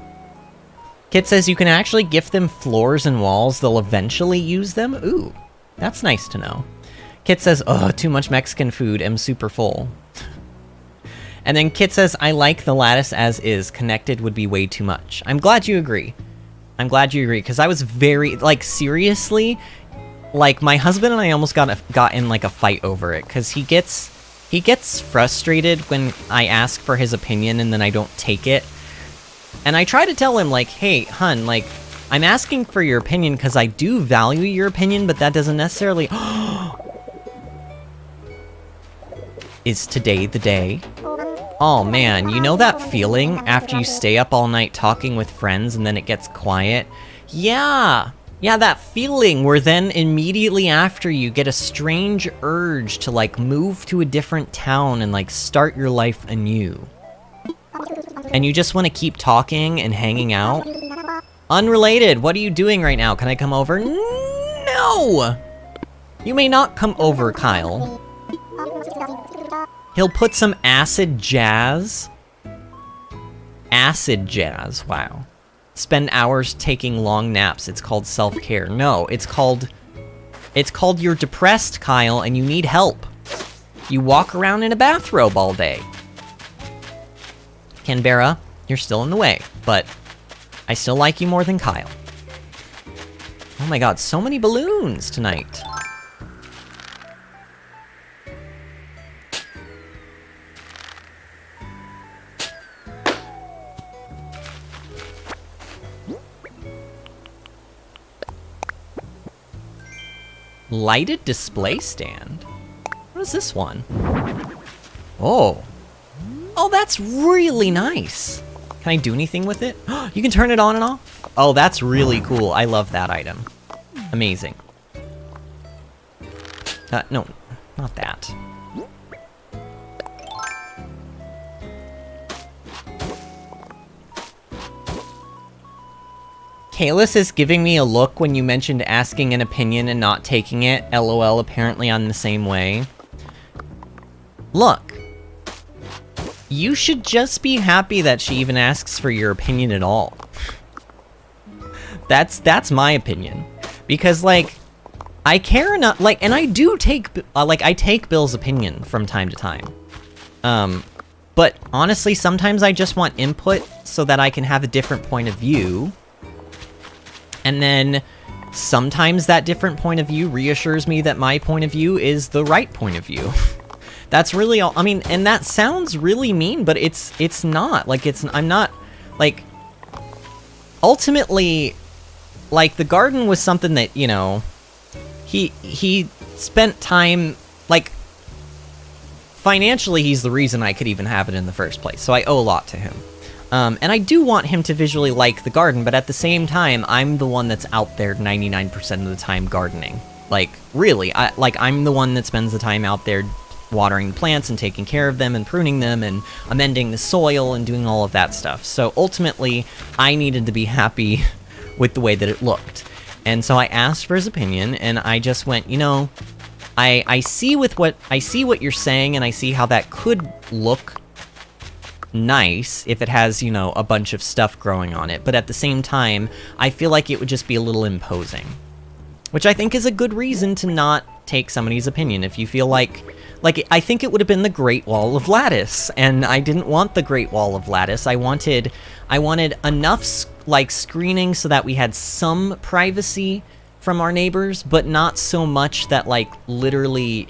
Kit says, you can actually gift them floors and walls, they'll eventually use them? Ooh, that's nice to know. Kit says, oh, too much Mexican food, am super full. And then Kit says, I like the lattice as is. Connected would be way too much. I'm glad you agree. I'm glad you agree, because I was very, like, seriously, like, my husband and I almost got in, like, a fight over it, because he gets frustrated when I ask for his opinion and then I don't take it. And I try to tell him, like, hey, hun, like, I'm asking for your opinion because I do value your opinion, but that doesn't necessarily... Is today the day? Oh man, you know that feeling after you stay up all night talking with friends and then it gets quiet? Yeah, that feeling where then immediately after you get a strange urge to like move to a different town and like start your life anew. And you just want to keep talking and hanging out. Unrelated, what are you doing right now? Can I come over? No! You may not come over, Kyle. He'll put some acid jazz. Acid jazz, wow. Spend hours taking long naps. It's called self-care. No, it's called you're depressed, Kyle, and you need help. You walk around in a bathrobe all day. Canberra, you're still in the way, but I still like you more than Kyle. Oh my god, so many balloons tonight. Lighted display stand? What is this one? Oh. Oh, that's really nice. Can I do anything with it? You can turn it on and off? Oh, that's really cool. I love that item. Amazing. No, not that. Kalis is giving me a look when you mentioned asking an opinion and not taking it. LOL, apparently I'm the same way. Look. You should just be happy that she even asks for your opinion at all. That's my opinion. Because, like, I care enough, like, and I do take, I take Bill's opinion from time to time. But honestly, sometimes I just want input so that I can have a different point of view. And then sometimes that different point of view reassures me that my point of view is the right point of view. That's really all, I mean, and that sounds really mean, but it's not. Like, I'm not, like, ultimately, like, the garden was something that, you know, he spent time, like, financially he's the reason I could even have it in the first place, so I owe a lot to him. And I do want him to visually like the garden, but at the same time, I'm the one that's out there 99% of the time gardening. Like, really, I'm the one that spends the time out there watering the plants and taking care of them and pruning them and amending the soil and doing all of that stuff. So ultimately, I needed to be happy with the way that it looked. And so I asked for his opinion, and I just went, you know, I see what you're saying, and I see how that could look nice if it has, you know, a bunch of stuff growing on it, but at the same time, I feel like it would just be a little imposing. Which I think is a good reason to not take somebody's opinion. If you feel like Like, I think it would have been the Great Wall of Lattice, and I didn't want the Great Wall of Lattice. I wanted enough, like, screening so that we had some privacy from our neighbors, but not so much that, like, literally...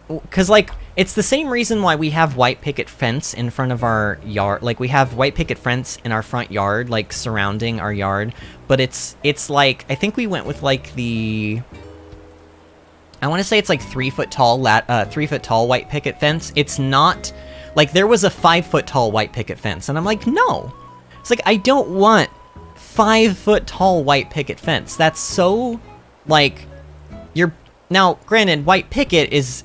Because, like, it's the same reason why we have white picket fence in front of our yard. Like, we have white picket fence in our front yard, like, surrounding our yard. But it's like, I think we went with, like, the... I want to say it's like 3 foot tall, 3 foot tall white picket fence. It's not, like, there was a 5 foot tall white picket fence, and I'm like, no. It's like, I don't want 5 foot tall white picket fence. That's so, like, now, granted, white picket is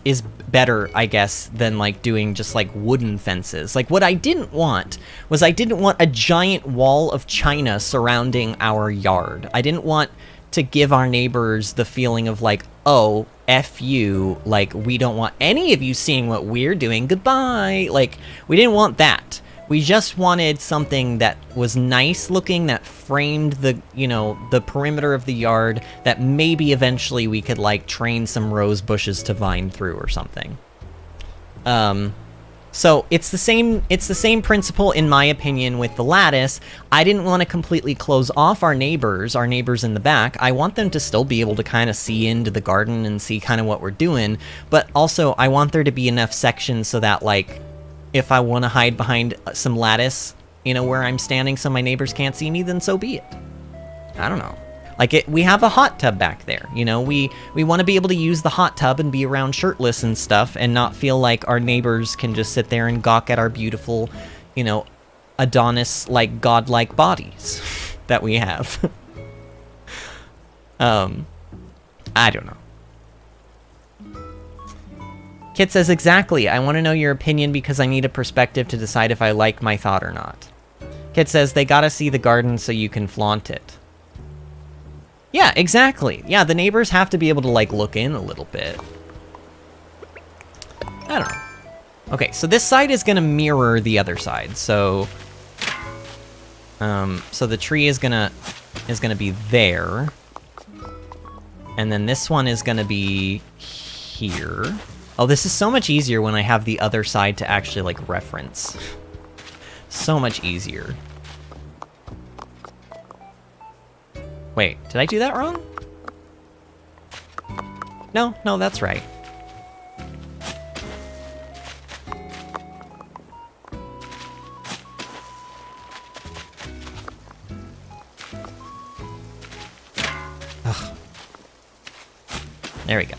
better, I guess, than, like, doing just, like, wooden fences. Like, what I didn't want was I didn't want a giant wall of China surrounding our yard. I didn't want to give our neighbors the feeling of, like, oh, F you, like, we don't want any of you seeing what we're doing, goodbye. Like, we didn't want that. We just wanted something that was nice looking, that framed the, you know, the perimeter of the yard, that maybe eventually we could, like, train some rose bushes to vine through or something. So it's the same principle, in my opinion, with the lattice. I didn't want to completely close off our neighbors in the back. I want them to still be able to kind of see into the garden and see kind of what we're doing, but also I want there to be enough sections so that, like, if I want to hide behind some lattice, you know, where I'm standing so my neighbors can't see me, then so be it. I don't know. Like, we have a hot tub back there, you know? We want to be able to use the hot tub and be around shirtless and stuff and not feel like our neighbors can just sit there and gawk at our beautiful, you know, Adonis, like, godlike bodies that we have. I don't know. Kit says, exactly, I want to know your opinion because I need a perspective to decide if I like my thought or not. Kit says, they gotta see the garden so you can flaunt it. Yeah, exactly. Yeah, the neighbors have to be able to, like, look in a little bit. I don't know. Okay, so this side is gonna mirror the other side, so... so the tree is gonna be there. And then this one is gonna be here. Oh, this is so much easier when I have the other side to actually, like, reference. So much easier. Wait, did I do that wrong? No, that's right. Ugh. There we go.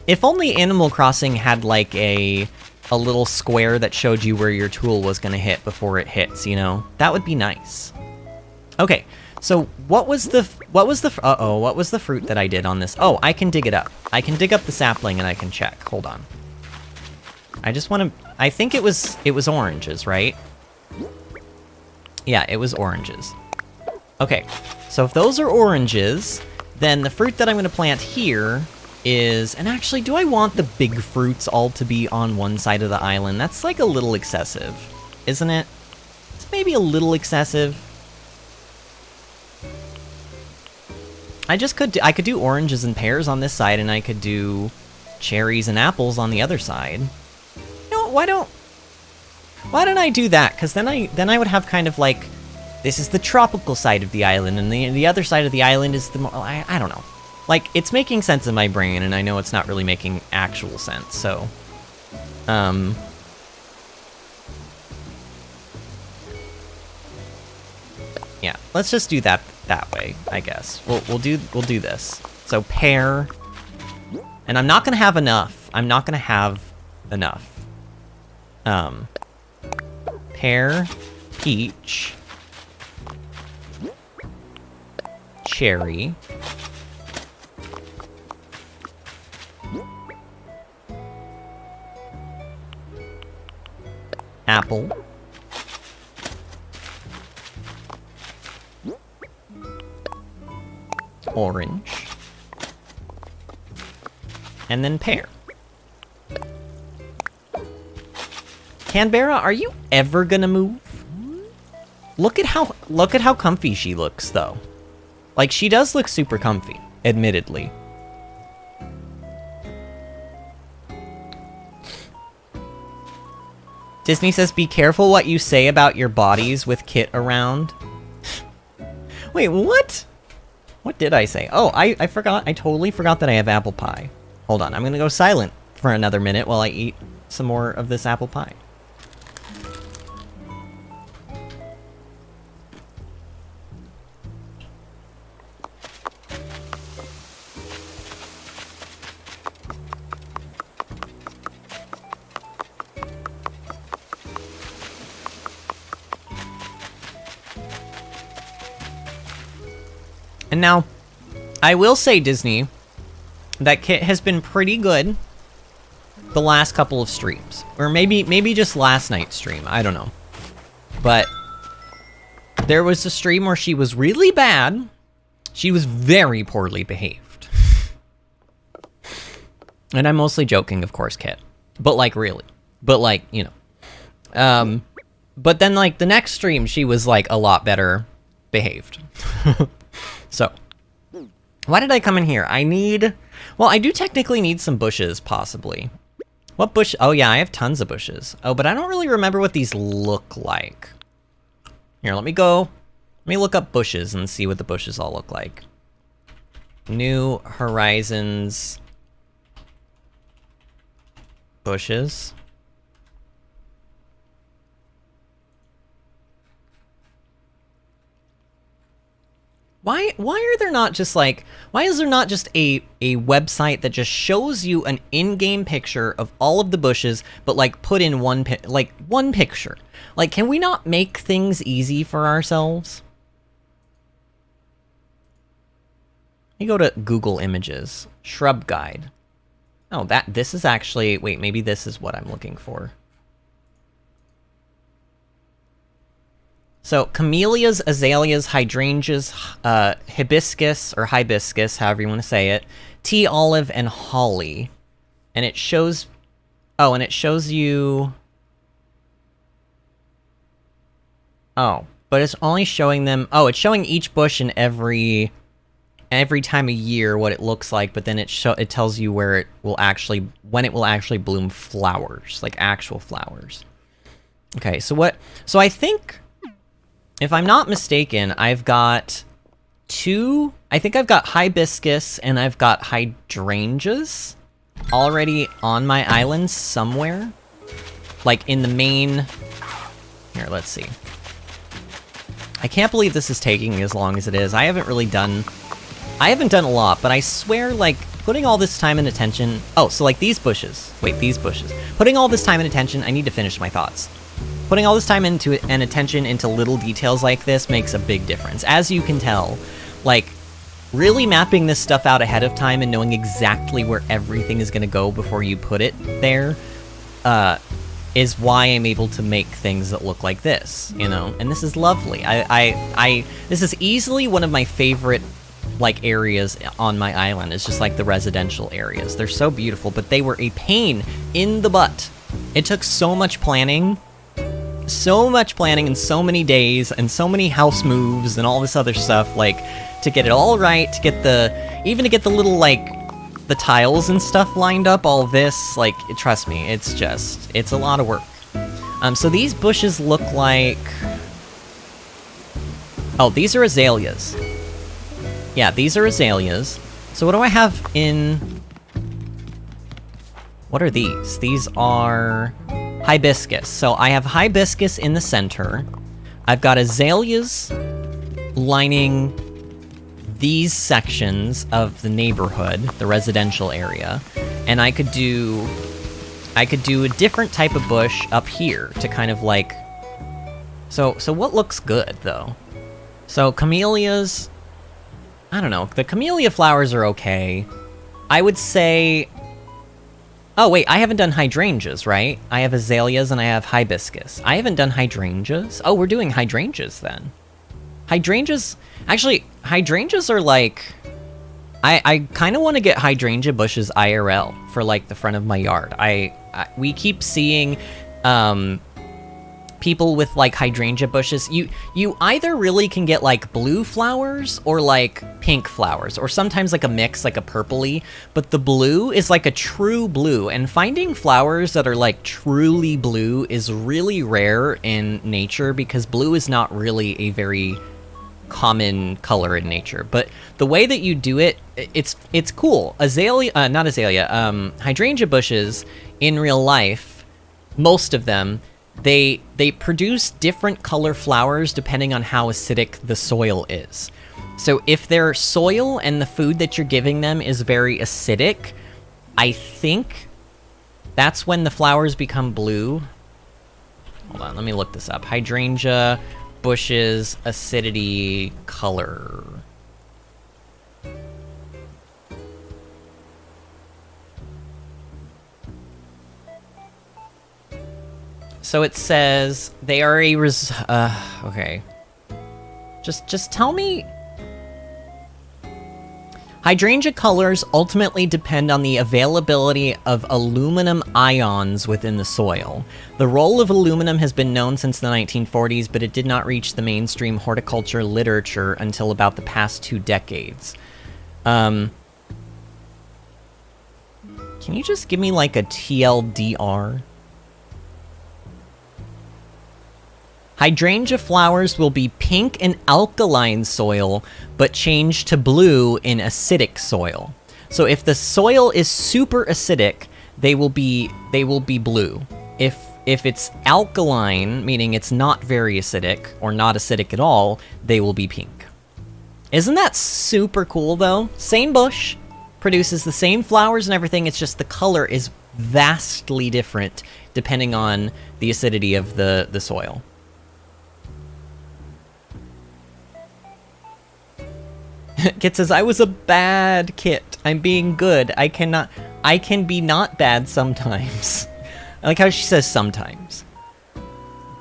If only Animal Crossing had, like, a little square that showed you where your tool was gonna hit before it hits, you know? That would be nice. Okay. So, what was the fruit that I did on this? Oh, I can dig it up. I can dig up the sapling and I can check. Hold on. I just want to... I think it was oranges, right? Yeah, it was oranges. Okay, so if those are oranges, then the fruit that I'm going to plant here is... And actually, do I want the big fruits all to be on one side of the island? That's, like, a little excessive, isn't it? It's maybe a little excessive. I could do oranges and pears on this side, and I could do cherries and apples on the other side. You know, why don't I do that? Because then I would have kind of like, this is the tropical side of the island, and the other side of the island is the more, I don't know. Like, it's making sense in my brain, and I know it's not really making actual sense, so... Yeah, let's just do that way, I guess. We'll do this. So pear, and I'm not gonna have enough. Pear, peach, cherry, apple, orange, and then pear. Canberra, are you ever gonna move? Look at how comfy she looks, though. Like, she does look super comfy, admittedly. Disney says, be careful what you say about your bodies with Kit around. Wait, what? What did I say? Oh, I forgot. I totally forgot that I have apple pie. Hold on, I'm gonna go silent for another minute while I eat some more of this apple pie. And now, I will say, Disney, that Kit has been pretty good the last couple of streams. Or maybe just last night's stream, I don't know. But there was a stream where she was really bad. She was very poorly behaved. And I'm mostly joking, of course, Kit. But, like, really. But, like, you know. But then, like, the next stream, she was, like, a lot better behaved. So, why did I come in here? I need... Well, I do technically need some bushes, possibly. What bush? Oh, yeah, I have tons of bushes. Oh, but I don't really remember what these look like. Here, let me go. Let me look up bushes and see what the bushes all look like. New Horizons... bushes. Why are there not just like, why is there not just a website that just shows you an in-game picture of all of the bushes, but like put in one picture? Like, can we not make things easy for ourselves? Let me go to Google Images, Shrub Guide. Oh, this is actually, wait, maybe this is what I'm looking for. So, camellias, azaleas, hydrangeas, hibiscus, or hibiscus, however you want to say it, tea olive, and holly. And it shows... Oh, and it shows you... Oh, but it's only showing them... Oh, it's showing each bush in every time of year what it looks like, but then it tells you where it will actually... when it will actually bloom flowers, like actual flowers. Okay, so what... So I think... If I'm not mistaken, I've got two... I think I've got hibiscus and I've got hydrangeas already on my island somewhere. Like in the main... Here, let's see. I can't believe this is taking as long as it is. I haven't done a lot, but I swear, like, putting all this time and attention... Oh, so like these bushes. Wait, these bushes. Putting all this time and attention... I need to finish my thoughts. Putting all this time into and attention into little details like this makes a big difference. As you can tell, like, really mapping this stuff out ahead of time and knowing exactly where everything is going to go before you put it there is why I'm able to make things that look like this, you know? And this is lovely. This is easily one of my favorite, like, areas on my island. It's just, like, the residential areas. They're so beautiful, but they were a pain in the butt. It took so much planning... So much planning and so many days and so many house moves and all this other stuff, like, to get it all right, to get even to get the little, like, the tiles and stuff lined up, all this, like, trust me, it's a lot of work. So these bushes look like... Oh, these are azaleas. Yeah, these are azaleas. So what do I have in... What are these? These are... hibiscus. So I have hibiscus in the center. I've got azaleas lining these sections of the neighborhood, the residential area, and I could do a different type of bush up here to kind of like... So what looks good, though? So camellias... I don't know. The camellia flowers are okay. I would say... Oh, wait, I haven't done hydrangeas, right? I have azaleas and I have hibiscus. I haven't done hydrangeas? Oh, we're doing hydrangeas, then. Hydrangeas... Actually, hydrangeas are like... I kind of want to get hydrangea bushes IRL for, like, the front of my yard. We keep seeing, people with like hydrangea bushes, you either really can get like blue flowers or like pink flowers, or sometimes like a mix, like a purpley, but the blue is like a true blue, and finding flowers that are like truly blue is really rare in nature because blue is not really a very common color in nature. But the way that you do it, it's cool. Hydrangea bushes in real life, most of them, they produce different color flowers depending on how acidic the soil is. So if their soil and the food that you're giving them is very acidic, I think that's when the flowers become blue. Hold on, let me look this up. Hydrangea bushes acidity color. So it says they are a okay. Just tell me. Hydrangea colors ultimately depend on the availability of aluminum ions within the soil. The role of aluminum has been known since the 1940s, but it did not reach the mainstream horticulture literature until about the past 2 decades. Can you just give me like a TLDR? Hydrangea flowers will be pink in alkaline soil, but change to blue in acidic soil. So if the soil is super acidic, they will be blue. If it's alkaline, meaning it's not very acidic or not acidic at all, they will be pink. Isn't that super cool though? Same bush, produces the same flowers and everything, it's just the color is vastly different depending on the acidity of the soil. Kit says, I was a bad Kit. I'm being good. I can be not bad sometimes. I like how she says sometimes.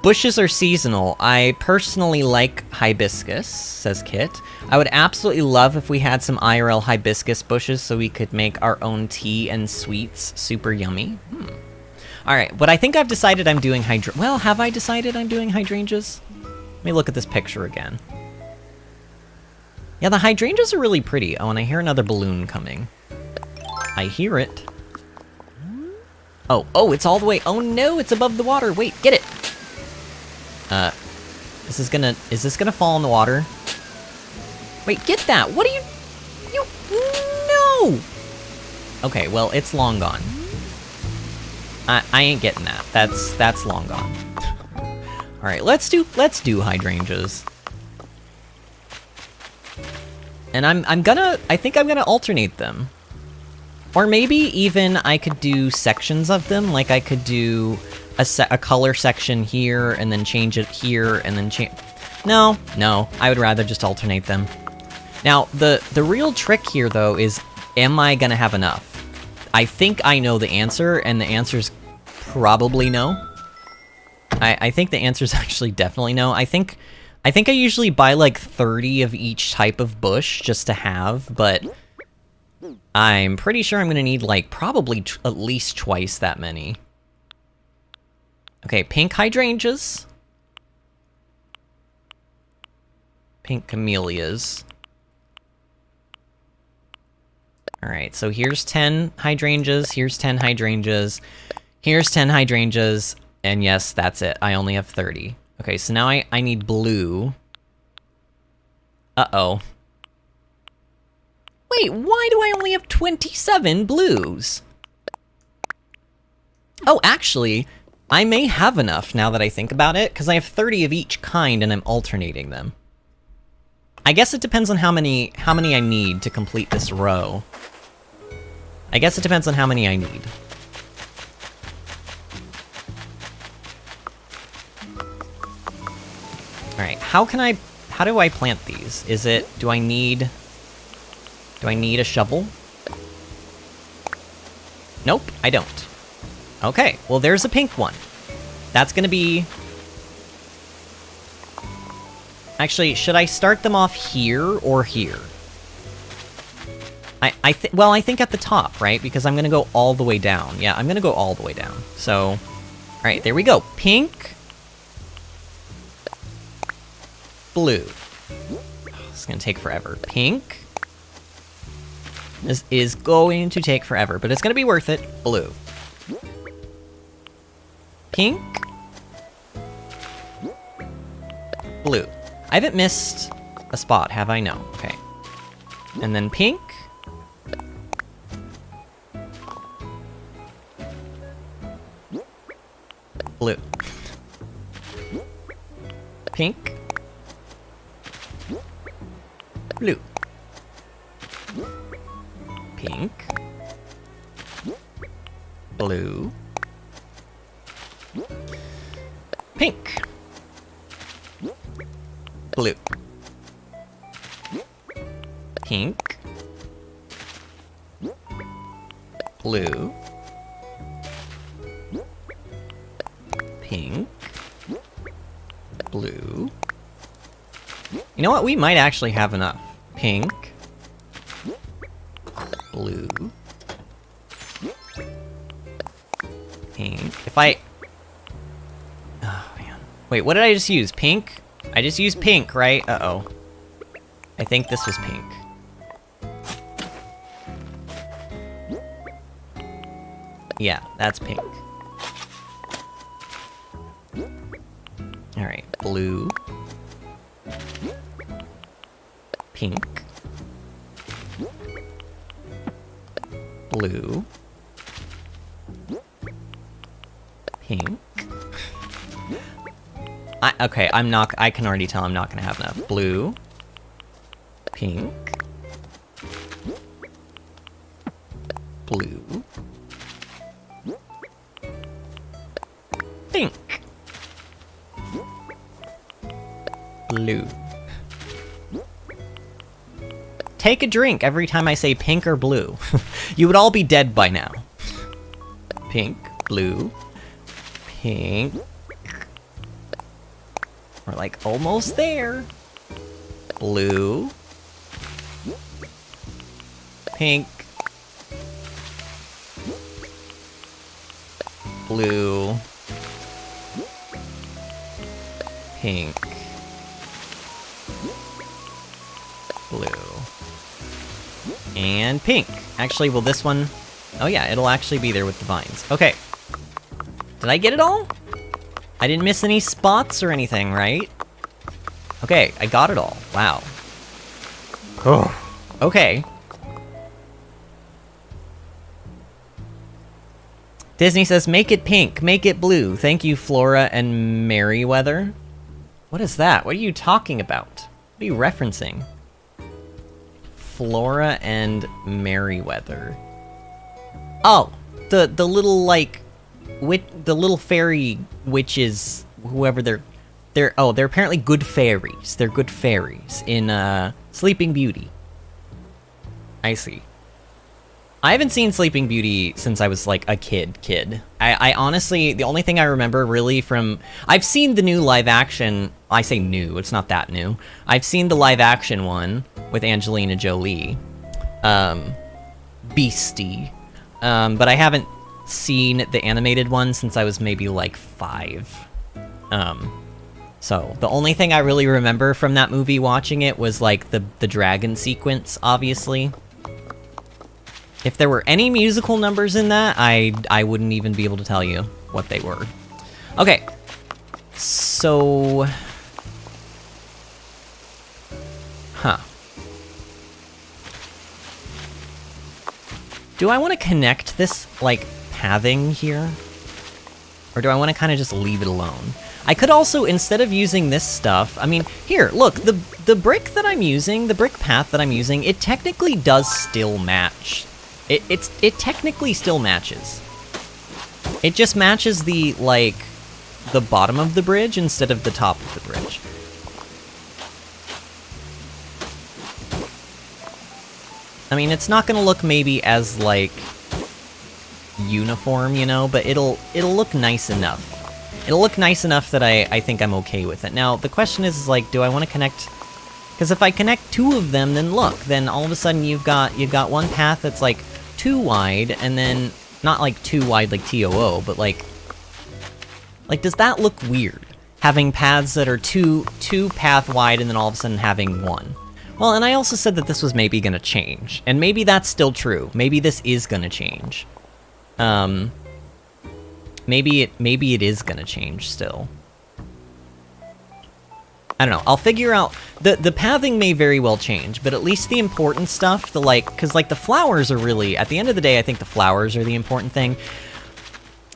Bushes are seasonal. I personally like hibiscus, says Kit. I would absolutely love if we had some IRL hibiscus bushes so we could make our own tea and sweets super yummy. Alright, but I think I've decided I'm doing well, have I decided I'm doing hydrangeas? Let me look at this picture again. Yeah, the hydrangeas are really pretty. Oh, and I hear another balloon coming. I hear it. Oh, it's all the way. Oh no, it's above the water. Wait, get it. Is this gonna fall in the water? Wait, get that. What are you, no. Okay, well, it's long gone. I ain't getting that. That's long gone. All right, let's do hydrangeas. And I think I'm gonna alternate them. Or maybe even I could do sections of them, like I could do a color section here, and then change it here, and then change... No, I would rather just alternate them. Now, the real trick here, though, is am I gonna have enough? I think I know the answer, and the answer's probably no. I think the answer's actually definitely no. I think I usually buy like 30 of each type of bush just to have, but I'm pretty sure I'm gonna need like probably at least twice that many. Okay, pink hydrangeas. Pink camellias. Alright, so here's 10 hydrangeas, here's 10 hydrangeas, here's 10 hydrangeas, and yes, that's it. I only have 30. Okay, so now I need blue. Uh-oh. Wait, why do I only have 27 blues? Oh, actually, I may have enough now that I think about it, because I have 30 of each kind and I'm alternating them. I guess it depends on how many I need to complete this row. I guess it depends on how many I need. Alright, how do I plant these? Do I need a shovel? Nope, I don't. Okay, well there's a pink one. That's gonna be... Actually, should I start them off here or here? I think at the top, right? Because I'm gonna go all the way down. Yeah, I'm gonna go all the way down. So, alright, there we go. Pink. blue. It's gonna take forever. Pink. This is going to take forever, but it's gonna be worth it. Blue. Pink. Blue. I haven't missed a spot, have I? No. Okay. And then pink. Blue. Pink. Blue. Pink. Blue. Pink. Blue. Pink. Blue. Pink. Blue. You know what? We might actually have enough. Pink. Blue. Pink. If I... Oh, man. Wait, what did I just use? Pink? I just used pink, right? Uh-oh. I think this was pink. Yeah, that's pink. Alright, blue. Pink. Blue. Pink. Okay, I can already tell I'm not gonna have enough. Blue. Pink. Blue. Pink. Blue. Take a drink every time I say pink or blue. You would all be dead by now. Pink, blue, pink. We're like almost there. Blue. Pink. Blue. Pink. Blue. And pink. Actually, will this one... Oh yeah, it'll actually be there with the vines. Okay. Did I get it all? I didn't miss any spots or anything, right? Okay, I got it all. Wow. Oh. Okay. Disney says, make it pink, make it blue. Thank you, Flora and Merryweather. What is that? What are you talking about? What are you referencing? Flora and Merryweather. Oh, the little, like, the little fairy witches, whoever they're apparently good fairies. They're good fairies in, Sleeping Beauty. I see. I haven't seen Sleeping Beauty since I was, like, a kid. I honestly, the only thing I remember really from... I've seen the new live-action... I say new, it's not that new. I've seen the live-action one with Angelina Jolie. Beastie. But I haven't seen the animated one since I was maybe, like, 5. So, the only thing I really remember from that movie watching it was, like, the dragon sequence, obviously. If there were any musical numbers in that, I wouldn't even be able to tell you what they were. Okay. So... Huh. Do I want to connect this, like, pathing here? Or do I want to kind of just leave it alone? I could also, instead of using this stuff, I mean, here, look, the brick that I'm using, the brick path that I'm using, it technically does still match. It technically still matches. It just matches the, like, the bottom of the bridge instead of the top of the bridge. I mean, it's not gonna look maybe as, like, uniform, you know, but it'll look nice enough. It'll look nice enough that I think I'm okay with it. Now, the question is like, do I want to connect... Because if I connect 2 of them, then look, then all of a sudden you've got one path that's, like, too wide, and then... Not, like, too wide like TOO, but, like... Like, does that look weird? having paths that are two path wide and then all of a sudden having one. Well, and I also said that this was maybe gonna change, and maybe that's still true. Maybe this is gonna change. Maybe it is gonna change still. I don't know. I'll figure out. The pathing may very well change, but at least the important stuff, because like the flowers are really, at the end of the day, I think the flowers are the important thing.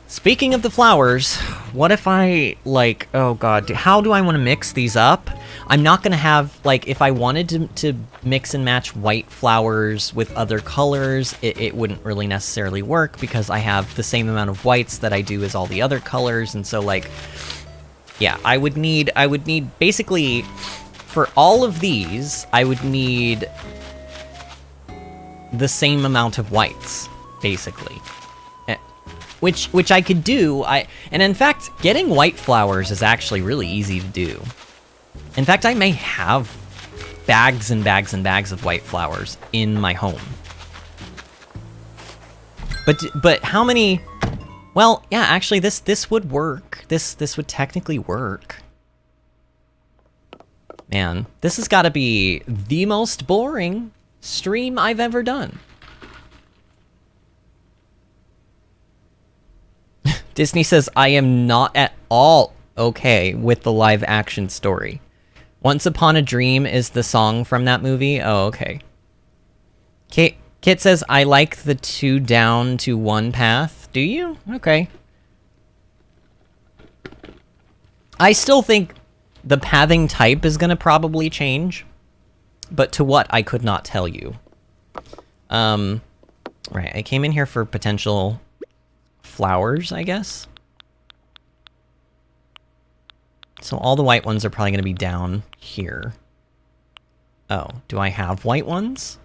Speaking of the flowers, what if I, like, oh god, how do I want to mix these up? I'm not gonna have, like, if I wanted to mix and match white flowers with other colors, it wouldn't really necessarily work, because I have the same amount of whites that I do as all the other colors, and so, like, yeah, I would need, basically, for all of these, I would need the same amount of whites, basically. Which I could do, and in fact, getting white flowers is actually really easy to do. In fact, I may have bags and bags and bags of white flowers in my home. But how many? Well, yeah, actually, this would work. This would technically work. Man, this has got to be the most boring stream I've ever done. Disney says, I am not at all okay with the live action story. Once Upon a Dream is the song from that movie? Oh, okay. Kit says, I like the 2 down to 1 path. Do you? Okay. I still think the pathing type is going to probably change, but to what, I could not tell you. Right, I came in here for potential flowers, I guess. So all the white ones are probably going to be down here. Oh, do I have white ones?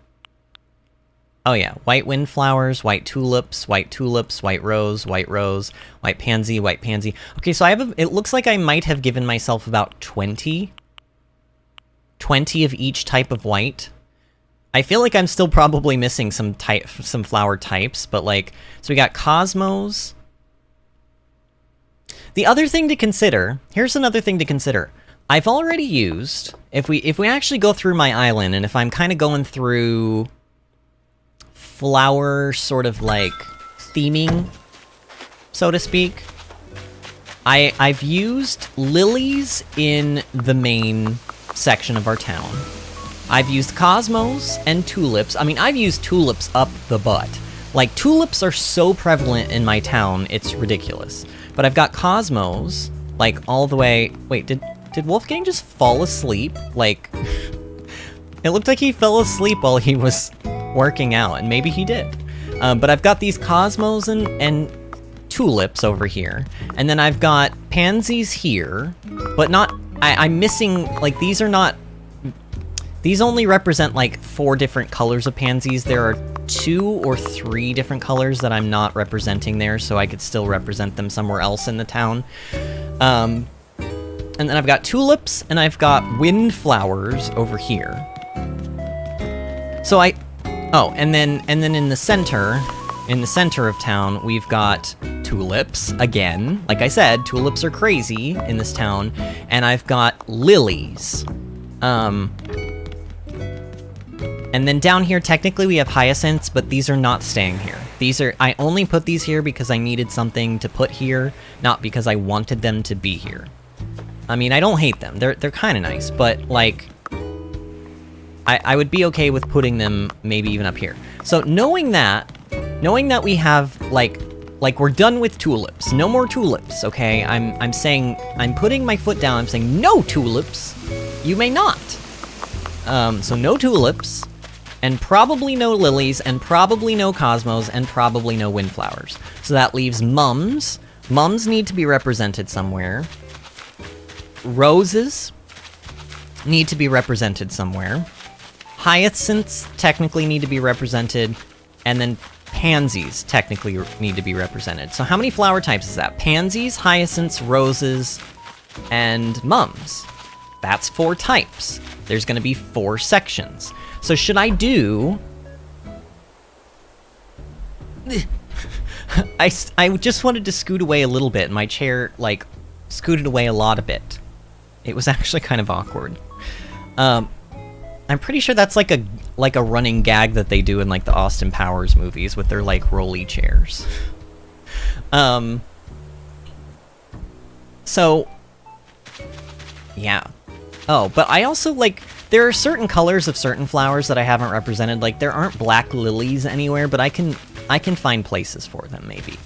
Oh yeah, white windflowers, white tulips, white rose, white pansy, white pansy. Okay, so I have it looks like I might have given myself about 20 of each type of white. I feel like I'm still probably missing some flower types, but like, so we got cosmos. The other thing to consider, here's another thing to consider. I've already used, if we actually go through my island, and if I'm kind of going through flower sort of like theming, so to speak, I've used lilies in the main section of our town. I've used cosmos and tulips. I mean, I've used tulips up the butt. Like, tulips are so prevalent in my town, it's ridiculous. But I've got cosmos, like, all the way... Wait, did Wolfgang just fall asleep? Like, it looked like he fell asleep while he was working out, and maybe he did. But I've got these cosmos and tulips over here. And then I've got pansies here, but not... I'm missing, like, these are not... These only represent, like, 4 different colors of pansies. There are 2 or 3 different colors that I'm not representing there, so I could still represent them somewhere else in the town. And then I've got tulips, and I've got windflowers over here. So oh, and then in the center of town, we've got tulips, again. Like I said, tulips are crazy in this town. And I've got lilies. And then down here, technically we have hyacinths, but these are not staying here. I only put these here because I needed something to put here, not because I wanted them to be here. I mean, I don't hate them. They're kind of nice, but, like, I would be okay with putting them maybe even up here. So knowing that we have, like we're done with tulips. No more tulips, okay? I'm saying, I'm putting my foot down. I'm saying, no tulips. You may not. So no tulips. And probably no lilies, and probably no cosmos, and probably no windflowers. So that leaves mums. Mums need to be represented somewhere. Roses need to be represented somewhere. Hyacinths technically need to be represented. And then pansies technically need to be represented. So how many flower types is that? Pansies, hyacinths, roses, and mums. That's 4 types. There's going to be 4 sections. So should I do... I just wanted to scoot away a little bit, and my chair, like, scooted away a bit. It was actually kind of awkward. I'm pretty sure that's like a running gag that they do in like the Austin Powers movies with their like rolly chairs. So yeah. Oh, but I also like, there are certain colors of certain flowers that I haven't represented. Like there aren't black lilies anywhere, but I can find places for them maybe.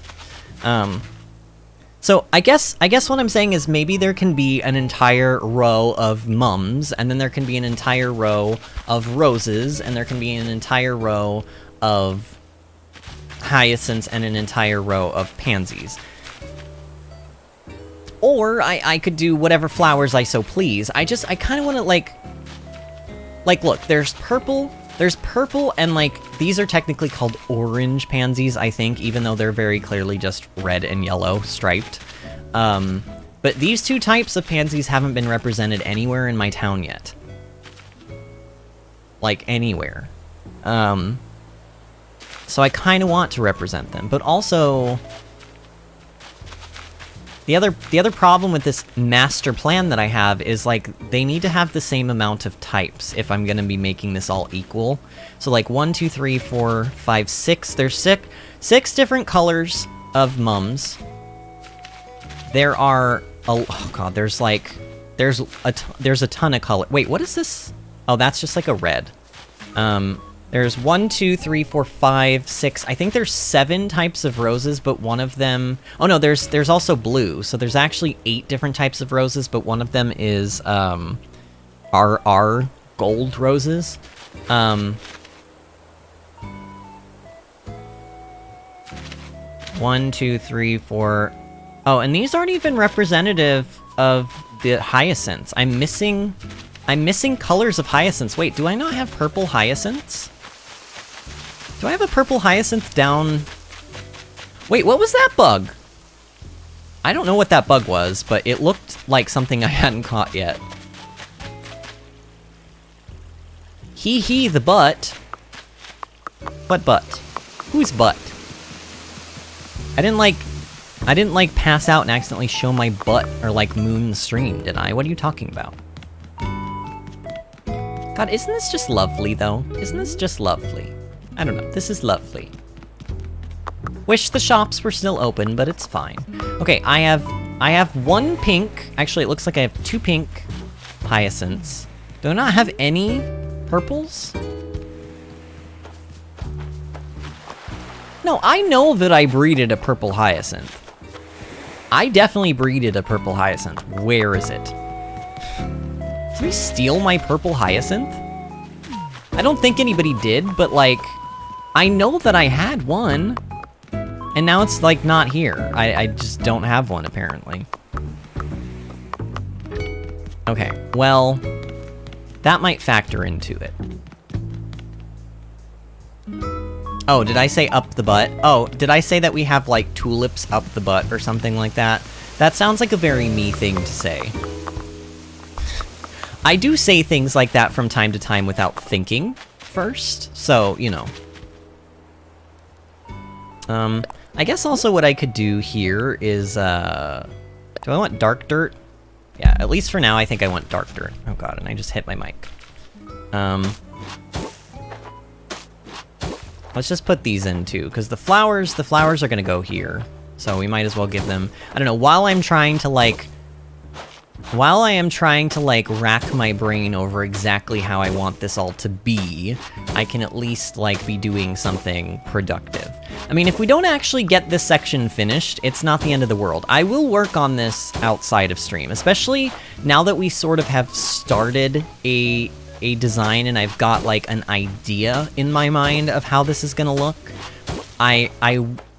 So I guess what I'm saying is maybe there can be an entire row of mums, and then there can be an entire row of roses, and there can be an entire row of hyacinths, and an entire row of pansies. Or I could do whatever flowers I so please. I kind of want to like look, there's purple, and like, these are technically called orange pansies, I think, even though they're very clearly just red and yellow striped. But these two types of pansies haven't been represented anywhere in my town yet. Like, anywhere. So I kind of want to represent them, but also the other problem with this master plan that I have is, like, they need to have the same amount of types if I'm going to be making this all equal. So, like, 1, 2, 3, 4, 5, 6. There's six different colors of mums. There are... Oh, God, there's, like... There's a ton of color. Wait, what is this? Oh, that's just, like, a red. There's 1, 2, 3, 4, 5, 6. I think there's 7 types of roses, but one of them... Oh, no, there's also blue. So there's actually 8 different types of roses, but one of them is, our gold roses. 1, 2, 3, 4... Oh, and these aren't even representative of the hyacinths. I'm missing colors of hyacinths. Wait, do I not have purple hyacinths? Do I have a purple hyacinth down... Wait, what was that bug? I don't know what that bug was, but it looked like something I hadn't caught yet. Hee, the butt. What butt? Whose butt? I didn't like pass out and accidentally show my butt or like moon the stream, did I? What are you talking about? God, isn't this just lovely though? Isn't this just lovely? I don't know, this is lovely. Wish the shops were still open, but it's fine. Okay, I have 1 pink. Actually, it looks like I have 2 pink hyacinths. Do I not have any purples? No, I know that I breeded a purple hyacinth. I definitely breeded a purple hyacinth. Where is it? Did we steal my purple hyacinth? I don't think anybody did, but like, I know that I had one. And now it's like not here. I just don't have one apparently. Okay, well, that might factor into it. Oh, did I say up the butt? Oh, did I say that we have, like, tulips up the butt or something like that? That sounds like a very me thing to say. I do say things like that from time to time without thinking first, so, you know. I guess also what I could do here is, do I want dark dirt? Yeah, at least for now, I think I want dark dirt. Oh god, and I just hit my mic. Let's just put these in too, because the flowers are gonna go here. So we might as well give them, I don't know, while I am trying to like rack my brain over exactly how I want this all to be, I can at least like be doing something productive. I mean, if we don't actually get this section finished, it's not the end of the world. I will work on this outside of stream, especially now that we sort of have started a design and I've got like an idea in my mind of how this is gonna look. I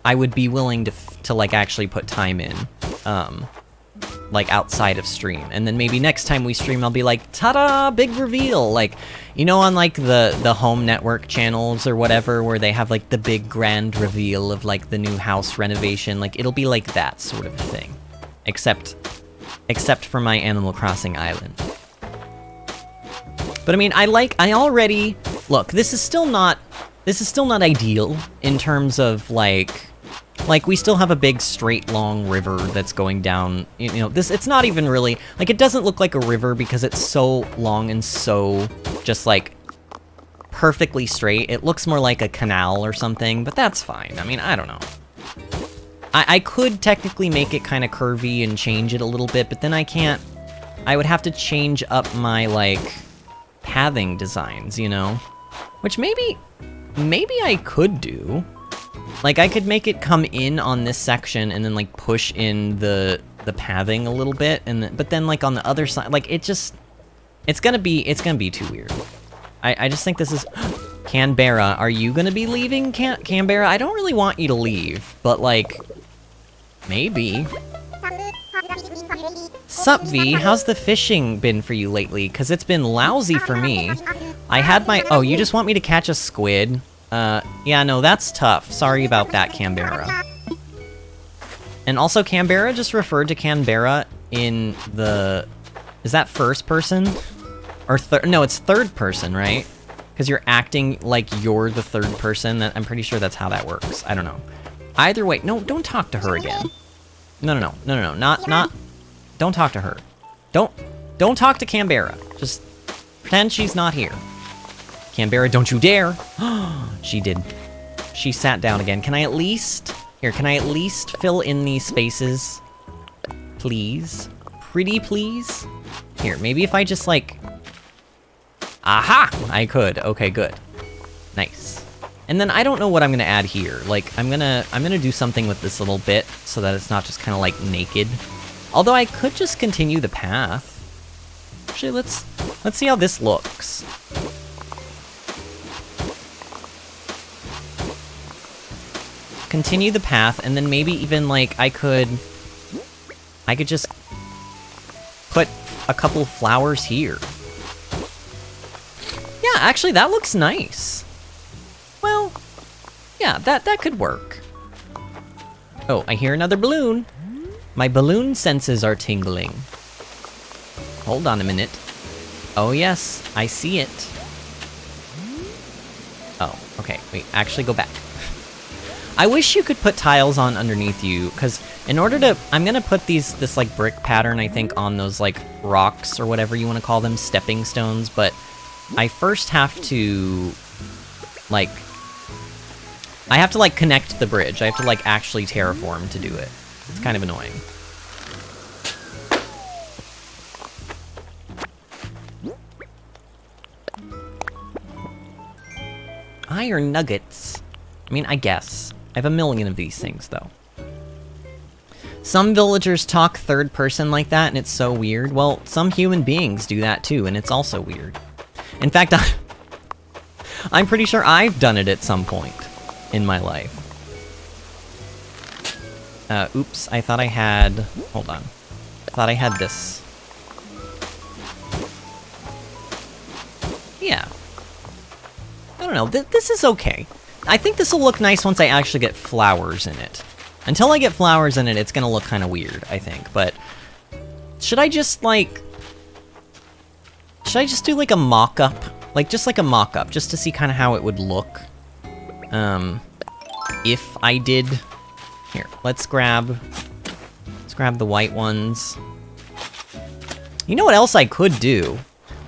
would be willing to like actually put time in, like outside of stream, and then maybe next time we stream I'll be like, ta-da, big reveal, like, you know, on like the home network channels or whatever, where they have like the big grand reveal of like the new house renovation. Like, it'll be like that sort of a thing, except for my Animal Crossing island. But I mean, I already, look, this is still not ideal in terms of like Like, we still have a big, straight, long river that's going down, you know, it's not even really, like, it doesn't look like a river because it's so long and so just, like, perfectly straight. It looks more like a canal or something, but that's fine. I mean, I don't know. I could technically make it kind of curvy and change it a little bit, but then I can't. I would have to change up my, like, pathing designs, you know? Which maybe I could do. Like, I could make it come in on this section and then, like, push in the pathing a little bit, and but then, like, on the other side, like, it's gonna be too weird. I just think this is... Canberra, are you gonna be leaving, Canberra? I don't really want you to leave, but, like, maybe. Sup, V? How's the fishing been for you lately? Because it's been lousy for me. I had my... Oh, you just want me to catch a squid? Yeah, no, that's tough. Sorry about that, Canberra. And also, Canberra just referred to Canberra in the... Is that first person? Or no, it's third person, right? Because you're acting like you're the third person. I'm pretty sure that's how that works. I don't know. Either way, no, don't talk to her again. No, not. Don't talk to her. Don't talk to Canberra. Just pretend she's not here. Canberra, don't you dare. She did. She sat down again. Can I at least fill in these spaces? Please? Pretty please? Here, maybe if I just, like... Aha! I could. Okay, good. Nice. And then I don't know what I'm gonna add here. Like, I'm gonna do something with this little bit so that it's not just kind of like naked. Although I could just continue the path. Actually, let's see how this looks. Continue the path, and then maybe even like I could just put a couple flowers here. Yeah, actually, that looks nice. Well, yeah, that could work. Oh, I hear another balloon. My balloon senses are tingling. Hold on a minute. Oh, yes, I see it. Oh, okay, wait, actually go back. I wish you could put tiles on underneath you, because in order to... I'm gonna put this, like, brick pattern, I think, on those, like, rocks, or whatever you want to call them, stepping stones, but... I first have to, like, I have to, like, connect the bridge. I have to, like, actually terraform to do it. It's kind of annoying. Iron nuggets. I mean, I guess. I have a million of these things, though. Some villagers talk third person like that, and it's so weird. Well, some human beings do that, too, and it's also weird. In fact, I'm pretty sure I've done it at some point in my life. Oops, I thought I had... Hold on. I thought I had this. Yeah. I don't know, this is okay. I think this will look nice once I actually get flowers in it. Until I get flowers in it, it's gonna look kind of weird, I think, but... Should I just, like... Should I just do, like, a mock-up? Like, just like a mock-up, just to see kind of how it would look. If I did... Here, let's grab the white ones. You know what else I could do?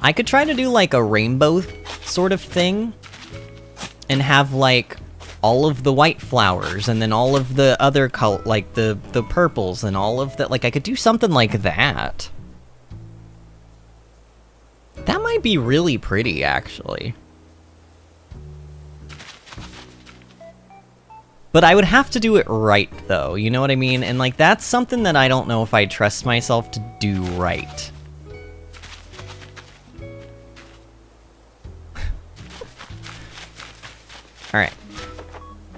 I could try to do, like, a rainbow sort of thing. And have, like, all of the white flowers, and then all of the other like, the purples, and all of that. Like, I could do something like that. That might be really pretty, actually. But I would have to do it right, though, you know what I mean? And, like, that's something that I don't know if I trust myself to do right. Alright.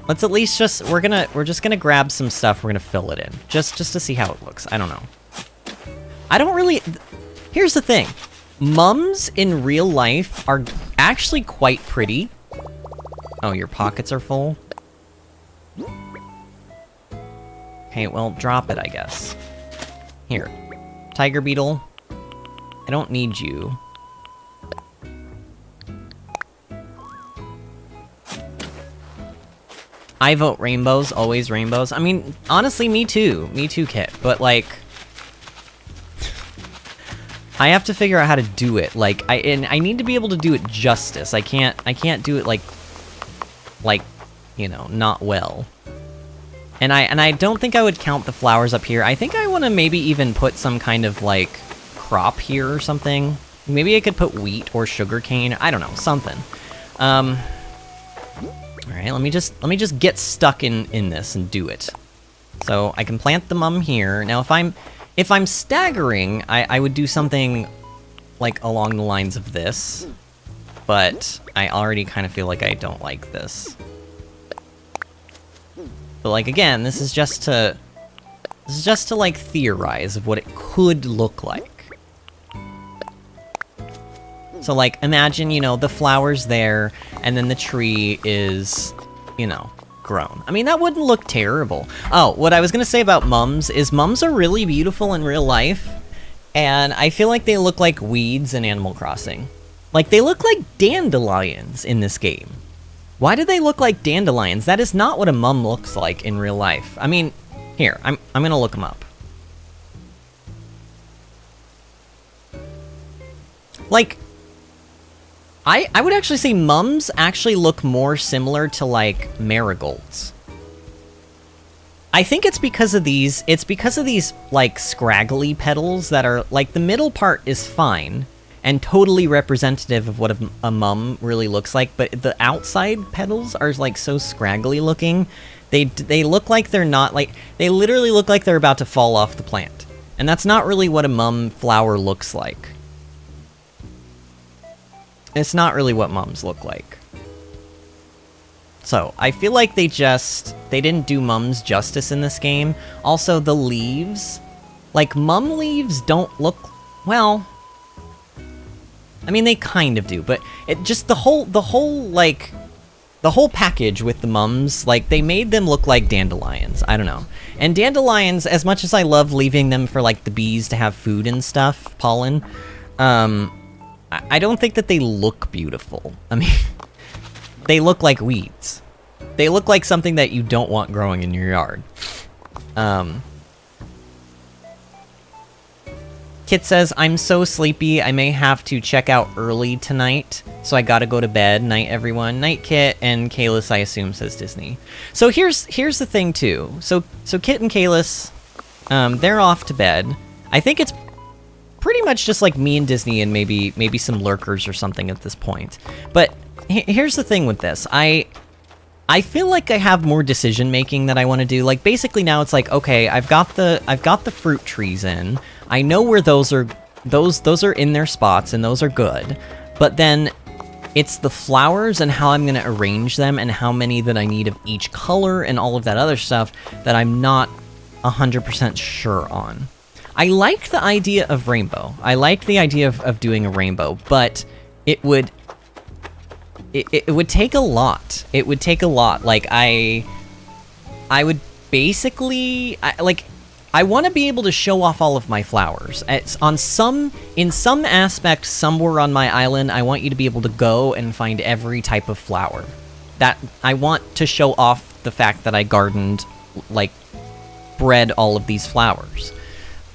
Let's at least just... We're just gonna grab some stuff, we're gonna fill it in. Just to see how it looks. I don't know. I don't really... Here's the thing. Mums in real life are actually quite pretty. Oh, your pockets are full? Okay, well, drop it, I guess. Here. Tiger beetle. I don't need you. I vote rainbows, always rainbows. I mean, honestly, me too, Kit. But like, I have to figure out how to do it. Like, I need to be able to do it justice. I can't do it like, you know, not well. And I don't think I would count the flowers up here. I think I want to maybe even put some kind of like crop here or something. Maybe I could put wheat or sugarcane. I don't know, something. All right, let me just get stuck in this and do it. So I can plant the mum here. Now if I'm staggering, I would do something like along the lines of this. But I already kind of feel like I don't like this. But like again, this is just to like theorize of what it could look like. So like imagine, you know, the flowers there and then the tree is, you know, grown. I mean, that wouldn't look terrible. Oh, what I was gonna say about mums is mums are really beautiful in real life, and I feel like they look like weeds in Animal Crossing. Like they look like dandelions in this game. Why do they look like dandelions? That is not what a mum looks like in real life. I mean, here, I'm gonna look them up. Like, I would actually say mums actually look more similar to, like, marigolds. I think it's because of these, like, scraggly petals that are, like, the middle part is fine and totally representative of what a mum really looks like, but the outside petals are, like, so scraggly looking. They look like they're not, like, they literally look like they're about to fall off the plant. And that's not really what a mum flower looks like. It's not really what mums look like. So, I feel like they didn't do mums justice in this game. Also, the leaves, like, mum leaves don't look, well, I mean, they kind of do, but it just, the whole package with the mums, like, they made them look like dandelions. I don't know. And dandelions, as much as I love leaving them for, like, the bees to have food and stuff, pollen, I don't think that they look beautiful. I mean, they look like weeds. They look like something that you don't want growing in your yard. Kit says, I'm so sleepy, I may have to check out early tonight, so I gotta go to bed. Night, everyone. Night, Kit, and Kalis, I assume, says Disney. So here's the thing, too. So Kit and Kalis, they're off to bed. I think it's pretty much just like me and Disney and maybe some lurkers or something at this point. But here's the thing with this. I feel like I have more decision making that I want to do. Like basically now it's like, okay, I've got the fruit trees in. I know where those are in their spots and those are good. But then it's the flowers and how I'm going to arrange them and how many that I need of each color and all of that other stuff that I'm not 100% sure on. I like the idea of rainbow. I like the idea of doing a rainbow, but it would take a lot. It would take a lot. Like I would basically I want to be able to show off all of my flowers. In some aspect somewhere on my island, I want you to be able to go and find every type of flower. That I want to show off the fact that I gardened, like bred all of these flowers.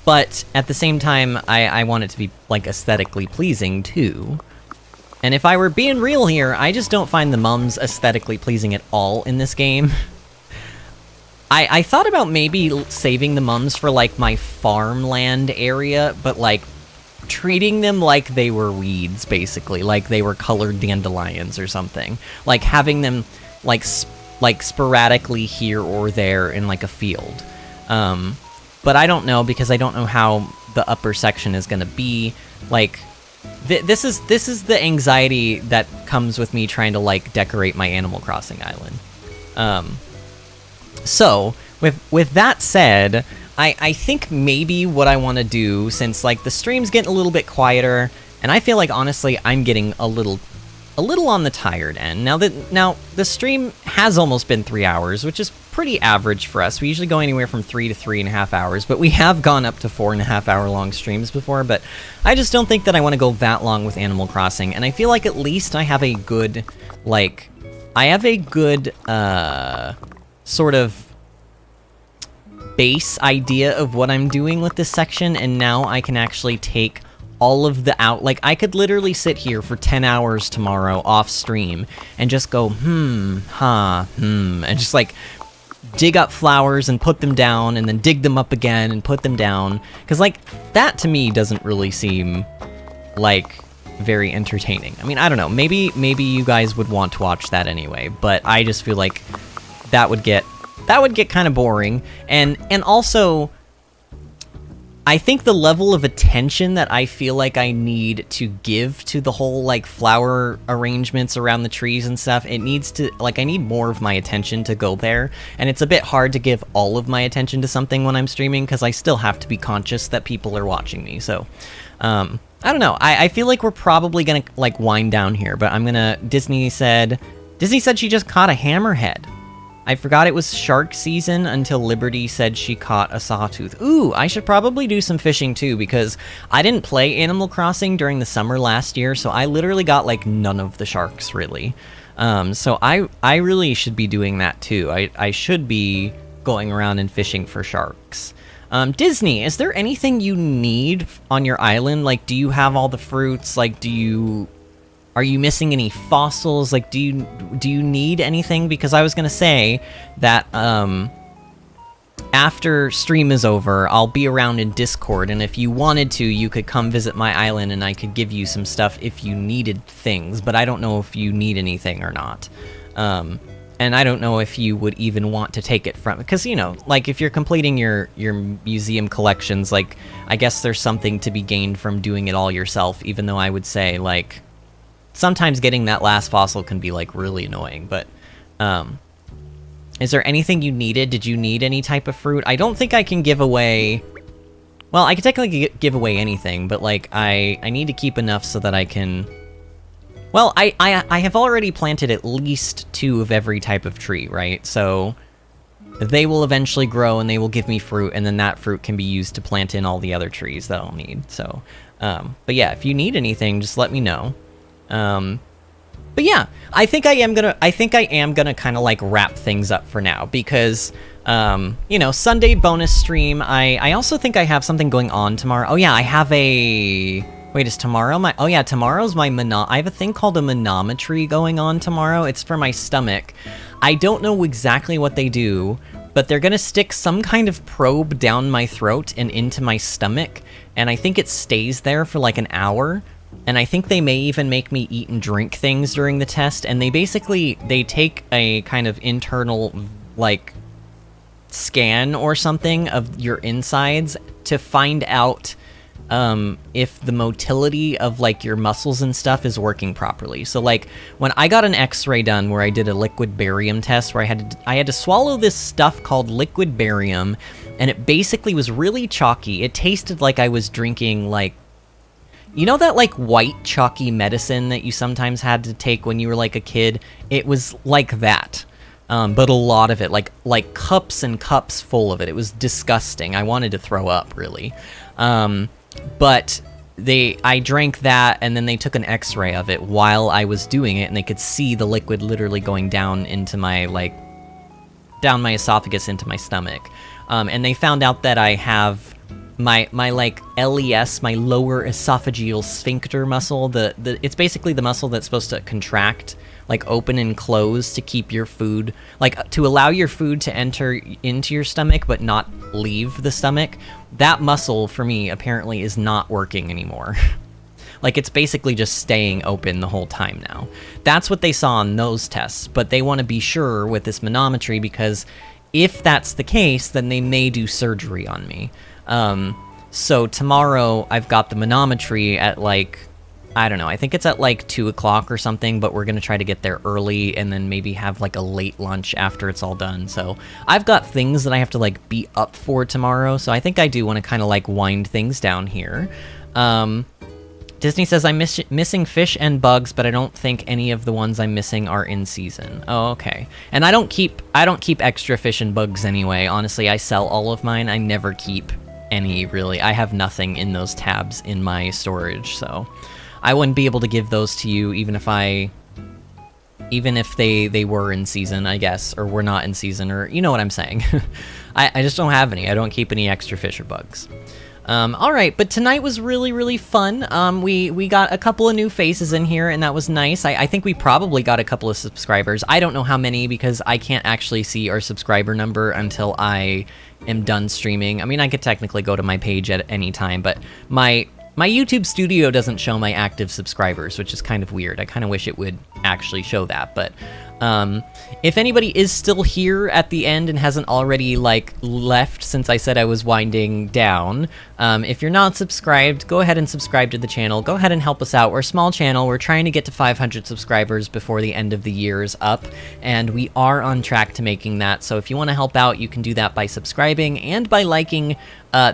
But at the same time, I want it to be, like, aesthetically pleasing, too. And if I were being real here, I just don't find the mums aesthetically pleasing at all in this game. I thought about maybe saving the mums for, like, my farmland area, but, like, treating them like they were weeds, basically. Like they were colored dandelions or something. Like, having them, like sporadically here or there in, like, a field. But I don't know, because I don't know how the upper section is going to be. Like, this is the anxiety that comes with me trying to, like, decorate my Animal Crossing island. So, with that said, I think maybe what I want to do, since, like, the stream's getting a little bit quieter, and I feel like, honestly, I'm getting a little on the tired end. Now, the stream has almost been 3 hours, which is pretty average for us. We usually go anywhere from 3 to 3.5 hours, but we have gone up to 4.5 hour long streams before, but I just don't think that I want to go that long with Animal Crossing, and I feel like at least I have a good, like, sort of base idea of what I'm doing with this section, and now I can actually take all of the like, I could literally sit here for 10 hours tomorrow off stream and just go, and just, like, dig up flowers and put them down, and then dig them up again and put them down. Because, like, that to me doesn't really seem, like, very entertaining. I mean, I don't know, maybe you guys would want to watch that anyway, but I just feel like that would get kind of boring. And also, I think the level of attention that I feel like I need to give to the whole, like, flower arrangements around the trees and stuff, it needs to, like, I need more of my attention to go there, and it's a bit hard to give all of my attention to something when I'm streaming, because I still have to be conscious that people are watching me, so, I don't know, I feel like we're probably gonna, like, wind down here, but I'm gonna, Disney said she just caught a hammerhead. I forgot it was shark season until Liberty said she caught a sawtooth. Ooh, I should probably do some fishing too, because I didn't play Animal Crossing during the summer last year, so I literally got, like, none of the sharks, really. So I really should be doing that too. I should be going around and fishing for sharks. Disney, is there anything you need on your island? Like, do you have all the fruits? Like, are you missing any fossils? Like, do you need anything? Because I was gonna say that after stream is over, I'll be around in Discord, and if you wanted to, you could come visit my island and I could give you some stuff if you needed things, but I don't know if you need anything or not. And I don't know if you would even want to take it from, because, you know, like, if you're completing your museum collections, like, I guess there's something to be gained from doing it all yourself, even though I would say, like, sometimes getting that last fossil can be, like, really annoying, but, is there anything you needed? Did you need any type of fruit? I don't think I can give away... Well, I can technically give away anything, but, like, I need to keep enough so that I can... Well, I have already planted at least 2 of every type of tree, right? So they will eventually grow and they will give me fruit, and then that fruit can be used to plant in all the other trees that I'll need. So, but yeah, if you need anything, just let me know. But yeah, I think I am gonna kind of, like, wrap things up for now, because, you know, Sunday bonus stream, I also think I have something going on tomorrow. Oh yeah, I have a... Wait, is tomorrow my... Oh yeah, tomorrow's my I have a thing called a manometry going on tomorrow. It's for my stomach. I don't know exactly what they do, but they're gonna stick some kind of probe down my throat and into my stomach, and I think it stays there for, like, an hour. And I think they may even make me eat and drink things during the test, and they take a kind of internal, like, scan or something of your insides to find out if the motility of, like, your muscles and stuff is working properly. So, like, when I got an X-ray done where I did a liquid barium test, where I had to swallow this stuff called liquid barium, and it basically was really chalky. It tasted like I was drinking, like, you know that, like, white chalky medicine that you sometimes had to take when you were, like, a kid? It was like that, but a lot of it, like cups and cups full of it. It was disgusting. I wanted to throw up, really. But I drank that, and then they took an X-ray of it while I was doing it, and they could see the liquid literally going down into my, like, down my esophagus into my stomach. And they found out that I have my like LES, my lower esophageal sphincter muscle. It's basically the muscle that's supposed to contract, like, open and close to keep your food, like, to allow your food to enter into your stomach but not leave the stomach. That muscle, for me, apparently is not working anymore. Like, it's basically just staying open the whole time now. That's what they saw on those tests, but they want to be sure with this manometry, because if that's the case, then they may do surgery on me. So tomorrow I've got the manometry at, like, I don't know, I think it's at, like, 2 o'clock or something, but we're gonna try to get there early and then maybe have, like, a late lunch after it's all done. So I've got things that I have to, like, be up for tomorrow, so I think I do want to kind of, like, wind things down here. Disney says, I'm missing fish and bugs, but I don't think any of the ones I'm missing are in season. Oh, okay. And I don't keep extra fish and bugs anyway. Honestly, I sell all of mine. I never keep any, really. I have nothing in those tabs in my storage, so I wouldn't be able to give those to you even if I even if they were in season, I guess, or were not in season, or you know what I'm saying. I just don't have any. I don't keep any extra fisher bugs. All right, but tonight was really, really fun. We got a couple of new faces in here, and that was nice. I think we probably got a couple of subscribers. I don't know how many because I can't actually see our subscriber number until I am done streaming. I mean, I could technically go to my page at any time, but my YouTube studio doesn't show my active subscribers, which is kind of weird. I kind of wish it would actually show that, but if anybody is still here at the end and hasn't already, like, left since I said I was winding down, if you're not subscribed, go ahead and subscribe to the channel. Go ahead and help us out. We're a small channel. We're trying to get to 500 subscribers before the end of the year is up, and we are on track to making that. So if you want to help out, you can do that by subscribing and by liking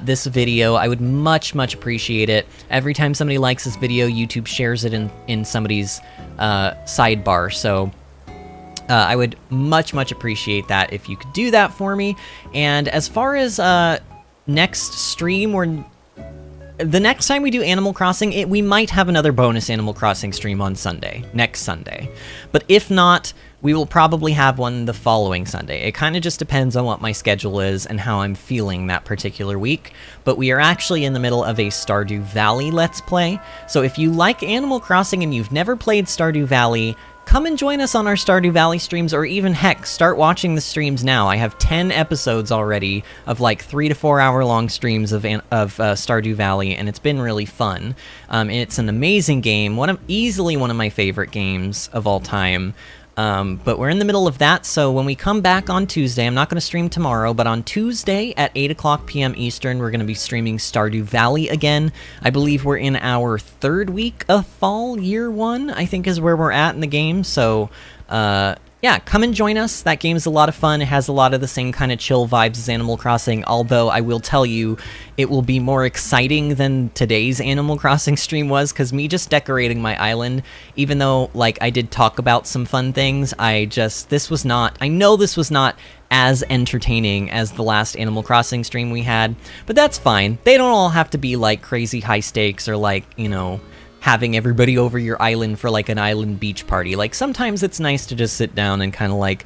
this video. I would much, much appreciate it. Every time somebody likes this video, YouTube shares it in somebody's sidebar, so I would much, much appreciate that if you could do that for me. And as far as next stream, the next time we do Animal Crossing, we might have another bonus Animal Crossing stream on Sunday, next Sunday. But if not, we will probably have one the following Sunday. It kind of just depends on what my schedule is and how I'm feeling that particular week. But we are actually in the middle of a Stardew Valley Let's Play. So if you like Animal Crossing and you've never played Stardew Valley, come and join us on our Stardew Valley streams, or even, heck, start watching the streams now. I have 10 episodes already of like 3 to 4 hour long streams of Stardew Valley, and it's been really fun. It's an amazing game, easily one of my favorite games of all time. But we're in the middle of that, so when we come back on Tuesday, I'm not going to stream tomorrow, but on Tuesday at 8 o'clock p.m. Eastern, we're going to be streaming Stardew Valley again. I believe we're in our 3rd week of fall, year 1, I think is where we're at in the game, so, yeah, come and join us. That game's a lot of fun. It has a lot of the same kind of chill vibes as Animal Crossing, although I will tell you, it will be more exciting than today's Animal Crossing stream was, because me just decorating my island, even though, like, I did talk about some fun things, I know this was not as entertaining as the last Animal Crossing stream we had, but that's fine. They don't all have to be, like, crazy high stakes or, like, you know, having everybody over your island for like an island beach party. Like, sometimes it's nice to just sit down and kind of like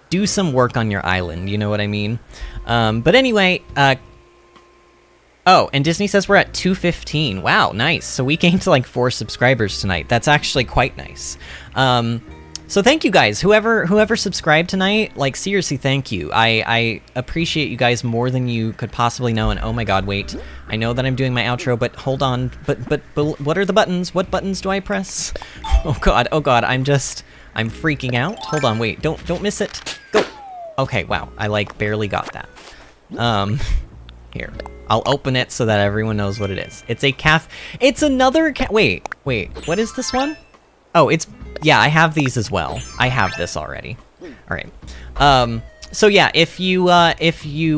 do some work on your island, you know what I mean? But anyway, oh, and Disney says we're at 215. Wow, nice. So we gained to like 4 subscribers tonight. That's actually quite nice. So thank you guys, whoever subscribed tonight, like, seriously, thank you. I appreciate you guys more than you could possibly know, and oh my god, wait. I know that I'm doing my outro, but hold on, but what are the buttons? What buttons do I press? Oh god, I'm freaking out. Hold on, wait, don't miss it. Go. Okay, wow, I like barely got that. Here, I'll open it so that everyone knows what it is. It's a it's another wait, what is this one? Oh, yeah, I have these as well. I have this already. All right. So yeah, if you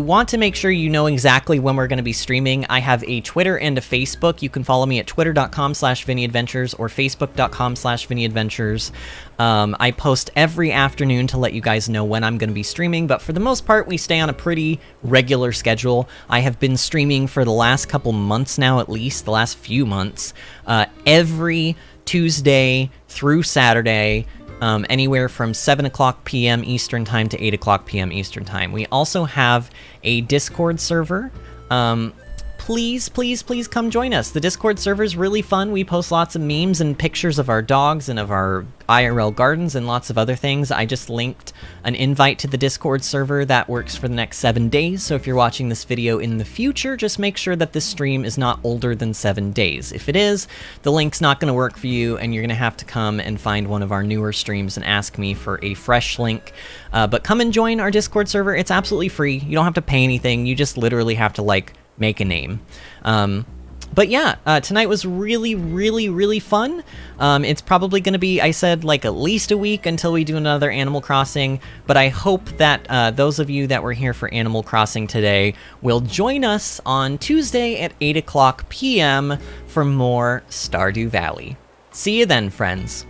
want to make sure you know exactly when we're going to be streaming, I have a Twitter and a Facebook. You can follow me at twitter.com/VinnyAdventures or facebook.com/VinnyAdventures. I post every afternoon to let you guys know when I'm going to be streaming, but for the most part, we stay on a pretty regular schedule. I have been streaming for the last couple months now, at least, the last few months, every Tuesday through Saturday, anywhere from 7 o'clock p.m. Eastern Time to 8 o'clock p.m. Eastern Time. We also have a Discord server. Please come join us. The Discord server is really fun. We post lots of memes and pictures of our dogs and of our IRL gardens and lots of other things. I just linked an invite to the Discord server that works for the next 7 days. So if you're watching this video in the future, just make sure that this stream is not older than 7 days. If it is, the link's not going to work for you, and you're going to have to come and find one of our newer streams and ask me for a fresh link. But come and join our Discord server. It's absolutely free. You don't have to pay anything. You just literally have to, like, make a name. But yeah, tonight was really fun. It's probably going to be, I said, like at least a week until we do another Animal Crossing, but I hope that those of you that were here for Animal Crossing today will join us on Tuesday at 8 o'clock p.m. for more Stardew Valley. See you then, friends.